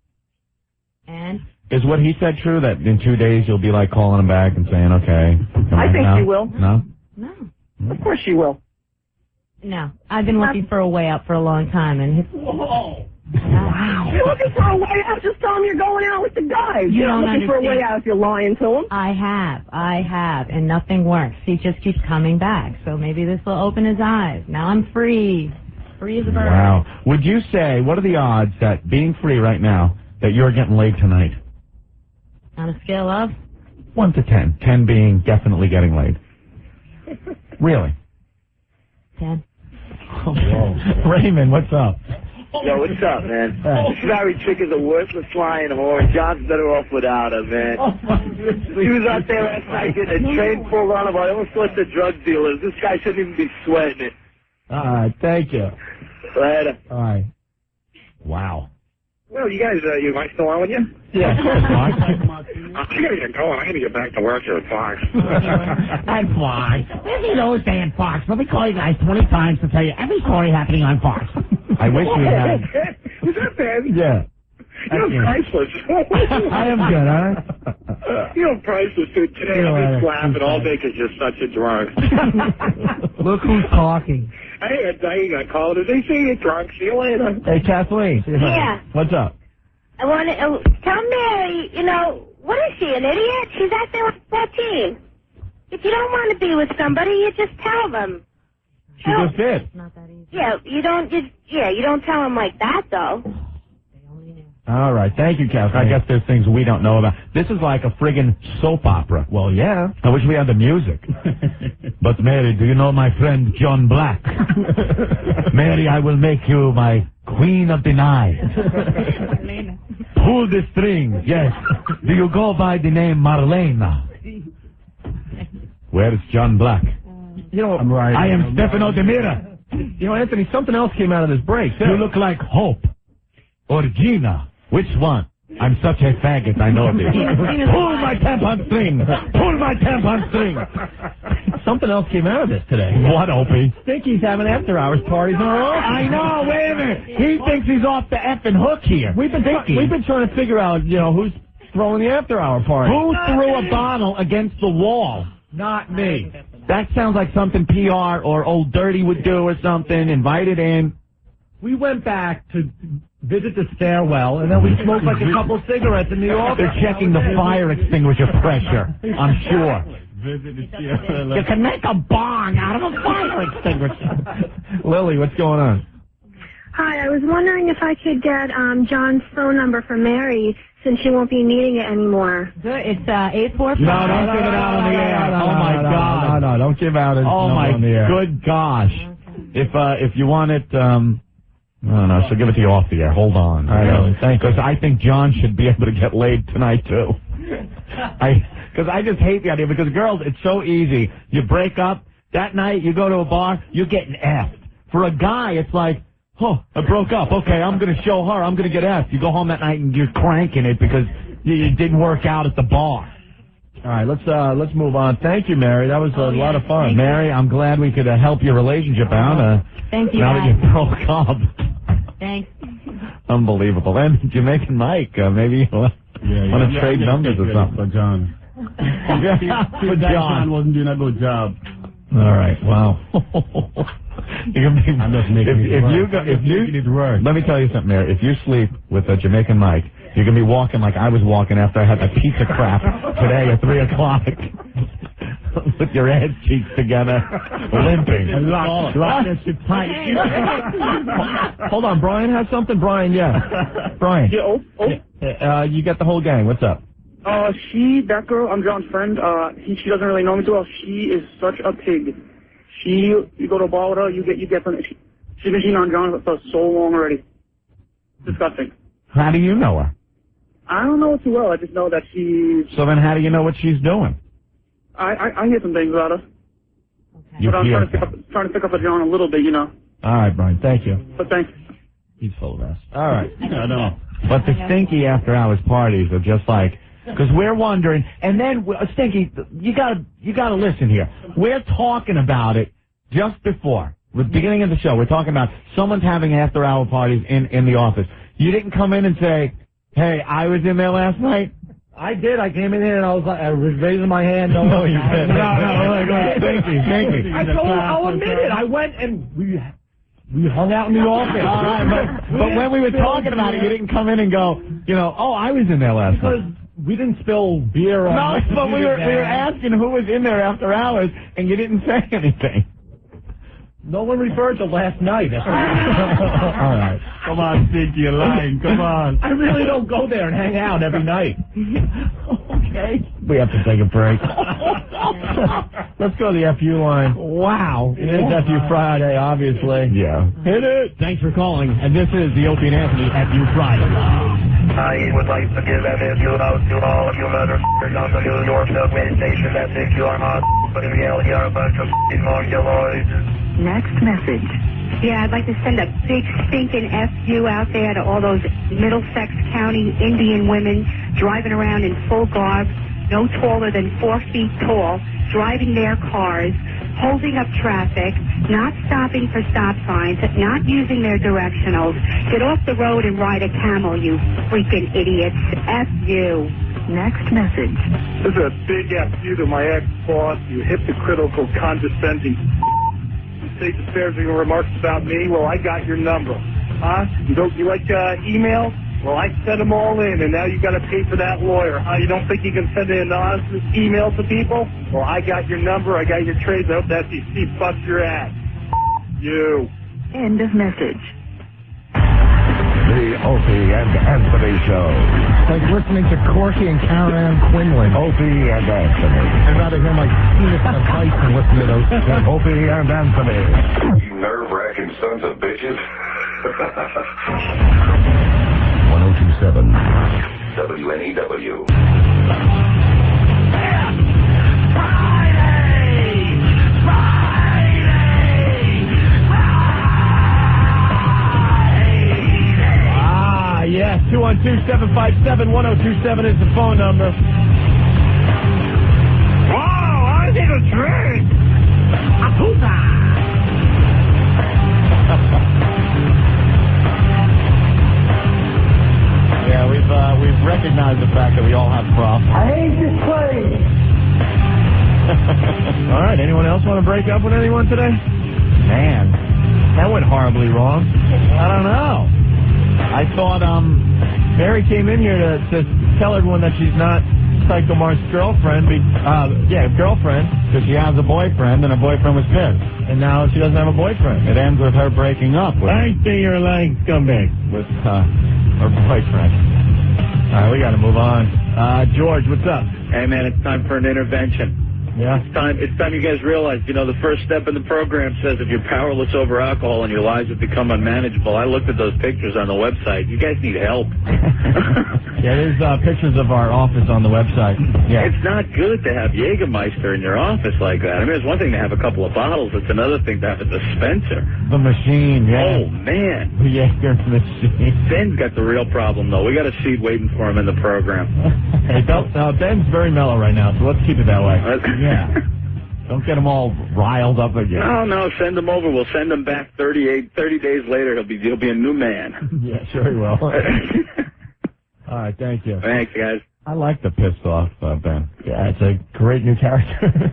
And is what he said true? That in 2 days you'll be like calling him back and saying, "Okay." I think she will. No. No. Of course she will. No, I've been looking for a way out for a long time, and Whoa. Wow. You're looking for a way out? Just tell him you're going out with the guys. You're not looking for a way out if you're lying to him. I have, and nothing works. He just keeps coming back, so maybe this will open his eyes. Now I'm free. Free as a bird. Wow. Would you say, what are the odds that being free right now, that you're getting laid tonight? On a scale of? 1 to 10. 10 being definitely getting laid. Really? 10. Whoa. Raymond, what's up? Yo, what's up, man? This married chick is a worthless flying whore, and John's better off without her, man. She was out there last night getting a train full on of all sorts of drug dealers. This guy shouldn't even be sweating it. All right, thank you. Later. All right. Wow. Well, you guys, you might still on with you? Yeah, of course, Mark. I gotta get going. I gotta get back to work here at Fox. At Fox. Where's he always stay at Fox? Let me call you guys 20 times to tell you every story happening on Fox. I wish we had. Is that bad? Yeah. You're priceless. I am good, huh? You're priceless, dude. Today I've been laughing all day because you're such a drunk. Look who's talking. I got called. They say you're drunk. See you later. Hey, Kathleen. Yeah. What's up? I want to tell Mary, what is she, an idiot? She's acting like 14. If you don't want to be with somebody, you just tell them. She just did. Yeah, you don't tell them like that, though. All right. Thank you, Kathleen. I guess there's things we don't know about. This is like a friggin' soap opera. Well, yeah. I wish we had the music. But, Mary, do you know my friend John Black? Mary, I will make you my queen of the night. Pull the strings, yes. Do you go by the name Marlena? Where's John Black? I'm right. I am Stefano De Mira. Anthony, something else came out of this break, too. You look like Hope or Gina. Which one? I'm such a faggot, I know this. Pull my tampon string! Pull my tampon string! Something else came out of this today. What, Opie? Stinky's having after-hours parties in our office. I know, wait a minute. He thinks he's off the effing hook here. We've been trying to figure out, who's throwing the after-hour party. Who threw a bottle against the wall? Not me. That sounds like something PR or Old Dirty would do or something, invited in. We went back to visit the stairwell, and then we smoked like a couple cigarettes in the office. They're checking the fire extinguisher pressure, I'm sure. You can make a bong out of a fire extinguisher. Lily, what's going on? Hi, I was wondering if I could get John's phone number for Mary, since she won't be needing it anymore. Good. It's 845. No, don't give it out on the air. Oh, my God. No, don't give out his Oh, number my on the air. good gosh. If you want it, no, she'll give it to you off the air. Hold on. All right, thank you. Because I think John should be able to get laid tonight, too. Because I just hate the idea, because girls, it's so easy. You break up, that night you go to a bar, you're getting effed. For a guy, it's like, oh, I broke up. Okay, I'm going to show her. I'm going to get effed. You go home that night and you're cranking it because it didn't work out at the bar. All right, let's move on. Thank you, Mary. That was a lot of fun. Mary, I'm glad we could help your relationship out. Thank you, now that you broke up. Thanks. Unbelievable. And Jamaican Mike, maybe you want to trade numbers or something. For John. For John. Wasn't doing a good job. All right. Wow. I'm just making it worse. Let me tell you something, Mary. If you sleep with a Jamaican Mike, you're going to be walking like I was walking after I had that pizza crap today at 3 o'clock. With your ass cheeks together, limping. Hold on, Brian has something? Brian, yeah. Brian. Yeah, you got the whole gang. What's up? That girl, I'm John's friend, she doesn't really know me too well. She is such a pig. You go to a bar with her, you get from it. She's been cheating on John for so long already. Disgusting. How do you know her? I don't know too well. I just know that she's... So then how do you know what she's doing? I hear some things about her. You but I'm hear trying to pick up a John a little bit, you know. All right, Brian, thank you. But thanks. He's full of us. All right. I know. But the stinky after-hours parties are just like... Because we're wondering... And then, Stinky, you gotta listen here. We're talking about it just before. The beginning of the show, we're talking about someone's having after-hour parties in the office. You didn't come in and say, hey, I was in there last night? I did. I came in here and I was raising my hand. No, you didn't. No, Stinky. I'll admit it. I went and we hung out in the office. All right, but when we were talking about it, you didn't come in and go, I was in there last night. Because we didn't spill beer on... No, but we were asking who was in there after hours, and you didn't say anything. No one referred to last night. All right. Come on, Stinky, you're lying. Come on. I really don't go there and hang out every night. Okay. We have to take a break. Let's go to the FU line. Wow. It is FU Friday, obviously. Yeah. Hit it. Thanks for calling. And this is the Opie and Anthony FU Friday line. I would like to give an FU out to all of you motherfuckers on the New York subway station that think you are hot, but in reality are a bunch of mongoloids. Next message. Yeah, I'd like to send a big stinking FU out there to all those Middlesex County Indian women driving around in full garb, no taller than 4 feet tall, driving their cars, holding up traffic, not stopping for stop signs, not using their directionals. Get off the road and ride a camel, you freaking idiots. FU. Next message. This is a big FU to my ex-boss, you hypocritical, condescending... Say disparaging remarks about me. Well, I got your number. Huh? You like email? Well, I sent them all in, and now you got to pay for that lawyer. Huh? You don't think you can send an anonymous email to people? Well, I got your number. I got your trades. I hope that FCC busts your ass. You. End of message. The Opie and Anthony Show. It's like listening to Corky and Karen Quinlan. Opie and Anthony. I'd rather hear my penis on a bike than listen to those. Opie and Anthony. You nerve-wracking sons of bitches. 1027 WNEW. Yes, 212-757-1027 is the phone number. Wow, I need a drink. Yeah, we've recognized the fact that we all have problems. I hate this place. All right, anyone else want to break up with anyone today? Man, that went horribly wrong. I don't know. I thought Mary came in here to tell everyone that she's not Psycho Mark's girlfriend. Girlfriend, because she has a boyfriend, and her boyfriend was pissed. And now she doesn't have a boyfriend. It ends with her breaking up with I think you're lying, scumbag. With her boyfriend. All right, we got to move on. George, what's up? Hey, man, it's time for an intervention. Yeah? It's time you guys realize, the first step in the program says if you're powerless over alcohol and your lives have become unmanageable. I looked at those pictures on the website. You guys need help. Yeah, there's pictures of our office on the website. Yeah. It's not good to have Jägermeister in your office like that. I mean, it's one thing to have a couple of bottles. It's another thing to have a dispenser. The machine, yeah. Oh, man. The Jäger machine. Ben's got the real problem, though. We got a seat waiting for him in the program. Hey, Ben's very mellow right now, so let's keep it that way. Yeah. Don't get them all riled up again. No, send him over. We'll send him back 30 days later. He'll be a new man. Yeah, sure he will. All right, thank you. Thanks, guys. I like the pissed off Ben. Yeah, it's a great new character.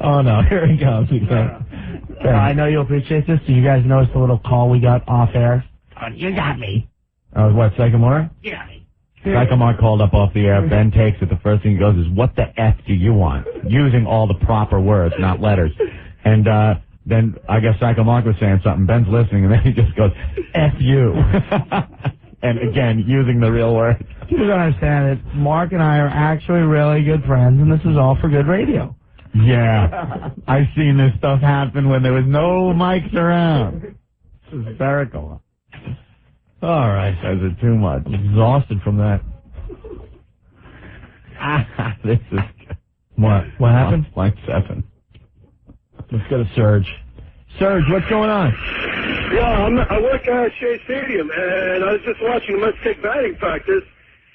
Oh, no, here he comes. I know you'll appreciate this. Do you guys notice the little call we got off air? You got me. Oh, what, Psycho Mark? You got me. Psycho Mark called up off the air. Ben takes it. The first thing he goes is, what the F do you want? Using all the proper words, not letters. And then I guess Psycho Mark was saying something. Ben's listening, and then he just goes, F you. And again, using the real words. You don't understand it. Mark and I are actually really good friends, and this is all for good radio. Yeah. I've seen this stuff happen when there was no mics around. It's hysterical. All right. Is it too much? I'm exhausted from that. This is... What? What happened? Line 7. Let's go to Serge. Serge, what's going on? Yeah, I work at Shea Stadium, and I was just watching the Mets take batting practice,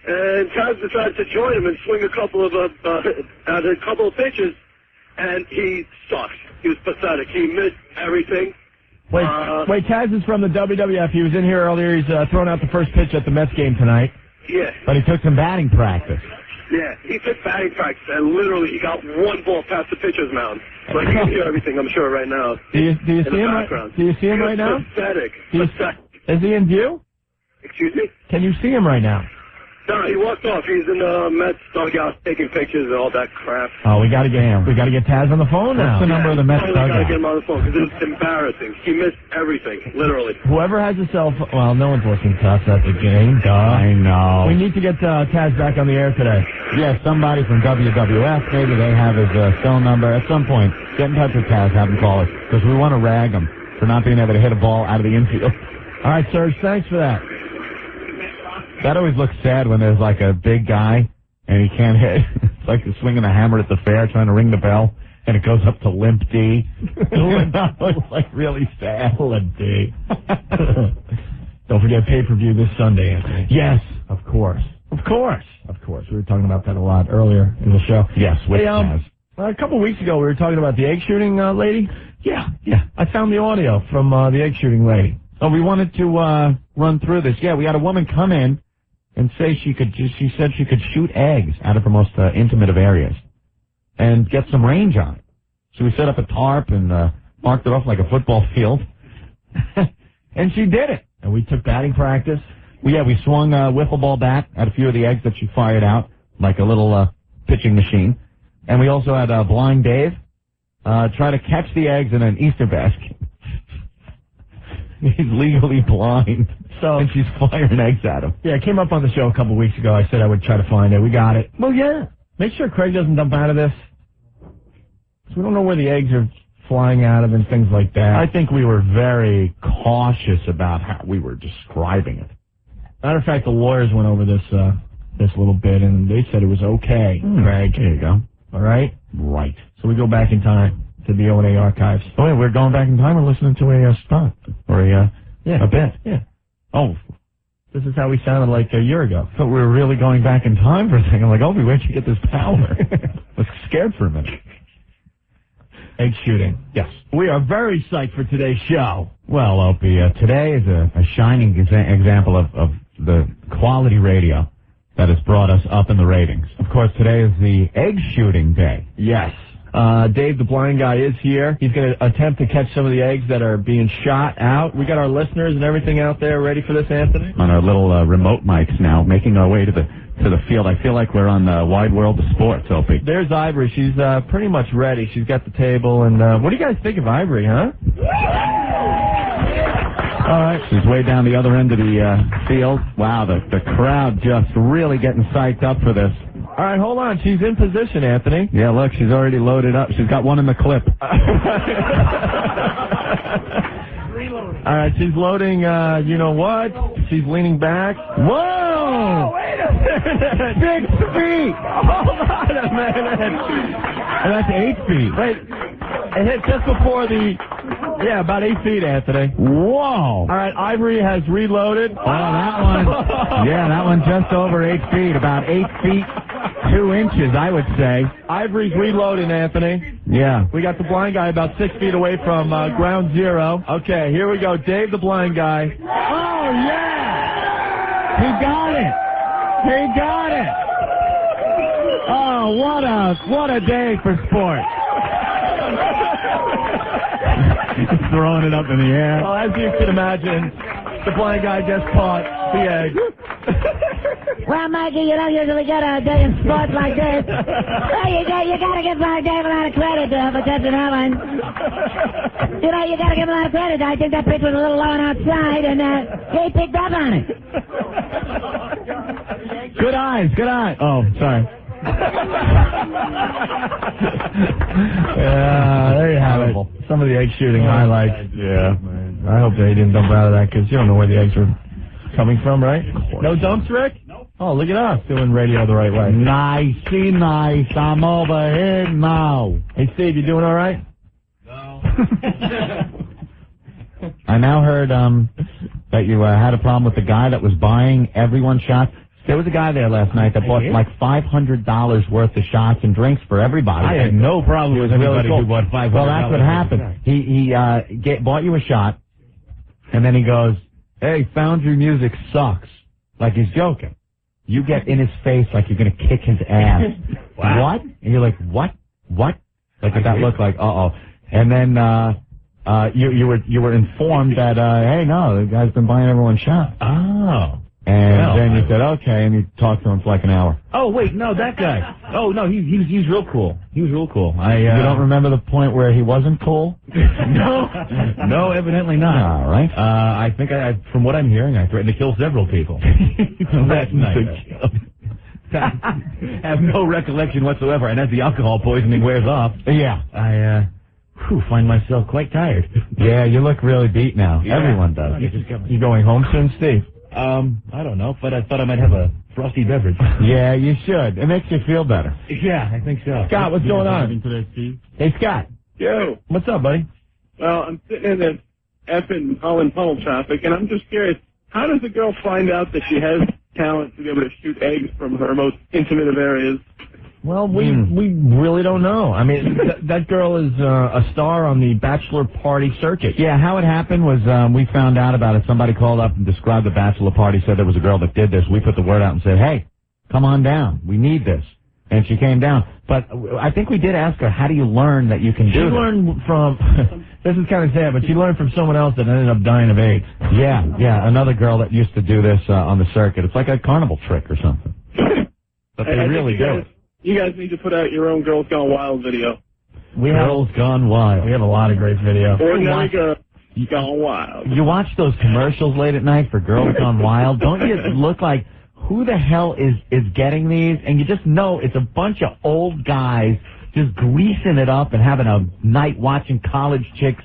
and Taz decided to join him and swing a couple of pitches, and he sucked. He was pathetic. He missed everything. Wait, Taz is from the WWF. He was in here earlier. He's throwing out the first pitch at the Mets game tonight. Yeah. But he took some batting practice. Yeah, he took batting practice, and literally he got one ball past the pitcher's mound. Like, you can hear everything, I'm sure, right now. Do you see him right now? Pathetic. Is he in view? Excuse me? Can you see him right now? No, he walked off. He's in the Mets dugout taking pictures and all that crap. Oh, we got to get him. We got to get Taz on the phone now. What's the number of the Mets dugout? We got to get him on the phone because it's embarrassing. He missed everything, literally. Whoever has a cell phone, well, no one's listening to us at the game. Duh. I know. We need to get Taz back on the air today. Yeah, somebody from WWF, maybe they have his cell number. At some point, get in touch with Taz, have him call us, because we want to rag him for not being able to hit a ball out of the infield. All right, Serge, thanks for that. That always looks sad when there's like a big guy and he can't hit. It's like swinging a hammer at the fair trying to ring the bell and it goes up to limp D. It's like really sad. Limp D. Don't forget pay-per-view this Sunday, Anthony. Yes, of course. Of course. Of course. We were talking about that a lot earlier in the show. Yes, with a couple of weeks ago we were talking about the egg shooting lady. Yeah. I found the audio from the egg shooting lady. Oh, we wanted to run through this. Yeah, we had a woman come in and say she said she could shoot eggs out of her most intimate of areas and get some range on it. So we set up a tarp and marked it off like a football field. And she did it. And we took batting practice. We swung a wiffle ball bat at a few of the eggs that she fired out, like a little pitching machine. And we also had Blind Dave try to catch the eggs in an Easter basket. He's legally blind, and she's firing eggs at him. Yeah, it came up on the show a couple weeks ago. I said I would try to find it. We got it. Well, yeah. Make sure Craig doesn't dump out of this. So we don't know where the eggs are flying out of and things like that. I think we were very cautious about how we were describing it. Matter of fact, the lawyers went over this little bit, and they said it was okay, Craig. There you go. All right? Right. So we go back in time to the O&A archives. Oh, wait, we're going back in time or listening to a stunt? Or a bit? Yeah. Oh. This is how we sounded like a year ago. I thought we were really going back in time for a second. I'm like, Opie, where'd you get this power? I was scared for a minute. Egg shooting. Yes. We are very psyched for today's show. Well, Opie, today is a shining example of the quality radio that has brought us up in the ratings. Of course, today is the egg shooting day. Yes. Dave, the blind guy, is here. He's going to attempt to catch some of the eggs that are being shot out. We got our listeners and everything out there ready for this, Anthony? On our little remote mics now, making our way to the field. I feel like we're on the wide world of sports, Opie. There's Ivory. She's pretty much ready. She's got the table. And what do you guys think of Ivory, huh? All right. She's way down the other end of the field. Wow, the crowd just really getting psyched up for this. All right, hold on. She's in position, Anthony. Yeah, look, she's already loaded up. She's got one in the clip. All right, she's loading, you know what? She's leaning back. Whoa! Oh, wait a minute! 6 feet! Hold on a minute! And that's 8 feet. Wait, it hit just before about 8 feet, Anthony. Whoa! All right, Ivory has reloaded. Oh, that one. Yeah, that one just over 8 feet. About 8 feet, 2 inches, I would say. Ivory's reloading, Anthony. Yeah. We got the blind guy about 6 feet away from ground zero. Okay, here we go. Dave, the blind guy. Oh, yeah! He got it! He got it! Oh, what a day for sports. He's throwing it up in the air. Well, as you can imagine, the blind guy just caught the egg. Well, Mikey, you don't usually get a day in sports like this. Well, you gotta give Dave a lot of credit for catching that one. You know, you gotta give him a lot of credit. I think that pitch was a little low and outside, and he picked up on it. Good eyes. Oh, sorry. Yeah, there you have it. Some of the egg shooting highlights. Yeah. I hope they didn't dump out of that because you don't know where the eggs are coming from, right? No dumps, Rick? Nope. Oh, look at us doing radio the right way. Nicey nice. I'm over here now. Hey, Steve, you doing all right? No. I now heard that you had a problem with the guy that was buying everyone shots. There was a guy there last night that bought like $500 worth of shots and drinks for everybody. I had no problem with anybody who bought $500. Well, that's what happened. He bought you a shot, and then he goes, "Hey, Foundry music sucks." Like he's joking. You get in his face like you're going to kick his ass. Wow. What? And you're like, what? Like that looked like, uh-oh. And then you were informed that, hey, no, the guy's been buying everyone shots. Oh. And then you said, okay, and you talked to him for like an hour. Oh, wait, no, that guy. Oh, no, he's real cool. He was real cool. You don't remember the point where he wasn't cool? No, evidently not. All right. I think from what I'm hearing, I threatened to kill several people. That's nice. I have no recollection whatsoever, and as the alcohol poisoning wears off, yeah, I find myself quite tired. Yeah, you look really beat now. Yeah. Everyone does. You going home soon, Steve? I don't know, but I thought I might have a frosty beverage. Yeah, you should. It makes you feel better. Yeah, I think so. Scott, what's going on? Today, Steve? Hey, Scott. Yo. What's up, buddy? Well, I'm sitting in this effing Holland tunnel traffic, and I'm just curious, how does a girl find out that she has talent to be able to shoot eggs from her most intimate of areas? Well, we really don't know. I mean, that girl is a star on the bachelor party circuit. Yeah, how it happened was we found out about it. Somebody called up and described the bachelor party, said there was a girl that did this. We put the word out and said, hey, come on down. We need this. And she came down. But I think we did ask her, how do you learn that you can do this? She learned from, this is kind of sad, but she learned from someone else that ended up dying of AIDS. Yeah, another girl that used to do this on the circuit. It's like a carnival trick or something. But they really do it. You guys need to put out your own Girls Gone Wild video. Girls Gone Wild. We have a lot of great video. Ordinary Girls Gone Wild. You watch those commercials late at night for Girls Gone Wild. Don't you look like, who the hell is getting these? And you just know it's a bunch of old guys just greasing it up and having a night watching college chicks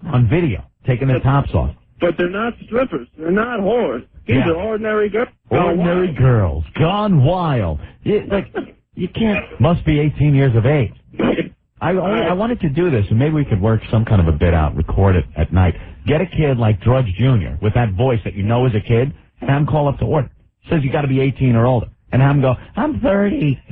on video, taking their tops off. But they're not strippers. They're not whores. These are ordinary girls. Ordinary girls gone wild. You can't. Must be 18 years of age. I wanted to do this, and maybe we could work some kind of a bit out, record it at night. Get a kid like Drudge Jr. with that voice that you know is a kid, and have him call up to order. Says you got to be 18 or older, and have him go, I'm 30,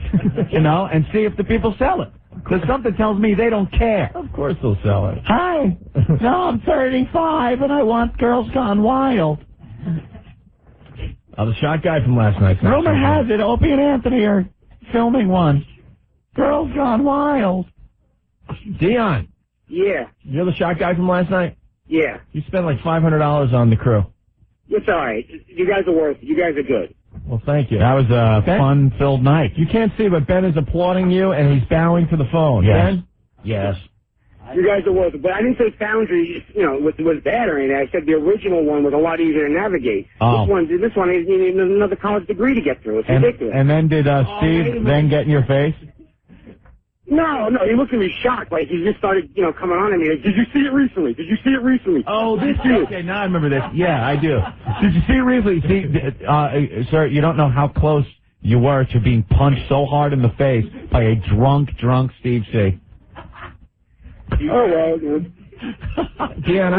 and see if the people sell it. Because something tells me they don't care. Of course they'll sell it. Hi, no, I'm 35, and I want Girls Gone Wild. The shot guy from last night. Rumor has it, Opie and Anthony are filming one. Girls Gone Wild. Dion. Yeah. You're the shot guy from last night? Yeah. You spent like $500 on the crew. It's all right. You guys are worth it. You guys are good. Well, thank you. That was a fun-filled night. You can't see, but Ben is applauding you, and he's bowing to the phone. Yes. Ben? Yes. You guys are worth it. But I didn't say Foundry, was bad or anything. I said the original one was a lot easier to navigate. Oh. This one, you need another college degree to get through. It's ridiculous. And then did Steve then get in your face? No, he looked at me shocked. Like, he just started, coming on at me. Like, did you see it recently? Did you see it recently? Oh, this is... Okay, now I remember this. Yeah, I do. Did you see it recently? See, sir, you don't know how close you were to being punched so hard in the face by a drunk Steve C. Oh, well, Dion,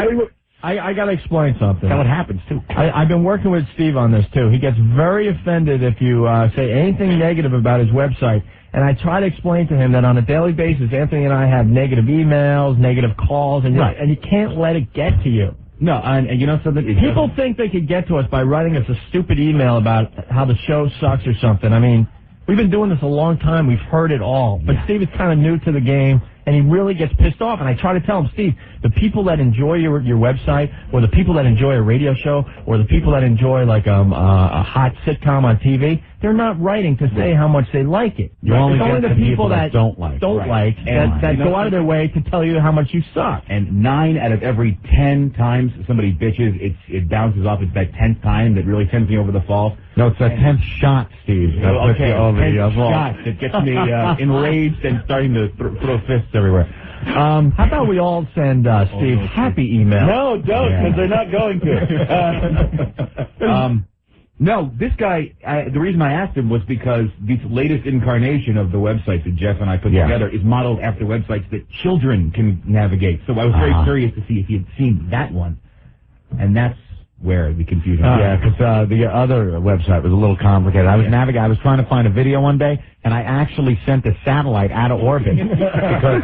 I got to explain something. That's what happens, too. I've been working with Steve on this, too. He gets very offended if you say anything negative about his website. And I try to explain to him that on a daily basis, Anthony and I have negative emails, negative calls, and you can't let it get to you. No, and you know something? People think they could get to us by writing us a stupid email about how the show sucks or something. I mean, we've been doing this a long time. We've heard it all. But Steve is kind of new to the game, and he really gets pissed off. And I try to tell him, Steve, the people that enjoy your website, or the people that enjoy a radio show, or the people that enjoy like a hot sitcom on TV, they're not writing to say how much they like it. You only it's get only the people that don't like. that go out of their way to tell you how much you suck. And 9 out of every 10 times somebody bitches, it bounces off. It's that 10th time that really sends me over the fall. No, it's that 10th shot, Steve. That puts you over the 10th shot that gets me enraged and starting to throw fists everywhere. How about we all send Steve happy email? No, don't, because they're not going to. No, this guy, the reason I asked him was because this latest incarnation of the website that Jeff and I put together is modeled after websites that children can navigate. So I was very curious to see if he had seen that one. And that's where the confusion yeah, because the other website was a little complicated. I was navigating. I was trying to find a video one day, and I actually sent a satellite out of orbit because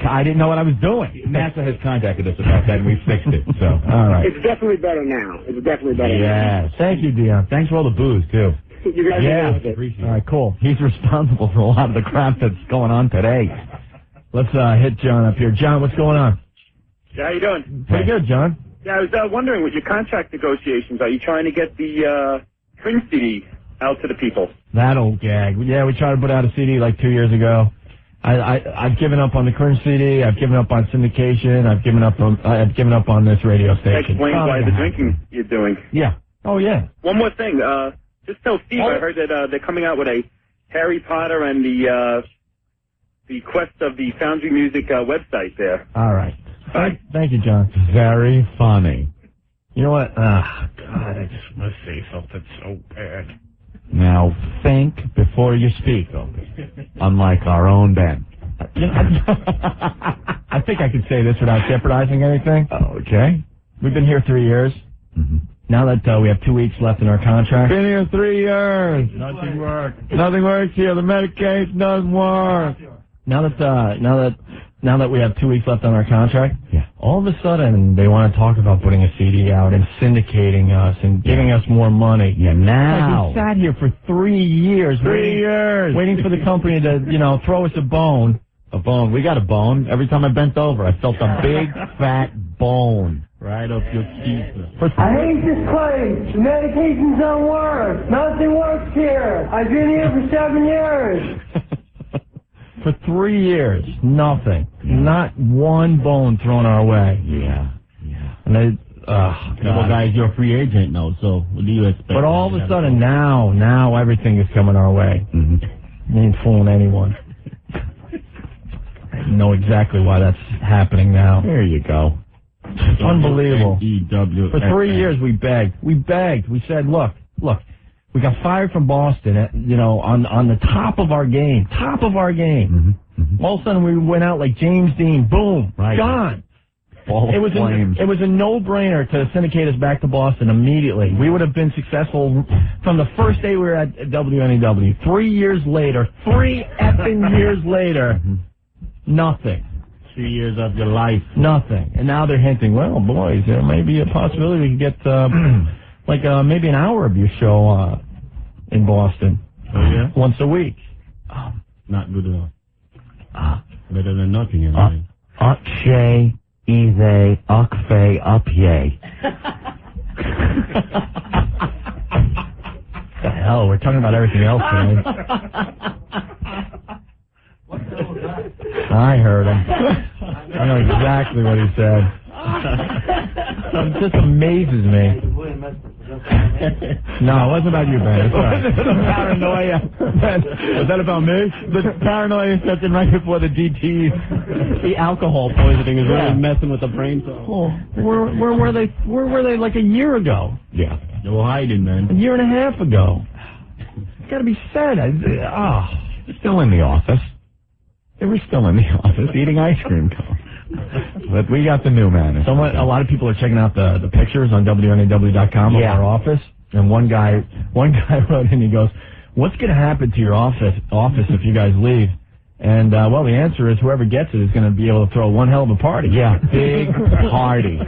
I didn't know what I was doing. NASA has contacted us about that, and we fixed it. So all right. It's definitely better now. It's definitely better now. Yes. Thank you, Dion. Thanks for all the booze, too. You guys appreciate it. All right, cool. He's responsible for a lot of the crap that's going on today. Let's hit John up here. John, what's going on? How you doing? Pretty good, John. Yeah, I was wondering, with your contract negotiations, are you trying to get the Prince CD out to the people? That old gag. Yeah, we tried to put out a CD like 2 years ago. I've given up on the Cringe CD. I've given up on syndication. I've given up on this radio That station. explains why the drinking you're doing. Yeah. Oh yeah. One more thing. Just tell Steve I heard that they're coming out with a Harry Potter and the Quest of the Foundry Music website there. All right. Thank you, John. Very funny. You know what? God, I just want to say something so bad. Now think before you speak, Opie. Unlike our own Ben. I think I could say this without jeopardizing anything. Okay. We've been here 3 years. Mm-hmm. Now that we have 2 weeks left in our contract. Been here 3 years. Nothing works. Nothing works here. The medication doesn't work. Now that we have 2 weeks left on our contract, all of a sudden they want to talk about putting a CD out and syndicating us and giving us more money. Yeah, now. Like we sat here for 3 years. 3 years. Waiting for the company to, throw us a bone. A bone. We got a bone. Every time I bent over, I felt a big, fat bone. Right up your teeth. I hate this place. The medications don't work. Nothing works here. I've been here for 7 years. For 3 years, nothing. Not one bone thrown our way. Yeah. And they, well, guys, you're a free agent now, so what do you expect? But all of a sudden now everything is coming our way. Mm-hmm. You ain't fooling anyone. I know exactly why that's happening now. There you go. It's unbelievable. For 3 years we begged. We said, look. We got fired from Boston, on the top of our game. Mm-hmm. All of a sudden, we went out like James Dean. Boom, gone. It was a no-brainer to syndicate us back to Boston immediately. We would have been successful from the first day we were at WNEW. 3 years later, 3 effing years later, nothing. 3 years of your life, nothing. And now they're hinting, well, boys, there may be a possibility we can get maybe an hour of your show in Boston. Oh, yeah? Once a week. Not good enough. Better than nothing, Ukshay, Ize, Ukfe, Upye. The hell, we're talking about everything else today. I heard him. I know exactly what he said. It just amazes me. No, it wasn't about you, Ben. It's all right. Paranoia. Was that about me? The paranoia sets in right before the DT. The alcohol poisoning is really messing with the brain cells. Oh, where were they like a year ago? Yeah. They were hiding, man. A year and a half ago. It's got to be said. Still in the office. They were still in the office eating ice cream cones. But we got the new man. A lot of people are checking out the pictures on WNEW.com of our office. And one guy wrote in, he goes, what's going to happen to your office if you guys leave? And, well, the answer is whoever gets it is going to be able to throw one hell of a party. Yeah, big party.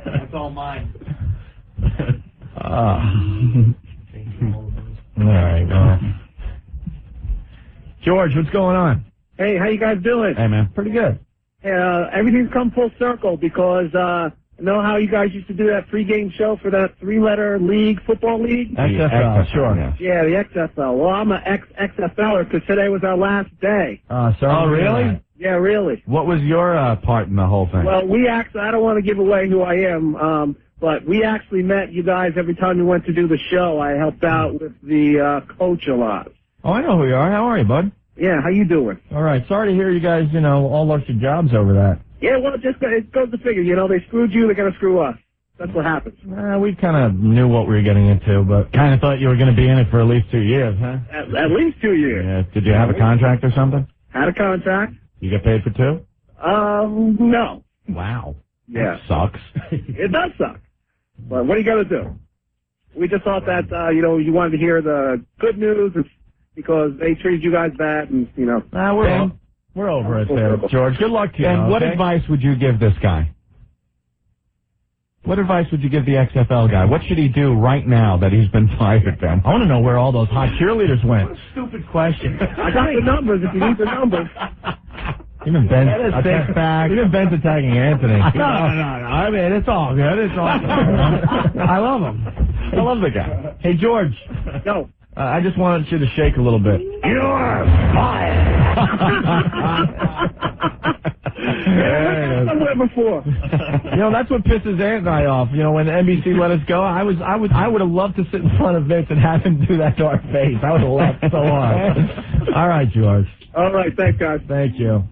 That's all mine. All right, well. George, what's going on? Hey, how you guys doing? Hey, man. Pretty good. Everything's come full circle because know how you guys used to do that pregame show for that 3-letter league, football league? XFL, sure. Yeah, the XFL. Well, I'm an ex-XFLer because today was our last day. Oh, really? Yeah, really. What was your part in the whole thing? Well, we actually, I don't want to give away who I am, but we actually met you guys every time we went to do the show. I helped out with the coach a lot. Oh, I know who you are. How are you, bud? Yeah, how you doing? All right. Sorry to hear you guys, all lost your jobs over that. Yeah, well, it goes to figure. They screwed you, they're going to screw us. That's what happens. We kind of knew what we were getting into, but kind of thought you were going to be in it for at least 2 years, huh? At least 2 years. Yeah. Did you have a contract or something? Had a contract. You get paid for 2? No. Wow. Yeah. That sucks. It does suck. But what are you going to do? We just thought that, you wanted to hear the good news because they treated you guys bad and, We're over it there, George. Good luck to you. And what advice would you give this guy? What advice would you give the XFL guy? What should he do right now that he's been fired, Ben? I want to know where all those hot cheerleaders went. Stupid question. I got the numbers if you need the numbers. Even Ben's attacking Anthony. No. I mean, it's all good. It's all good. I love him. I love the guy. Hey, George. No. I just wanted you to shake a little bit. You're fired. Somewhere before. That's what pisses Ant and I off. When NBC let us go, I would have loved to sit in front of Vince and have him do that to our face. I would have laughed so hard. All right, George. All right, thanks, guys. Thank you.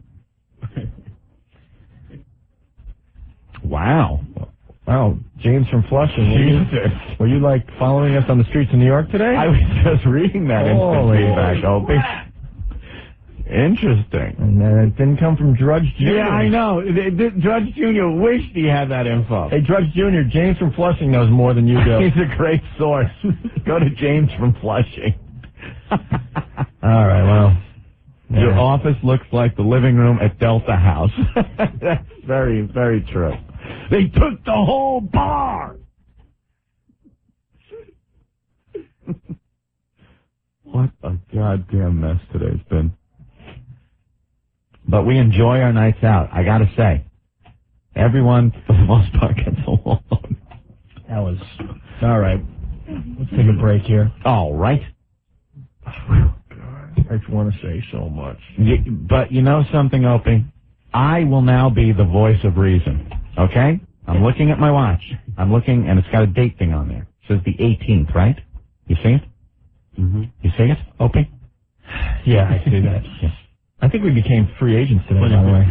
Wow. Wow, James from Flushing. Were you following us on the streets of New York today? I was just reading that instant feedback, Opie. Interesting. And it didn't come from Drudge Jr. Yeah, I know. Drudge Jr. wished he had that info. Hey, Drudge Jr., James from Flushing knows more than you do. He's a great source. Go to James from Flushing. All right, well. Yeah. Your office looks like the living room at Delta House. That's very, very true. They took the whole bar. What a goddamn mess today's been. But we enjoy our nights out. I gotta say, everyone for the most part gets along. That was all right. Let's take a break here. All right. I just want to say so much. But you know something, Opie? I will now be the voice of reason. Okay? I'm looking at my watch. I'm looking, and it's got a date thing on there. It says the 18th, right? You see it? Mm-hmm. You see it, Opie? Yeah, I see that. Yeah. I think we became free agents today, by the way.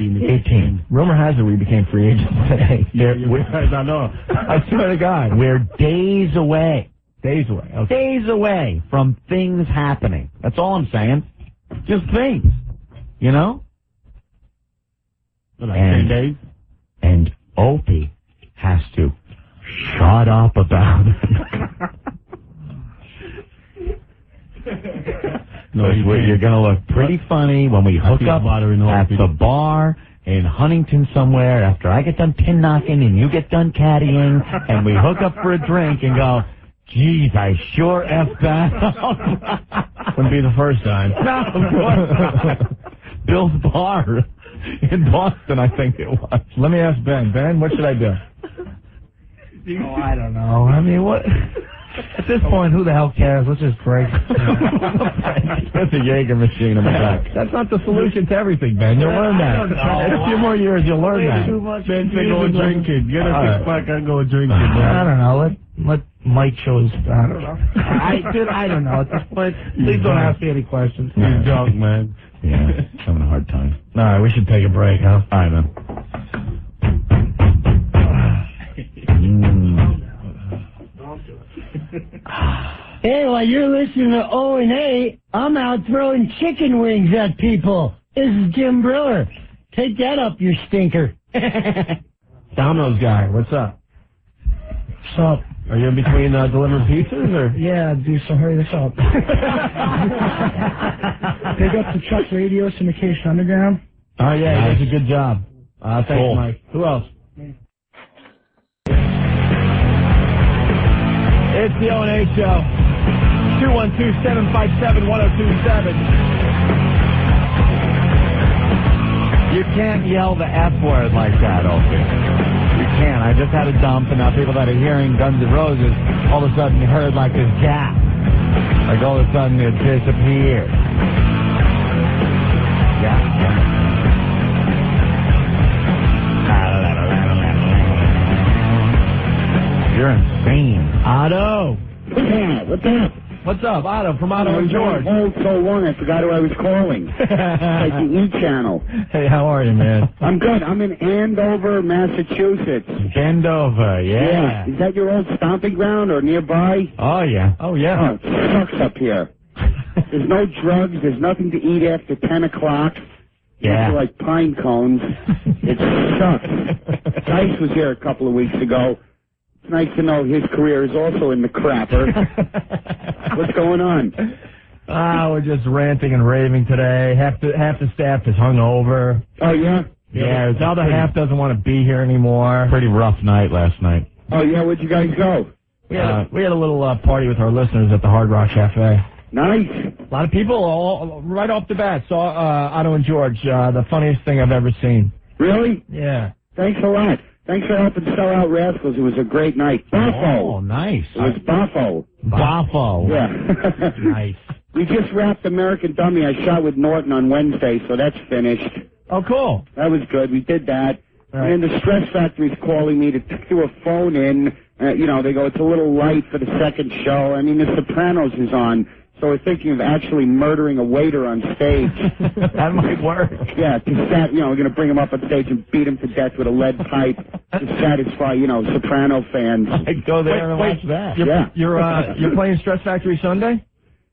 18. Rumor has it we became free agents today. I know. I swear to God. We're days away. Days away. Okay. Days away from things happening. That's all I'm saying. Just things. Like 10 days? And Opie has to shut up about it. No, you're going to look pretty funny when we hook up at the bar in Huntington somewhere after I get done pin knocking and you get done caddying and we hook up for a drink and go, geez, I sure effed that up. Wouldn't be the first time. No, of course not. Bill's Bar in Boston, I think it was. Let me ask Ben. Ben, what should I do? Oh, I don't know. I mean, what? At this point, who the hell cares? Let's just break. That's a Jaeger machine in the back. That's not the solution to everything, Ben. You'll learn that. In a few more years, you'll learn that. Ben, go drinking. Get a six-pack and go drinking. I don't know. Let Mike show his... I don't know. I don't know. At this point, please don't ask me any questions. You're drunk, man. Yeah, having a hard time. All right, we should take a break, huh? All right, man. Hey, while you're listening to O&A, I'm out throwing chicken wings at people. This is Jim Briller. Take that up, you stinker. Domino's guy, what's up? What's up? Are you in between delivering pizzas, or? Yeah, do so. Hurry this up. Pick up the Chuck Radio Syndication Underground. Oh, yeah, he does a good job. Thanks, cool. Mike. Who else? It's the O&A Show. 212-757-1027. You can't yell the F word like that, Opie. You can't. I just had a dump, and now people that are hearing Guns N' Roses all of a sudden heard like this gap. Like all of a sudden it disappeared. Yeah. You're insane. Otto. What's up? What's up, Otto from Otto and George? Hold so long, I forgot who I was calling. Like the E channel. Hey, how are you, man? I'm good. I'm in Andover, Massachusetts. Andover, yeah. Is that your old stomping ground or nearby? Oh, yeah. Oh, yeah. Oh, it sucks up here. There's no drugs. There's nothing to eat after 10 o'clock. Yeah. After, like, pine cones. It sucks. Dice was here a couple of weeks ago. It's nice to know his career is also in the crapper. What's going on? We're just ranting and raving today. Half the staff is hungover. Oh, yeah? Yeah, the other half doesn't want to be here anymore. Pretty rough night last night. Oh, yeah? Where'd you guys go? We had a little party with our listeners at the Hard Rock Cafe. Nice. A lot of people, all right off the bat, saw Otto and George, the funniest thing I've ever seen. Really? Yeah. Thanks a lot. Thanks for helping sell out Rascals. It was a great night. Buffo. Oh, nice. It was Buffo. Buffo. Yeah. Nice. We just wrapped American Dummy. I shot with Norton on Wednesday, so that's finished. Oh, cool. That was good. We did that. Right. And the Stress Factory's calling me to do a phone in. They go, it's a little light for the second show. I mean, The Sopranos is on. So we're thinking of actually murdering a waiter on stage. That might work. Yeah, we're going to bring him up on stage and beat him to death with a lead pipe to satisfy, Soprano fans. I'd go there and watch that. You're playing Stress Factory Sunday?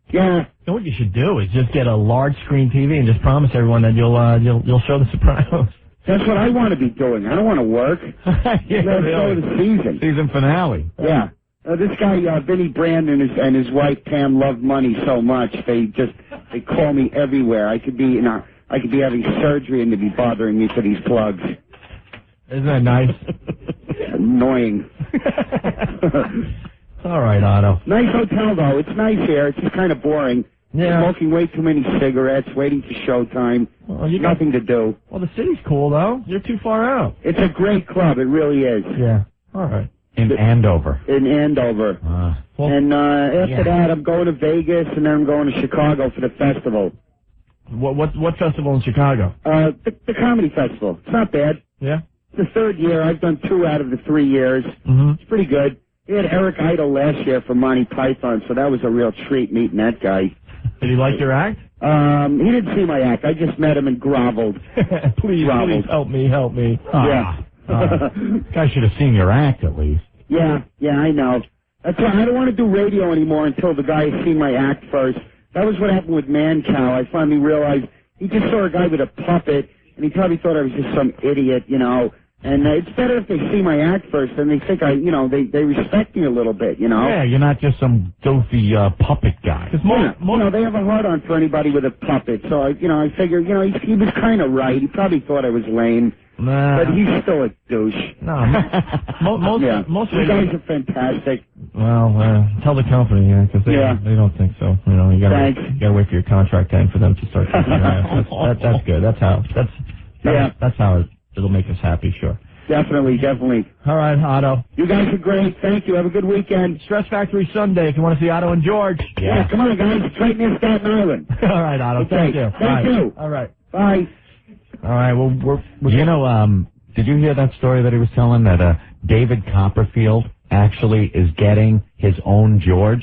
Yeah. You know what you should do is just get a large screen TV and just promise everyone that you'll show The Sopranos. That's what I want to be doing. I don't want to work. Let's show the season. Season finale. Yeah. This guy, Vinny Brandon and his wife Pam love money so much they call me everywhere. I could be having surgery and they'd be bothering me for these plugs. Isn't that nice? Annoying. All right, Otto. Nice hotel though. It's nice here. It's just kind of boring. Yeah. Smoking way too many cigarettes, waiting for showtime. Well, nothing to do. Well, the city's cool though. You're too far out. It's a great club. It really is. Yeah. All right. In Andover. In Andover. After that, I'm going to Vegas, and then I'm going to Chicago for the festival. What festival in Chicago? The comedy festival. It's not bad. Yeah? It's the third year. I've done 2 out of the 3 years. Mm-hmm. It's pretty good. We had Eric Idle last year from Monty Python, so that was a real treat meeting that guy. Did he like your act? He didn't see my act. I just met him and groveled. Please help me. Yeah. Guy should have seen your act at least. Yeah, I know. That's why I don't want to do radio anymore until the guy has seen my act first. That was what happened with Man Cow. I finally realized he just saw a guy with a puppet, and he probably thought I was just some idiot, And it's better if they see my act first, and they think they respect me a little bit, Yeah, you're not just some goofy puppet guy. They have a hard-on for anybody with a puppet. So I figure, he was kind of right. He probably thought I was lame. Nah. But he's still a douche. No, most you guys are fantastic. Well, tell the company, because they don't think so. You gotta wait for your contract to end for them to start taking your ass. That's good. That's how it'll make us happy, sure. Definitely. All right, Otto. You guys are great. Thank you. Have a good weekend. Stress Factory Sunday if you want to see Otto and George. Yeah, come on, guys. It's right near Staten Island. All right, Otto. Okay. Thank you. Thank you. All right. Bye. All right, well, did you hear that story that he was telling that David Copperfield actually is getting his own George?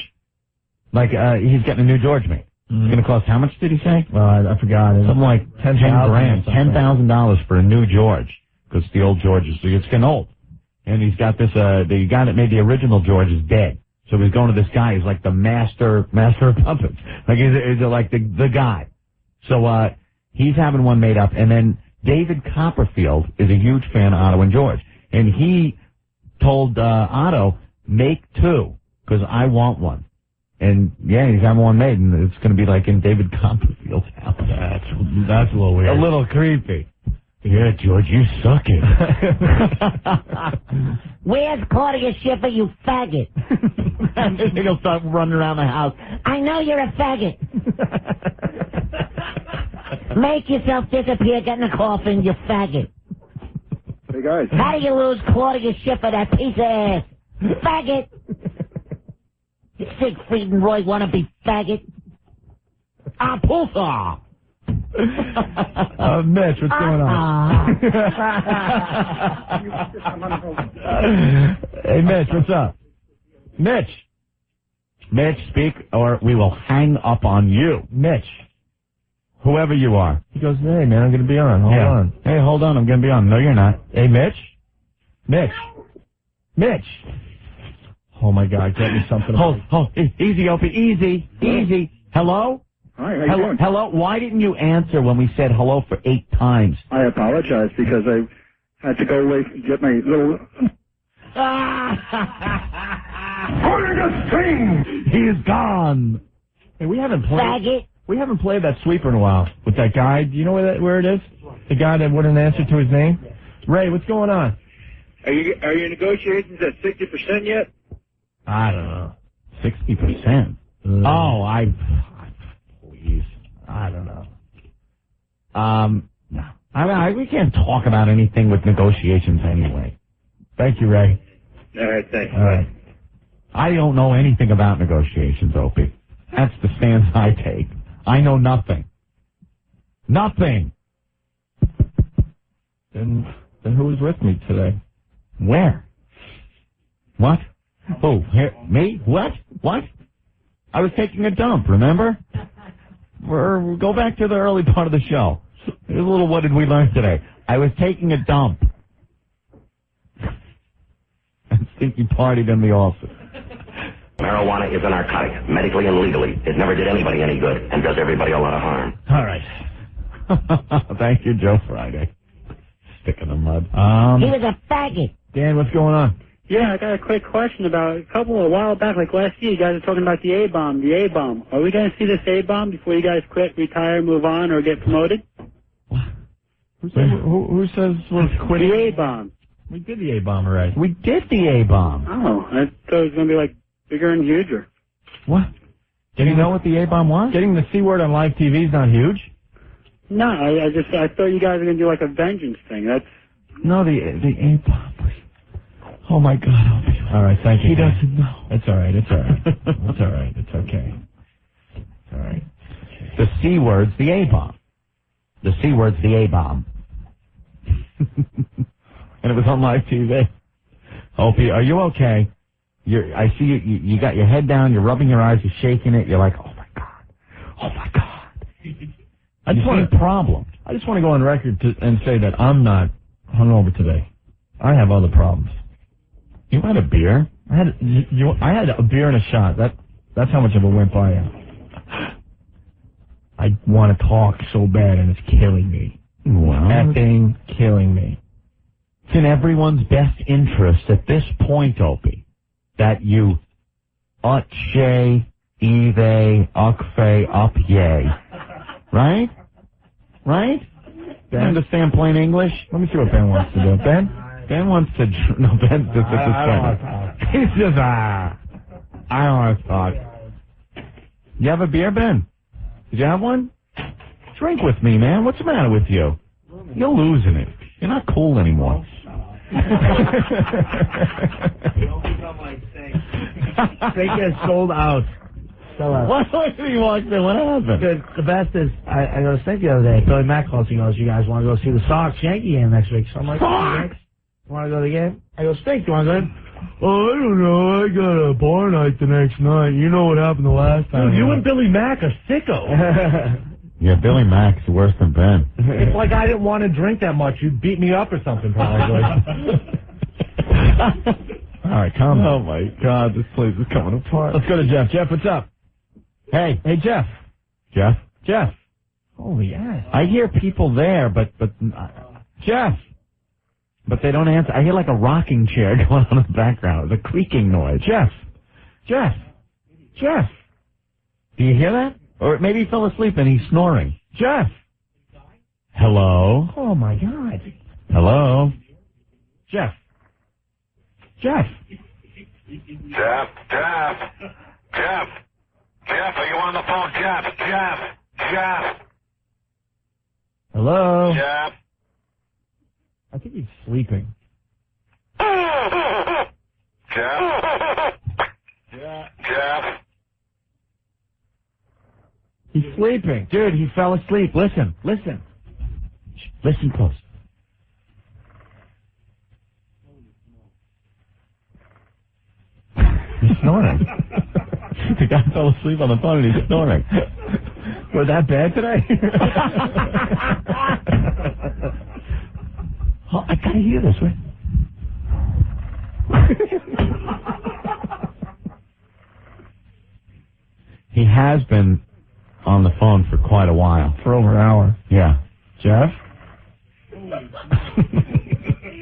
Like, he's getting a new George made. It's going to cost, how much did he say? Well, I forgot. Something like $10,000. $10,000 for a new George, because the old George it's getting old. And he's got this, the guy that made the original George is dead. So he's going to this guy, he's like the master of puppets. Like, he's like the guy. So, he's having one made up, and then David Copperfield is a huge fan of Otto and George. And he told Otto, make 2, because I want one. And, yeah, he's having one made, and it's going to be like in David Copperfield's house. That's a little weird. A little creepy. Yeah, George, you suck it. Where's Claudia Schiffer, you faggot? And then he'll start running around the house. I know you're a faggot. Make yourself disappear, get in a coffin, you faggot. Hey, guys. How do you lose quarter your shit for that piece of ass? Faggot! You Siegfried and Roy wannabe faggot. Pulsar! Mitch, what's going on? Hey, Mitch, what's up? Mitch, speak or we will hang up on you. Mitch, whoever you are. He goes, hey, man, I'm going to be on. Hold on. Hey, hold on, I'm going to be on. No, you're not. Hey, Mitch. Oh, my God, get me something. Easy, Opie, easy. Hello? Hi, how you doing? Hello? Why didn't you answer when we said hello for 8 times? I apologize because I had to go away and get my little... Pulling a string! He's gone. Hey, we haven't played that sweeper in a while with that guy. Do you know where it is? The guy that wouldn't answer to his name? Ray, what's going on? Are your negotiations at 60% yet? I don't know. 60%? Please. I don't know. No. We can't talk about anything with negotiations anyway. Thank you, Ray. All right, thanks. All right. I don't know anything about negotiations, Opie. That's the stance I take. I know nothing. Nothing. Then who was with me today? Where? What? Oh, here, me? What? I was taking a dump, remember? We'll go back to the early part of the show. Here's a little what did we learn today. I was taking a dump. I think you partied in the office. Marijuana is a narcotic, medically and legally. It never did anybody any good and does everybody a lot of harm. All right. Thank you, Joe Friday. Stick in the mud. He was a faggot. Dan, what's going on? Yeah, I got a quick question about a while back, like last year, you guys were talking about the A-bomb. Are we going to see this A-bomb before you guys quit, retire, move on, or get promoted? Who says we're quitting? The A-bomb. We did the A-bomb already. We did the A-bomb. Oh, I thought it was going to be like bigger and huger. What? Do you know what the A-bomb was? Getting the C word on live TV is not huge? No, I thought you guys were going to do like a vengeance thing. No, the A-bomb. Oh, my God, Opie. All right, thank you. He doesn't know. It's all right. It's okay. It's all right. The C word's the A-bomb. The C word's the A-bomb. And it was on live TV. Opie, are you okay? I see you got your head down, you're rubbing your eyes, you're shaking it, you're like, oh, my God. I just want to go on record and say that I'm not hungover today. I have other problems. You had a beer? I had a beer and a shot. That's how much of a wimp I am. I want to talk so bad, and it's killing me. Well, effing killing me. It's in everyone's best interest at this point, Opie, that you utche, eve, ukfe, upye. Right? You understand plain English? Let me see what Ben wants to do. Ben wants to... No, Ben... I don't want to talk. He's just... I don't want to talk. You have a beer, Ben? Did you have one? Drink with me, man. What's the matter with you? You're losing it. You're not cool anymore. They get sold out. What did he walk in? What happened? The best is, I was thinking the other day, Billy Mack calls, he goes, you guys want to go see the Sox Yankee game next week? So I'm like, Sox! You want to go to the game? I go, Stink, you want to go in? Oh, I don't know. I got a bar night the next night. You know what happened the last time. Dude, you and Billy Mack are sicko. Yeah, Billy Mack's worse than Ben. It's like I didn't want to drink that much. You'd beat me up or something, probably. All right, calm down. Oh, my God. This place is coming apart. Let's go to Jeff. Jeff, what's up? Hey, Jeff. Jeff. Holy ass. I hear people there, but Jeff. But they don't answer. I hear like a rocking chair going on in the background. It's a creaking noise. Jeff. Do you hear that? Or maybe he fell asleep and he's snoring. Jeff. Hello? Oh, my God. Hello? Jeff. Jeff, are you on the phone? Jeff. Hello? Jeff. I think he's sleeping. Jeff? Jeff? He's sleeping. Dude, he fell asleep. Listen. Listen close. He's snoring. The guy fell asleep on the phone and he's snoring. Was that bad today? Oh, I gotta hear this. Wait. He has been on the phone for quite a while. For over an hour. Yeah. Jeff?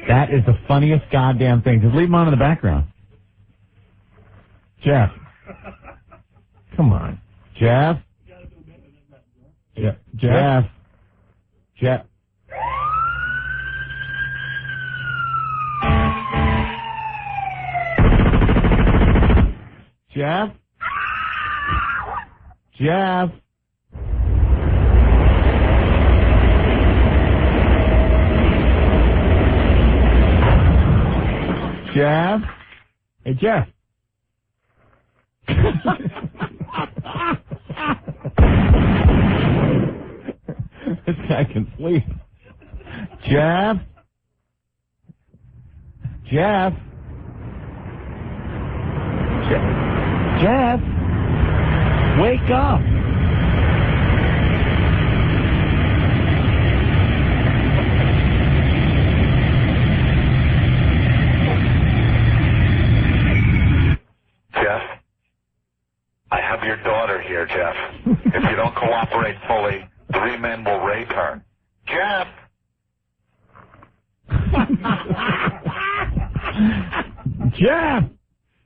That is the funniest goddamn thing. Just leave him on in the background. Jeff. Come on. Jeff? Yeah. Jeff? Jeff? Jeff? Jeff? Jeff? Hey, Jeff. This guy can sleep. Jeff? Jeff? Jeff? Wake up! Jeff? I have your daughter here, Jeff. If you don't cooperate fully, 3 men will rape her. Jeff! Jeff!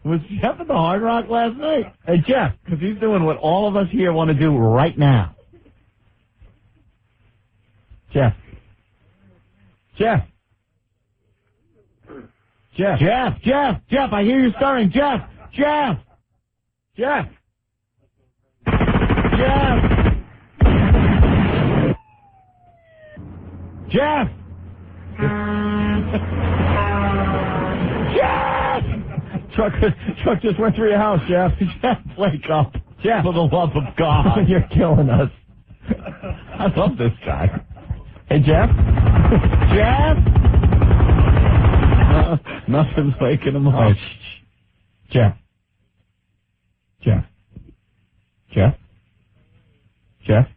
Was Jeff at the Hard Rock last night? Hey, Jeff. Because he's doing what all of us here want to do right now. Jeff. Jeff. Jeff. Jeff, Jeff, Jeff, I hear you stirring. Jeff, Jeff, Jeff. Jeff, Jeff, Jeff. Truck just went through your house, Jeff. Jeff, wake up. Jeff. For the love of God. You're killing us. I love this guy. Hey, Jeff. Jeff. Nothing's waking him up. Oh, Jeff. Jeff. Jeff. Jeff.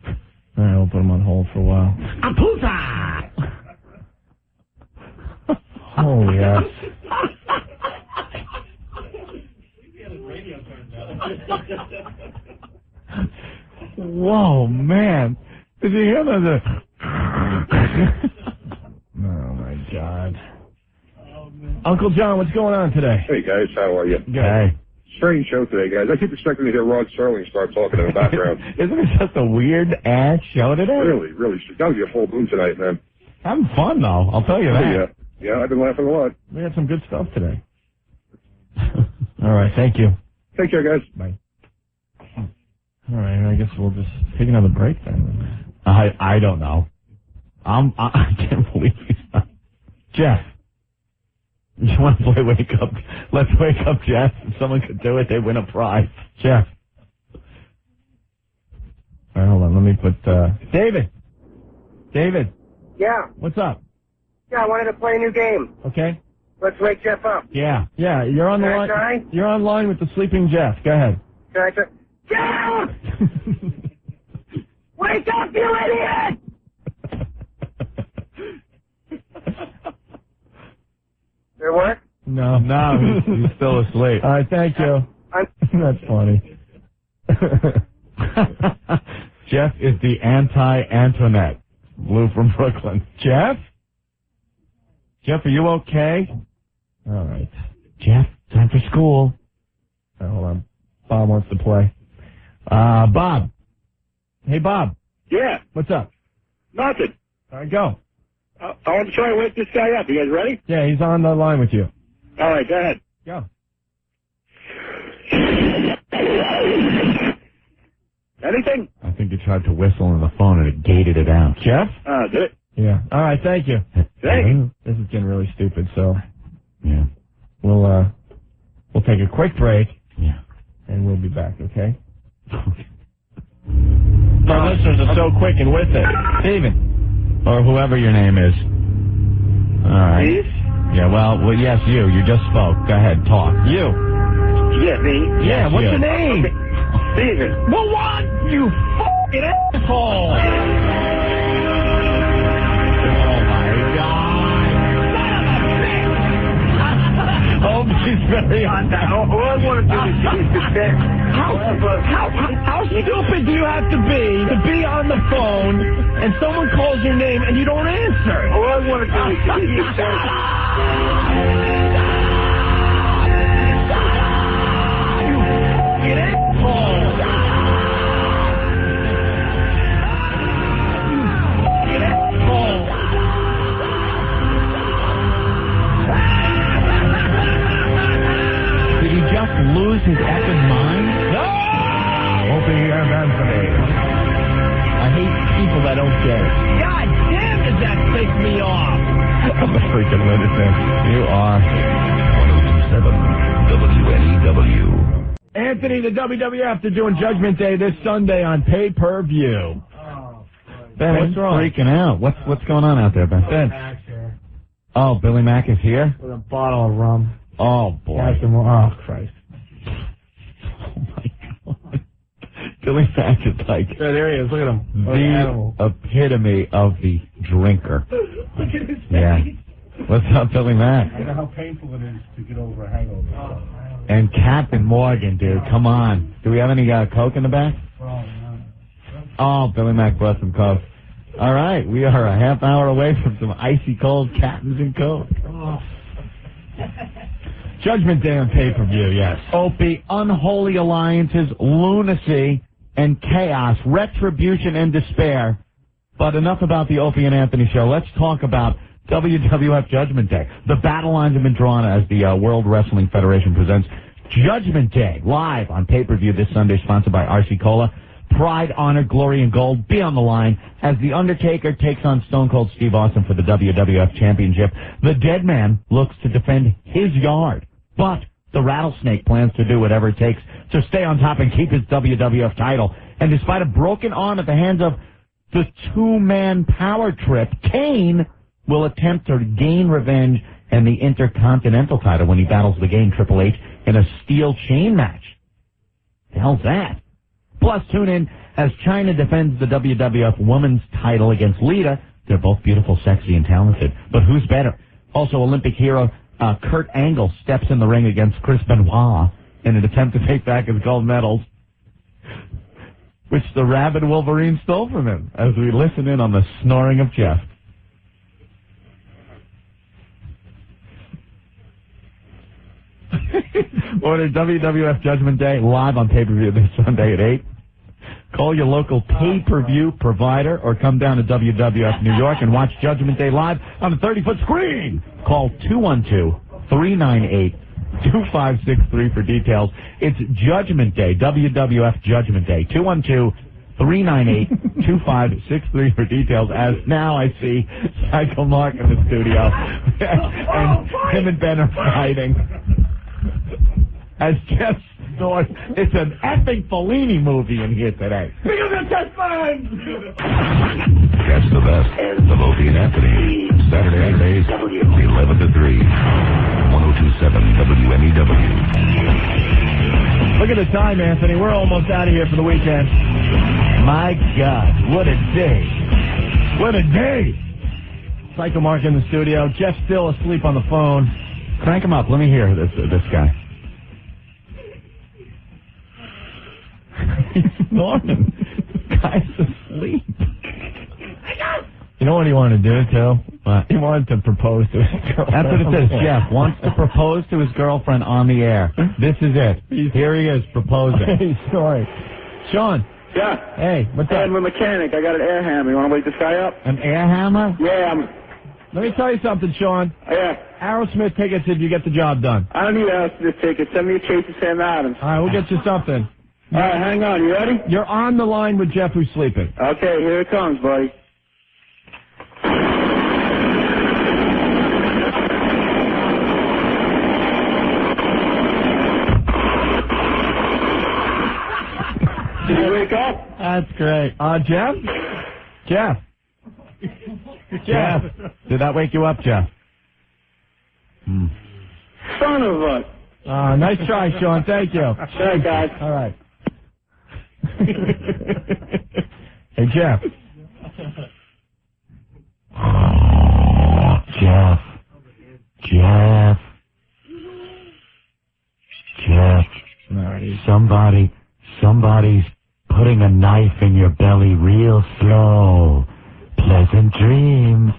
All right, we'll put him on hold for a while. Oh, yes. Whoa, man. Did you hear that? Oh, my God. Uncle John, what's going on today? Hey, guys. How are you? Hey. Strange show today, guys. I keep expecting to hear Rod Serling start talking in the background. Isn't it just a weird-ass show today? Really. It's got to be a full moon tonight, man. Having fun, though. I'll tell you that. Yeah, I've been laughing a lot. We had some good stuff today. All right, thank you. Take care, guys. Bye. All right, I guess we'll just take another break then. I don't know. I can't believe he's not. Jeff. You want to play Wake Up? Let's Wake Up, Jeff. If someone could do it, they win a prize. Jeff. All right, hold on. Let me put, David. David. Yeah. What's up? Yeah, I wanted to play a new game. Okay. Let's wake Jeff up. Yeah, you're on the line. Try? You're on line with the sleeping Jeff. Go ahead. Can I try? Jeff! Wake up, you idiot! Did it work? No, he's still asleep. All right, thank you. That's funny. Jeff is the anti-Antoinette. Lou from Brooklyn. Jeff? Jeff, are you okay? All right. Jeff, time for school. Hold on. Bob wants to play. Bob. Hey, Bob. Yeah. What's up? Nothing. All right, go. I want to try and wake this guy up. You guys ready? Yeah, he's on the line with you. All right, go ahead. Go. Anything? I think you tried to whistle on the phone and it gated it out. Jeff? Did it? Yeah. All right, thank you. Thank you. This is getting really stupid, so Yeah. we'll take a quick break. Yeah. And we'll be back, okay? Our listeners are so quick and with it. Steven. Or whoever your name is. All right. Please? Yeah, well, yes, you. You just spoke. Go ahead, talk. You. Yeah, me? Yeah, what's you. your name? Okay. Steven. Well, what? You fucking asshole! Oh, my God. Oh, she's very on that. All I want to do is defend. How stupid do you have to be on the phone and someone calls your name and you don't answer? All I want to do is defend. Get asshole! Get asshole! Did he just lose his effing mind? No! Opie and Anthony. I hate people that don't get it. God damn, does that piss me off? I'm a freaking lunatic. You are. 1027 WNEW. Anthony, the WWF, they're doing Judgment Day this Sunday on pay-per-view. Ben, What's wrong? freaking out. What's going on out there, Ben? Ben. Oh, Billy Mack is here? With a bottle of rum. Oh, boy. Oh, Christ. Oh, my God. Billy Mack is like Yeah, there he is. Look at him. the epitome of the drinker. Look at his face. Yeah. What's up, Billy Mack? I know how painful it is to get over a hangover. And Captain Morgan, dude. Come on. Do we have any Coke in the back? Oh, Billy Mack brought some Coke. All right. We are a half hour away from some icy cold Captains and Coke. Judgment Day on pay-per-view, yes. Opie, unholy alliances, lunacy, and chaos, retribution and despair. But enough about the Opie and Anthony show. Let's talk about WWF Judgment Day. The battle lines have been drawn as the World Wrestling Federation presents Judgment Day live on pay-per-view this Sunday, sponsored by RC Cola. Pride, honor, glory, and gold be on the line as The Undertaker takes on Stone Cold Steve Austin for the WWF Championship. The Dead Man looks to defend his yard, but the Rattlesnake plans to do whatever it takes to stay on top and keep his WWF title. And despite a broken arm at the hands of the two-man power trip, Kane will attempt to gain revenge and the Intercontinental title when he battles the Game Triple H in a steel chain match. The hell's that? Plus, tune in as Chyna defends the WWF Women's title against Lita. They're both beautiful, sexy, and talented. But who's better? Also, Olympic hero Kurt Angle steps in the ring against Chris Benoit in an attempt to take back his gold medals, which the rabid Wolverine stole from him, as we listen in on the snoring of Jeff. Order WWF Judgment Day live on pay-per-view this Sunday at 8. Call your local pay-per-view provider or come down to WWF New York and watch Judgment Day live on a 30-foot screen. Call 212-398-2563 for details. It's Judgment Day, WWF Judgment Day, 212-398-2563 for details. As now I see Psycho Mark in the studio, and him and Ben are fighting. As Jeff snorts, it's an effing Fellini movie in here today. Catch the best of Opie and Anthony. Saturdays, 11 to 3. 1027 WNEW. Look at the time, Anthony. We're almost out of here for the weekend. My God, what a day. What a day. Psycho Mark in the studio. Jeff still asleep on the phone. Crank him up. Let me hear this guy. He's snoring. This guy's asleep. You know what he wanted to do, too? What? He wanted to propose to his girlfriend. That's what it says. Jeff wants to propose to his girlfriend on the air. This is it. Here he is proposing. He's snoring. Sean. Yeah. Hey, what's up? I'm a mechanic. I got an air hammer. You want to wake this guy up? An air hammer? Yeah, Let me tell you something, Sean. Yeah. Aerosmith tickets if you get the job done. I don't need Aerosmith tickets. Send me a chase to Sam Adams. All right, we'll get you something. All right, hang on. You ready? You're on the line with Jeff, who's sleeping. Okay, here it comes, buddy. Did you wake up? That's great. Jeff? Jeff? Jeff? Did that wake you up, Jeff? Son of a... Nice try, Sean. Thank you. Sure, guys. All right. Hey, Jeff. Jeff. Somebody's putting a knife in your belly real slow. Pleasant dreams.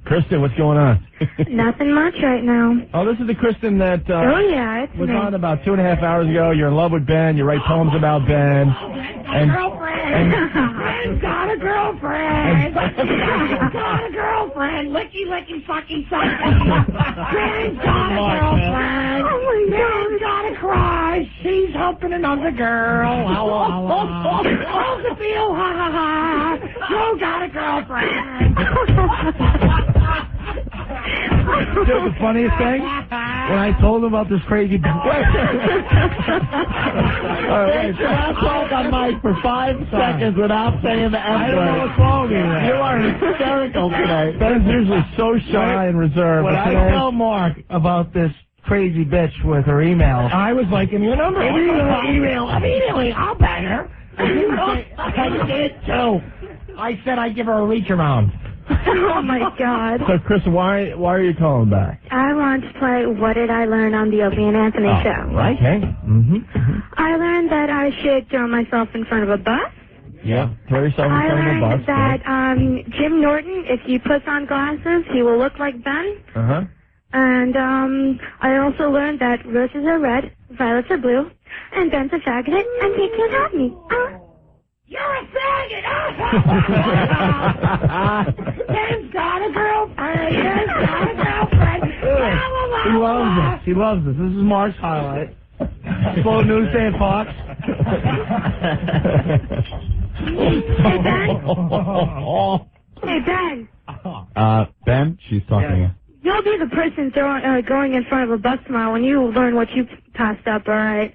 Kristen, what's going on? Nothing much right now. Oh, this is the Kristen that It's was me. on about 2.5 hours ago. You're in love with Ben. You write poems about Ben. And Ben's got a girlfriend. Ben's got a girlfriend. Licky, licky, fucking sucking. Ben's got a girlfriend. Ben's got a crush. She's helping another girl. How's it feel? Ha ha ha. You got a girlfriend. You know the funniest thing? When I told him about this crazy... Wait, talk on Mike for 5 seconds without saying the F word. I don't know what's wrong with you. You are hysterical today. Ben's usually so shy and reserved. When I tell Mark about this crazy bitch with her email, I was like, give me your number. Immediately, I'll bang her. I did too. I said I'd give her a reach around. Oh, my God. So, Chris, why are you calling back? I want to play What Did I Learn on the Opie and Anthony Show. Right. Okay. I learned that I should throw myself in front of a bus. Yeah, throw yourself in front of a bus. I learned that Jim Norton, if he puts on glasses, he will look like Ben. Uh-huh. And I also learned that roses are red, violets are blue, and Ben's a faggot, and he can't have me. You're a faggot! Ben's got a girlfriend! Ben's got a girlfriend! He loves this. This is Mark's highlight. Slow news day at Fox. Hey, Ben. Ben, she's talking to you. You'll be the person going in front of a bus tomorrow when you learn what you passed up, all right?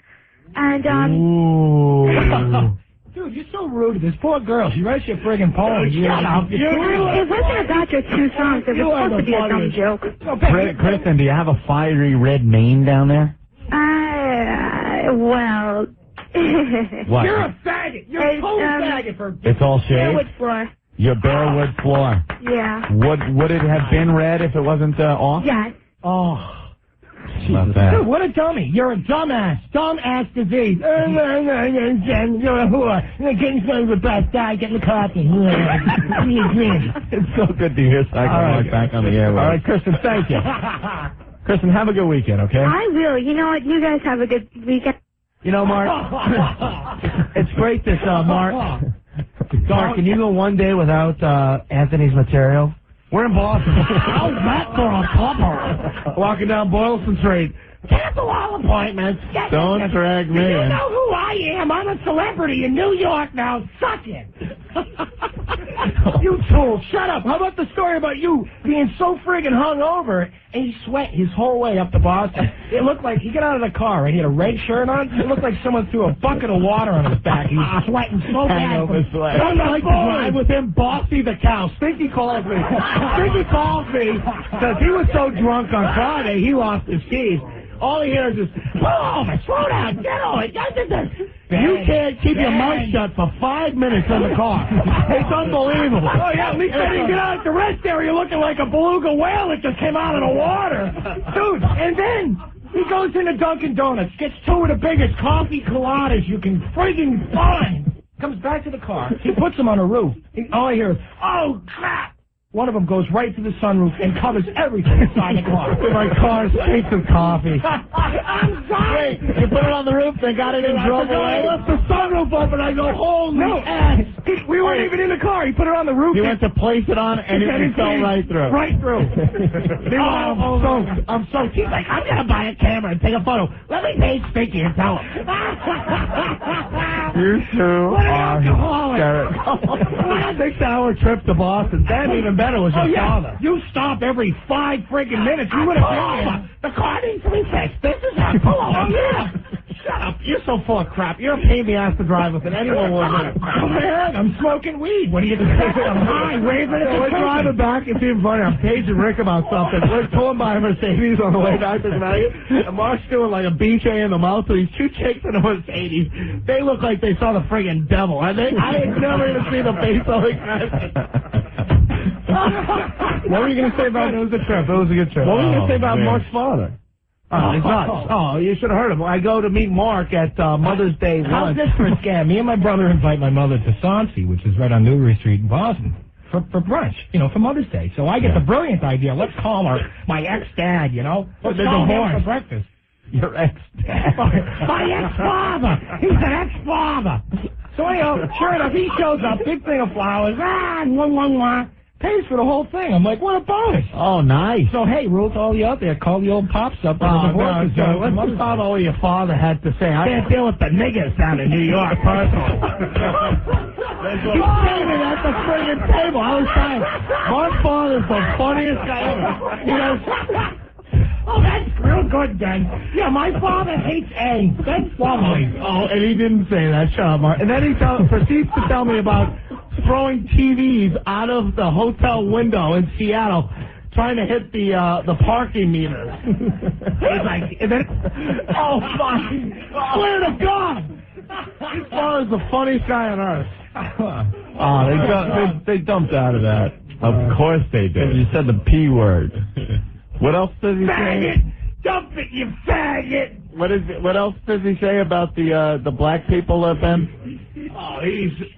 And, Dude, you're so rude to this poor girl. She writes you a friggin' poem. Shut up. It wasn't about your 2 songs. It was supposed to be a dumb joke. Kristen, do you have a fiery red mane down there? Well... What? You're a faggot! You're a total faggot for... It's all shaved? Wood floor. Your bare wood floor. Yeah. Would it have been red if it wasn't off? Yes. Oh. Not bad. Dude, what a dummy. You're a dumbass. Dumbass disease. You're a whore. Getting started with best guy, getting the coffee. It's so good to hear Psycho back on the air. All right, Kristen, thank you. Kristen, have a good weekend, okay? I will. You know what? You guys have a good weekend. You know, Mark, it's great this, Mark, can you go one day without Anthony's material? We're in Boston. How's that for a plumber? Walking down Boylston Street. Cancel all appointments. Don't drag me You in. know who I am. I'm a celebrity in New York now. Suck it. You tool, shut up. How about the story about you being so friggin' hungover and you sweat his whole way up to Boston? It looked like he got out of the car and he had a red shirt on. It looked like someone threw a bucket of water on his back. He was sweating so bad. Hangover sweat. I'm like to drive with him, Bossy the cow. Stinky calls me. Stinky calls me because he was so drunk on Friday he lost his keys. All he hears is, pull over, slow down, get over it. You can't keep your mouth shut for 5 minutes in the car. It's unbelievable. Oh, yeah, at least I didn't get out at the rest area looking like a beluga whale that just came out of the water. Dude, and then he goes into Dunkin' Donuts, gets 2 of the biggest coffee coladas you can friggin' find. Comes back to the car. He puts them on the roof. All I hear is, oh, crap. One of them goes right to the sunroof and covers everything inside the car. My car stinks of coffee. I'm sorry. You put it on the roof, they got it and drove away. I left the sunroof open, I go, holy ass. We weren't even in the car. He put it on the roof. You went to place it on and it fell right through. Right through. I'm soaked. He's like, I'm going to buy a camera and take a photo. Let me pay Stinky and tell him. You two are hysterical. 6-hour trip to Boston. That even better was your father. You stop every 5 friggin' minutes. You would have been here. The car needs to be fixed. This is how pull over. Yeah. Shut up. You're so full of crap. You're a pain in the ass to drive with, and anyone will admit it. Oh, man, I'm smoking weed. What do you think? I'm high, raving. We're driving back. It's even funny. I'm paging Rick about something. We're pulling by a Mercedes on the way back to Connecticut, and Mark's doing like a BJ in the mouth to these two chicks in a Mercedes. They look like they saw the friggin' devil. I ain't never even seen a face so excited. What were you going to say about it? It was a trip. It was a good trip. What were you going to say about man. Mark's father? Oh, he's nuts. Oh, you should have heard him. I go to meet Mark at Mother's Day lunch. How's this for a scam? Me and my brother invite my mother to Sansi, which is right on Newbury Street in Boston, for brunch, for Mother's Day. So I get the brilliant idea. Let's call my ex-dad, Let's call him for breakfast. Your ex-dad. My ex-father. He's an ex-father. So anyhow, sure enough, he shows up, big thing of flowers, pays for the whole thing. I'm like, what a bonus. Oh, nice. So, hey, Ruth, all you out there, call the old pops up. Let's talk about what your father had to say. I can't deal with the niggers down in New York, personally. He's standing at the friggin' table. I was saying, my father's the funniest guy ever. Oh, that's real good, then. Yeah, my father hates eggs. That's lovely. Oh, and he didn't say that. Shut up, Mark. And then he proceeds to tell me about throwing TVs out of the hotel window in Seattle, trying to hit the parking meters. He's like, and then, oh my, swear to God, his father's the funniest guy on earth. They dumped out of that. Of course they did. You said the P word. What else does he say? Faggot! Dump it, you faggot! What else does he say about the black people, Ben? Oh,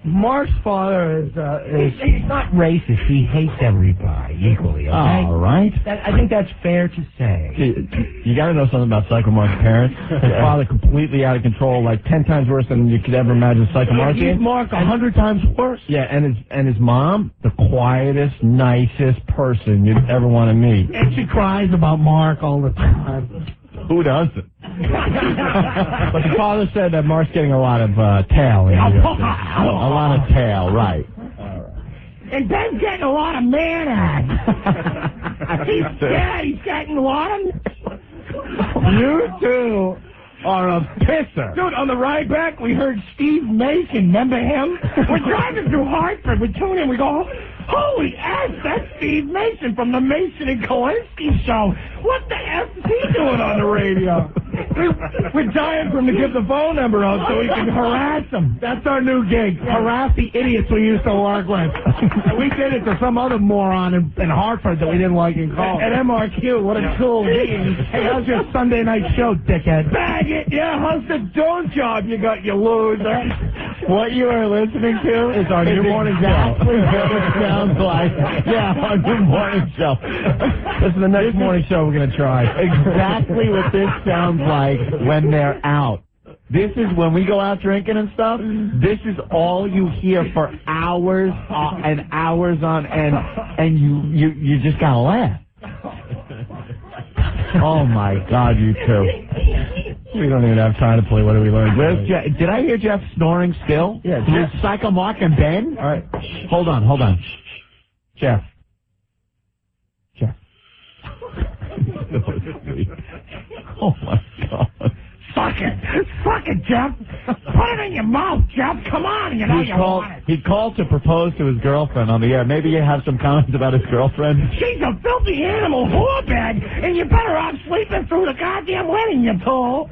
Mark's father is he's not racist. He hates everybody equally. Okay? All right. I think that's fair to say. You got to know something about Psycho Mark's parents. His father completely out of control, like 10 times worse than you could ever imagine Psycho Mark being. Mark 100 times worse. Yeah, and his mom, the quietest, nicest person you'd ever want to meet. And she cries about Mark all the time. Who doesn't? But the father said that Mark's getting a lot of tail. A lot of tail, right. And Ben's getting a lot of man act. He's getting a lot of... You two are a pisser. Dude, on the ride back, we heard Steve Mason. Remember him? We're driving through Hartford. We tune in. We go, holy ass, that's Steve Mason from the Mason and Kolinsky show. What the F is he doing on the radio? We're dying for him to give the phone number out so we can harass him. That's our new gig. Harass the idiots we used to work with. We did it to some other moron in Hartford that we didn't like and call. At MRQ, what a cool name. Hey, how's your Sunday night show, dickhead? Faggot, yeah, how's the dough job you got, you loser? What you are listening to is our new morning show. Exactly what it sounds like. Yeah, our new morning show. This is the next morning show we're going to try. Exactly what this sounds like when they're out. This is when we go out drinking and stuff. This is all you hear for hours and hours on end, and you just gotta laugh. Oh my God, you two! We don't even have time to play. What do we learn? Where's Jeff? Did I hear Jeff snoring still? Yeah. Jeff. Psycho Mark and Ben. All right. Hold on. Jeff. Oh my God. Suck it, Jeff. Put it in your mouth, Jeff. Come on, you want it. He called to propose to his girlfriend on the air. Maybe you have some comments about his girlfriend? She's a filthy animal whorebag, and you're better off sleeping through the goddamn wedding, you tool.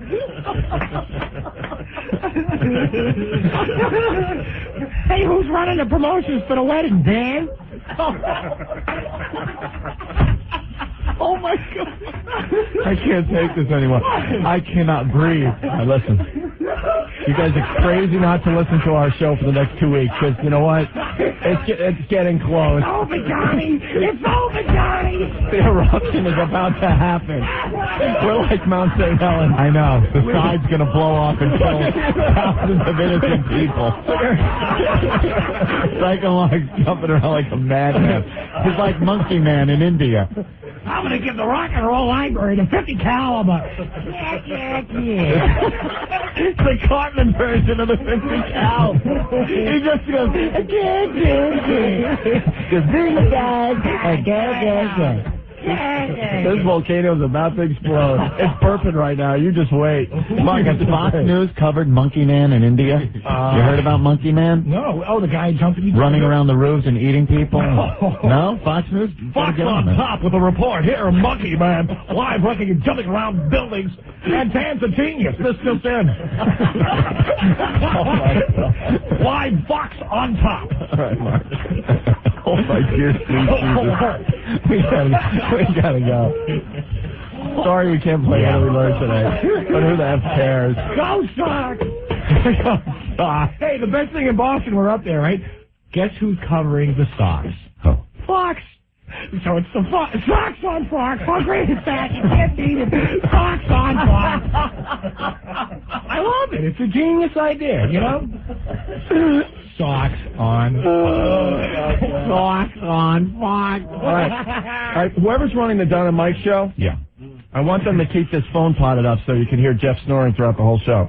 Hey, who's running the promotions for the wedding, Dan? Oh my God. I can't take this anymore. I cannot breathe. Now listen. You guys are crazy not to listen to our show for the next 2 weeks, because you know what? It's getting close. It's over, Johnny. It's over, Johnny. The eruption is about to happen. We're like Mount St. Helens. I know. The side's going to blow off and kill thousands of innocent people. Psycho Mark's jumping around like a madman. He's like Monkey Man in India. I'm going to give the Rock and Roll Library the 50 caliber. Yeah. It's the Cartman version of the 50 cal. He just goes, because these guys are good. This volcano's about to explode. It's burping right now. You just wait. Mark, has Fox News covered Monkey Man in India? You heard about Monkey Man? No. Oh, the guy jumping. Running around the roofs and eating people? No? Fox News? Fox on top with a report. Here, Monkey Man, live running and jumping around buildings. And Dan's a genius. This just in. Live Fox on top. All right, Mark. Oh, my dear sweet Jesus. We gotta go. Sorry we can't play what we learned today. But who the F cares? Go Sox! Hey, the best thing in Boston, we're up there, right? Guess who's covering the Sox? Oh. Fox! So it's the Sox on Fox. How great is that? You can't beat it. Sox on Fox. I love it. It's a genius idea, you know? Sox on Fox. Sox on Fox. All right. Whoever's running the Don and Mike show, yeah, I want them to keep this phone potted up so you can hear Jeff snoring throughout the whole show.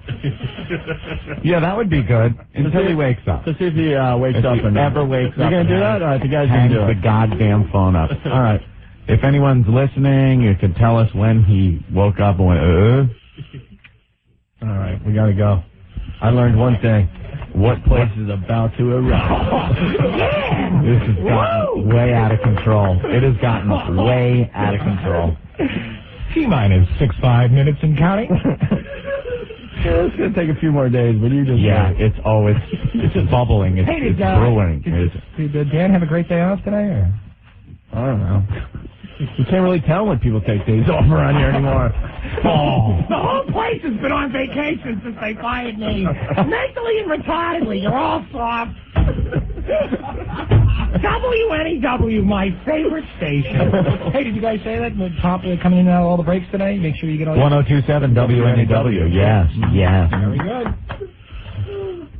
Yeah, that would be good until he wakes up. To see if he wakes up. If he ever wakes up. You're going to do that? All right, the guy's going Hangs to do it. the goddamn phone up. All right. If anyone's listening, you can tell us when he woke up and went, All right, we got to go. I learned one thing. What place is about to erupt? This has gotten way out of control. It has gotten way out of control. T-minus 6.5 minutes and counting. Yeah, it's going to take a few more days, but you just... Yeah, it's bubbling. It's, Hey, it's brewing. Did Dan have a great day off today? Or? I don't know. You can't really tell when people take days off around here anymore. Oh. The whole place has been on vacation since they fired me. Mentally and retardedly, you're all soft. WNEW, my favorite station. Hey, did you guys say that? Coming in and out of all the breaks today? Make sure you get all 1027 WNEW. Yes, yes. Very good.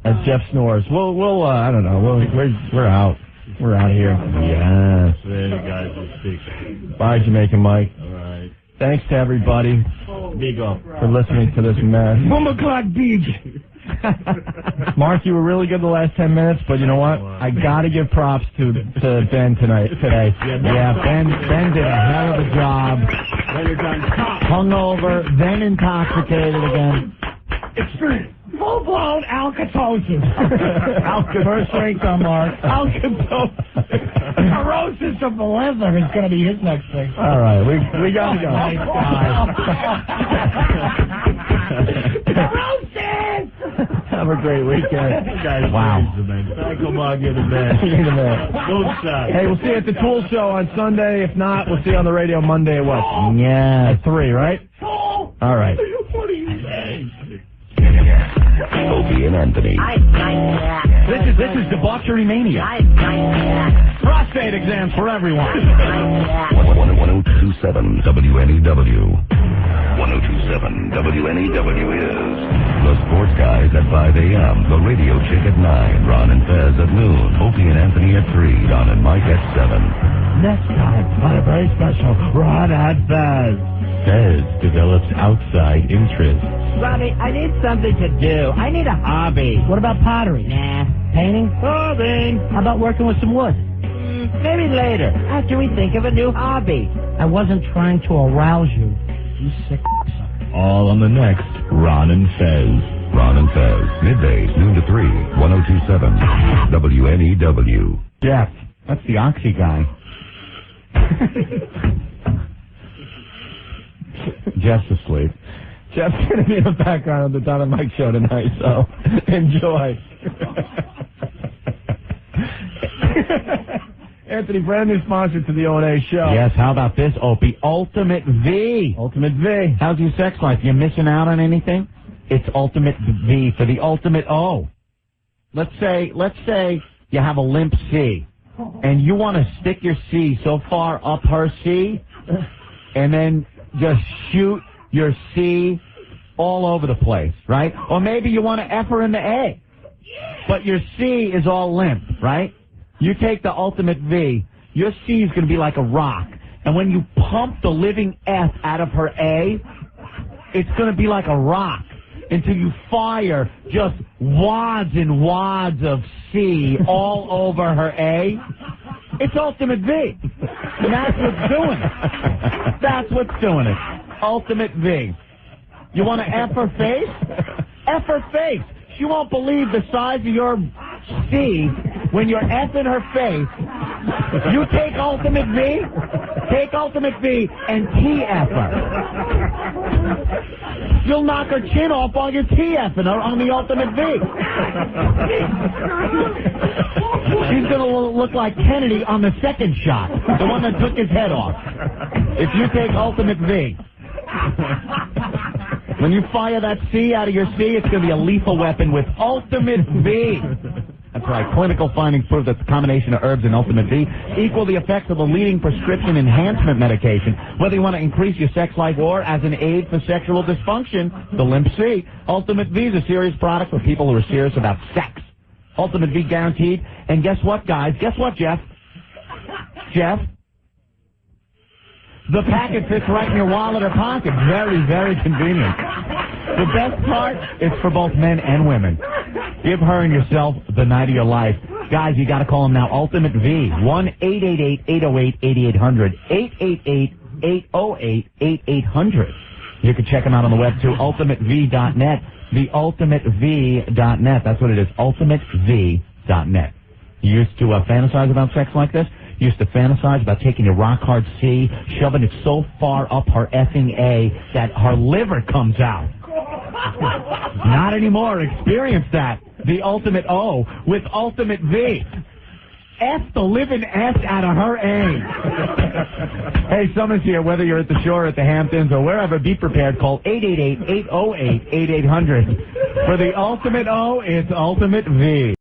As Jeff snores. We'll I don't know. We're out. We're out of here. Yes. Later, guys. We'll speak. Bye, Jamaican Mike. All right. Thanks to everybody for listening to this mess. Bumaclock Beach. Mark, you were really good the last 10 minutes, but you know what? I got to give props to Ben today. Yeah, Ben did a hell of a job. Hungover, then intoxicated again. Extreme. Full-blown alkatosis. First rate on Mark. Alkatosis. Cirrhosis of the liver is going to be his next thing. All right, we got to go. Cirrhosis! Have a great weekend. Guys, wow. Come on, you're the man. You're the man. Don't stop. Hey, we'll see you at the Tool Show on Sunday. If not, we'll see you on the radio Monday at what? Yeah. At 3, right? All right. What do you say? Opie and Anthony. This is debauchery mania. Prostate exams for everyone. 1027 WNEW. 1027 WNEW is the Sports Guys at 5 a.m. The Radio Chick at 9. Ron and Fez at noon. Opie and Anthony at 3. Don and Mike at 7. Next time on a very special Ron and Fez. Fez develops outside interests. Robbie, I need something to do. I need a hobby. What about pottery? Nah. Painting? Hobby. How about working with some wood? Maybe later, after we think of a new hobby. I wasn't trying to arouse you. You sick sucker. All on the next Ron and Fez. Ron and Fez, middays, noon to 3, 1027 WNEW. Jeff, that's the Oxy guy. Jeff's asleep. Jeff's going to be in the background of the Don and Mike show tonight, so enjoy. Anthony, brand new sponsor to the O&A show. Yes, how about this, Opie? Ultimate V. Ultimate V. How's your sex life? You missing out on anything? It's Ultimate V for the Ultimate O. Let's say you have a limp C, and you want to stick your C so far up her C, and then just shoot your C all over the place, right? Or maybe you want to F her in the A, but your C is all limp, right? You take the Ultimate V, your C is going to be like a rock. And when you pump the living F out of her A, it's going to be like a rock until you fire just wads and wads of C all over her A. It's Ultimate V. And that's what's doing it. That's what's doing it. Ultimate V. You want to F her face? F her face. She won't believe the size of your C when you're F'ing her face. You take Ultimate V, and TF her. You'll knock her chin off while you're TFing her on the Ultimate V. She's going to look like Kennedy on the second shot, the one that took his head off. If you take Ultimate V. When you fire that C out of your C, it's going to be a lethal weapon with Ultimate V. That's right. Clinical findings prove that the combination of herbs and Ultimate V equal the effects of the leading prescription enhancement medication. Whether you want to increase your sex life or as an aid for sexual dysfunction, the Limp C, Ultimate V is a serious product for people who are serious about sex. Ultimate V guaranteed. And guess what, guys? Guess what, Jeff? Jeff? The packet fits right in your wallet or pocket. Very, very convenient. The best part, it's for both men and women. Give her and yourself the night of your life. Guys, you got to call them now. Ultimate V. 1-888-808-8800. 888-808-8800. You can check them out on the web, too. UltimateV.net. TheUltimateV.net. That's what it is. UltimateV.net. You used to fantasize about sex like this? You used to fantasize about taking your rock-hard C, shoving it so far up her effing A that her liver comes out. Not anymore. Experience that. The Ultimate O with Ultimate V. F the living S out of her A. Hey, summer's here. Whether you're at the shore, at the Hamptons, or wherever, be prepared. Call 888-808-8800. For the Ultimate O, it's Ultimate V.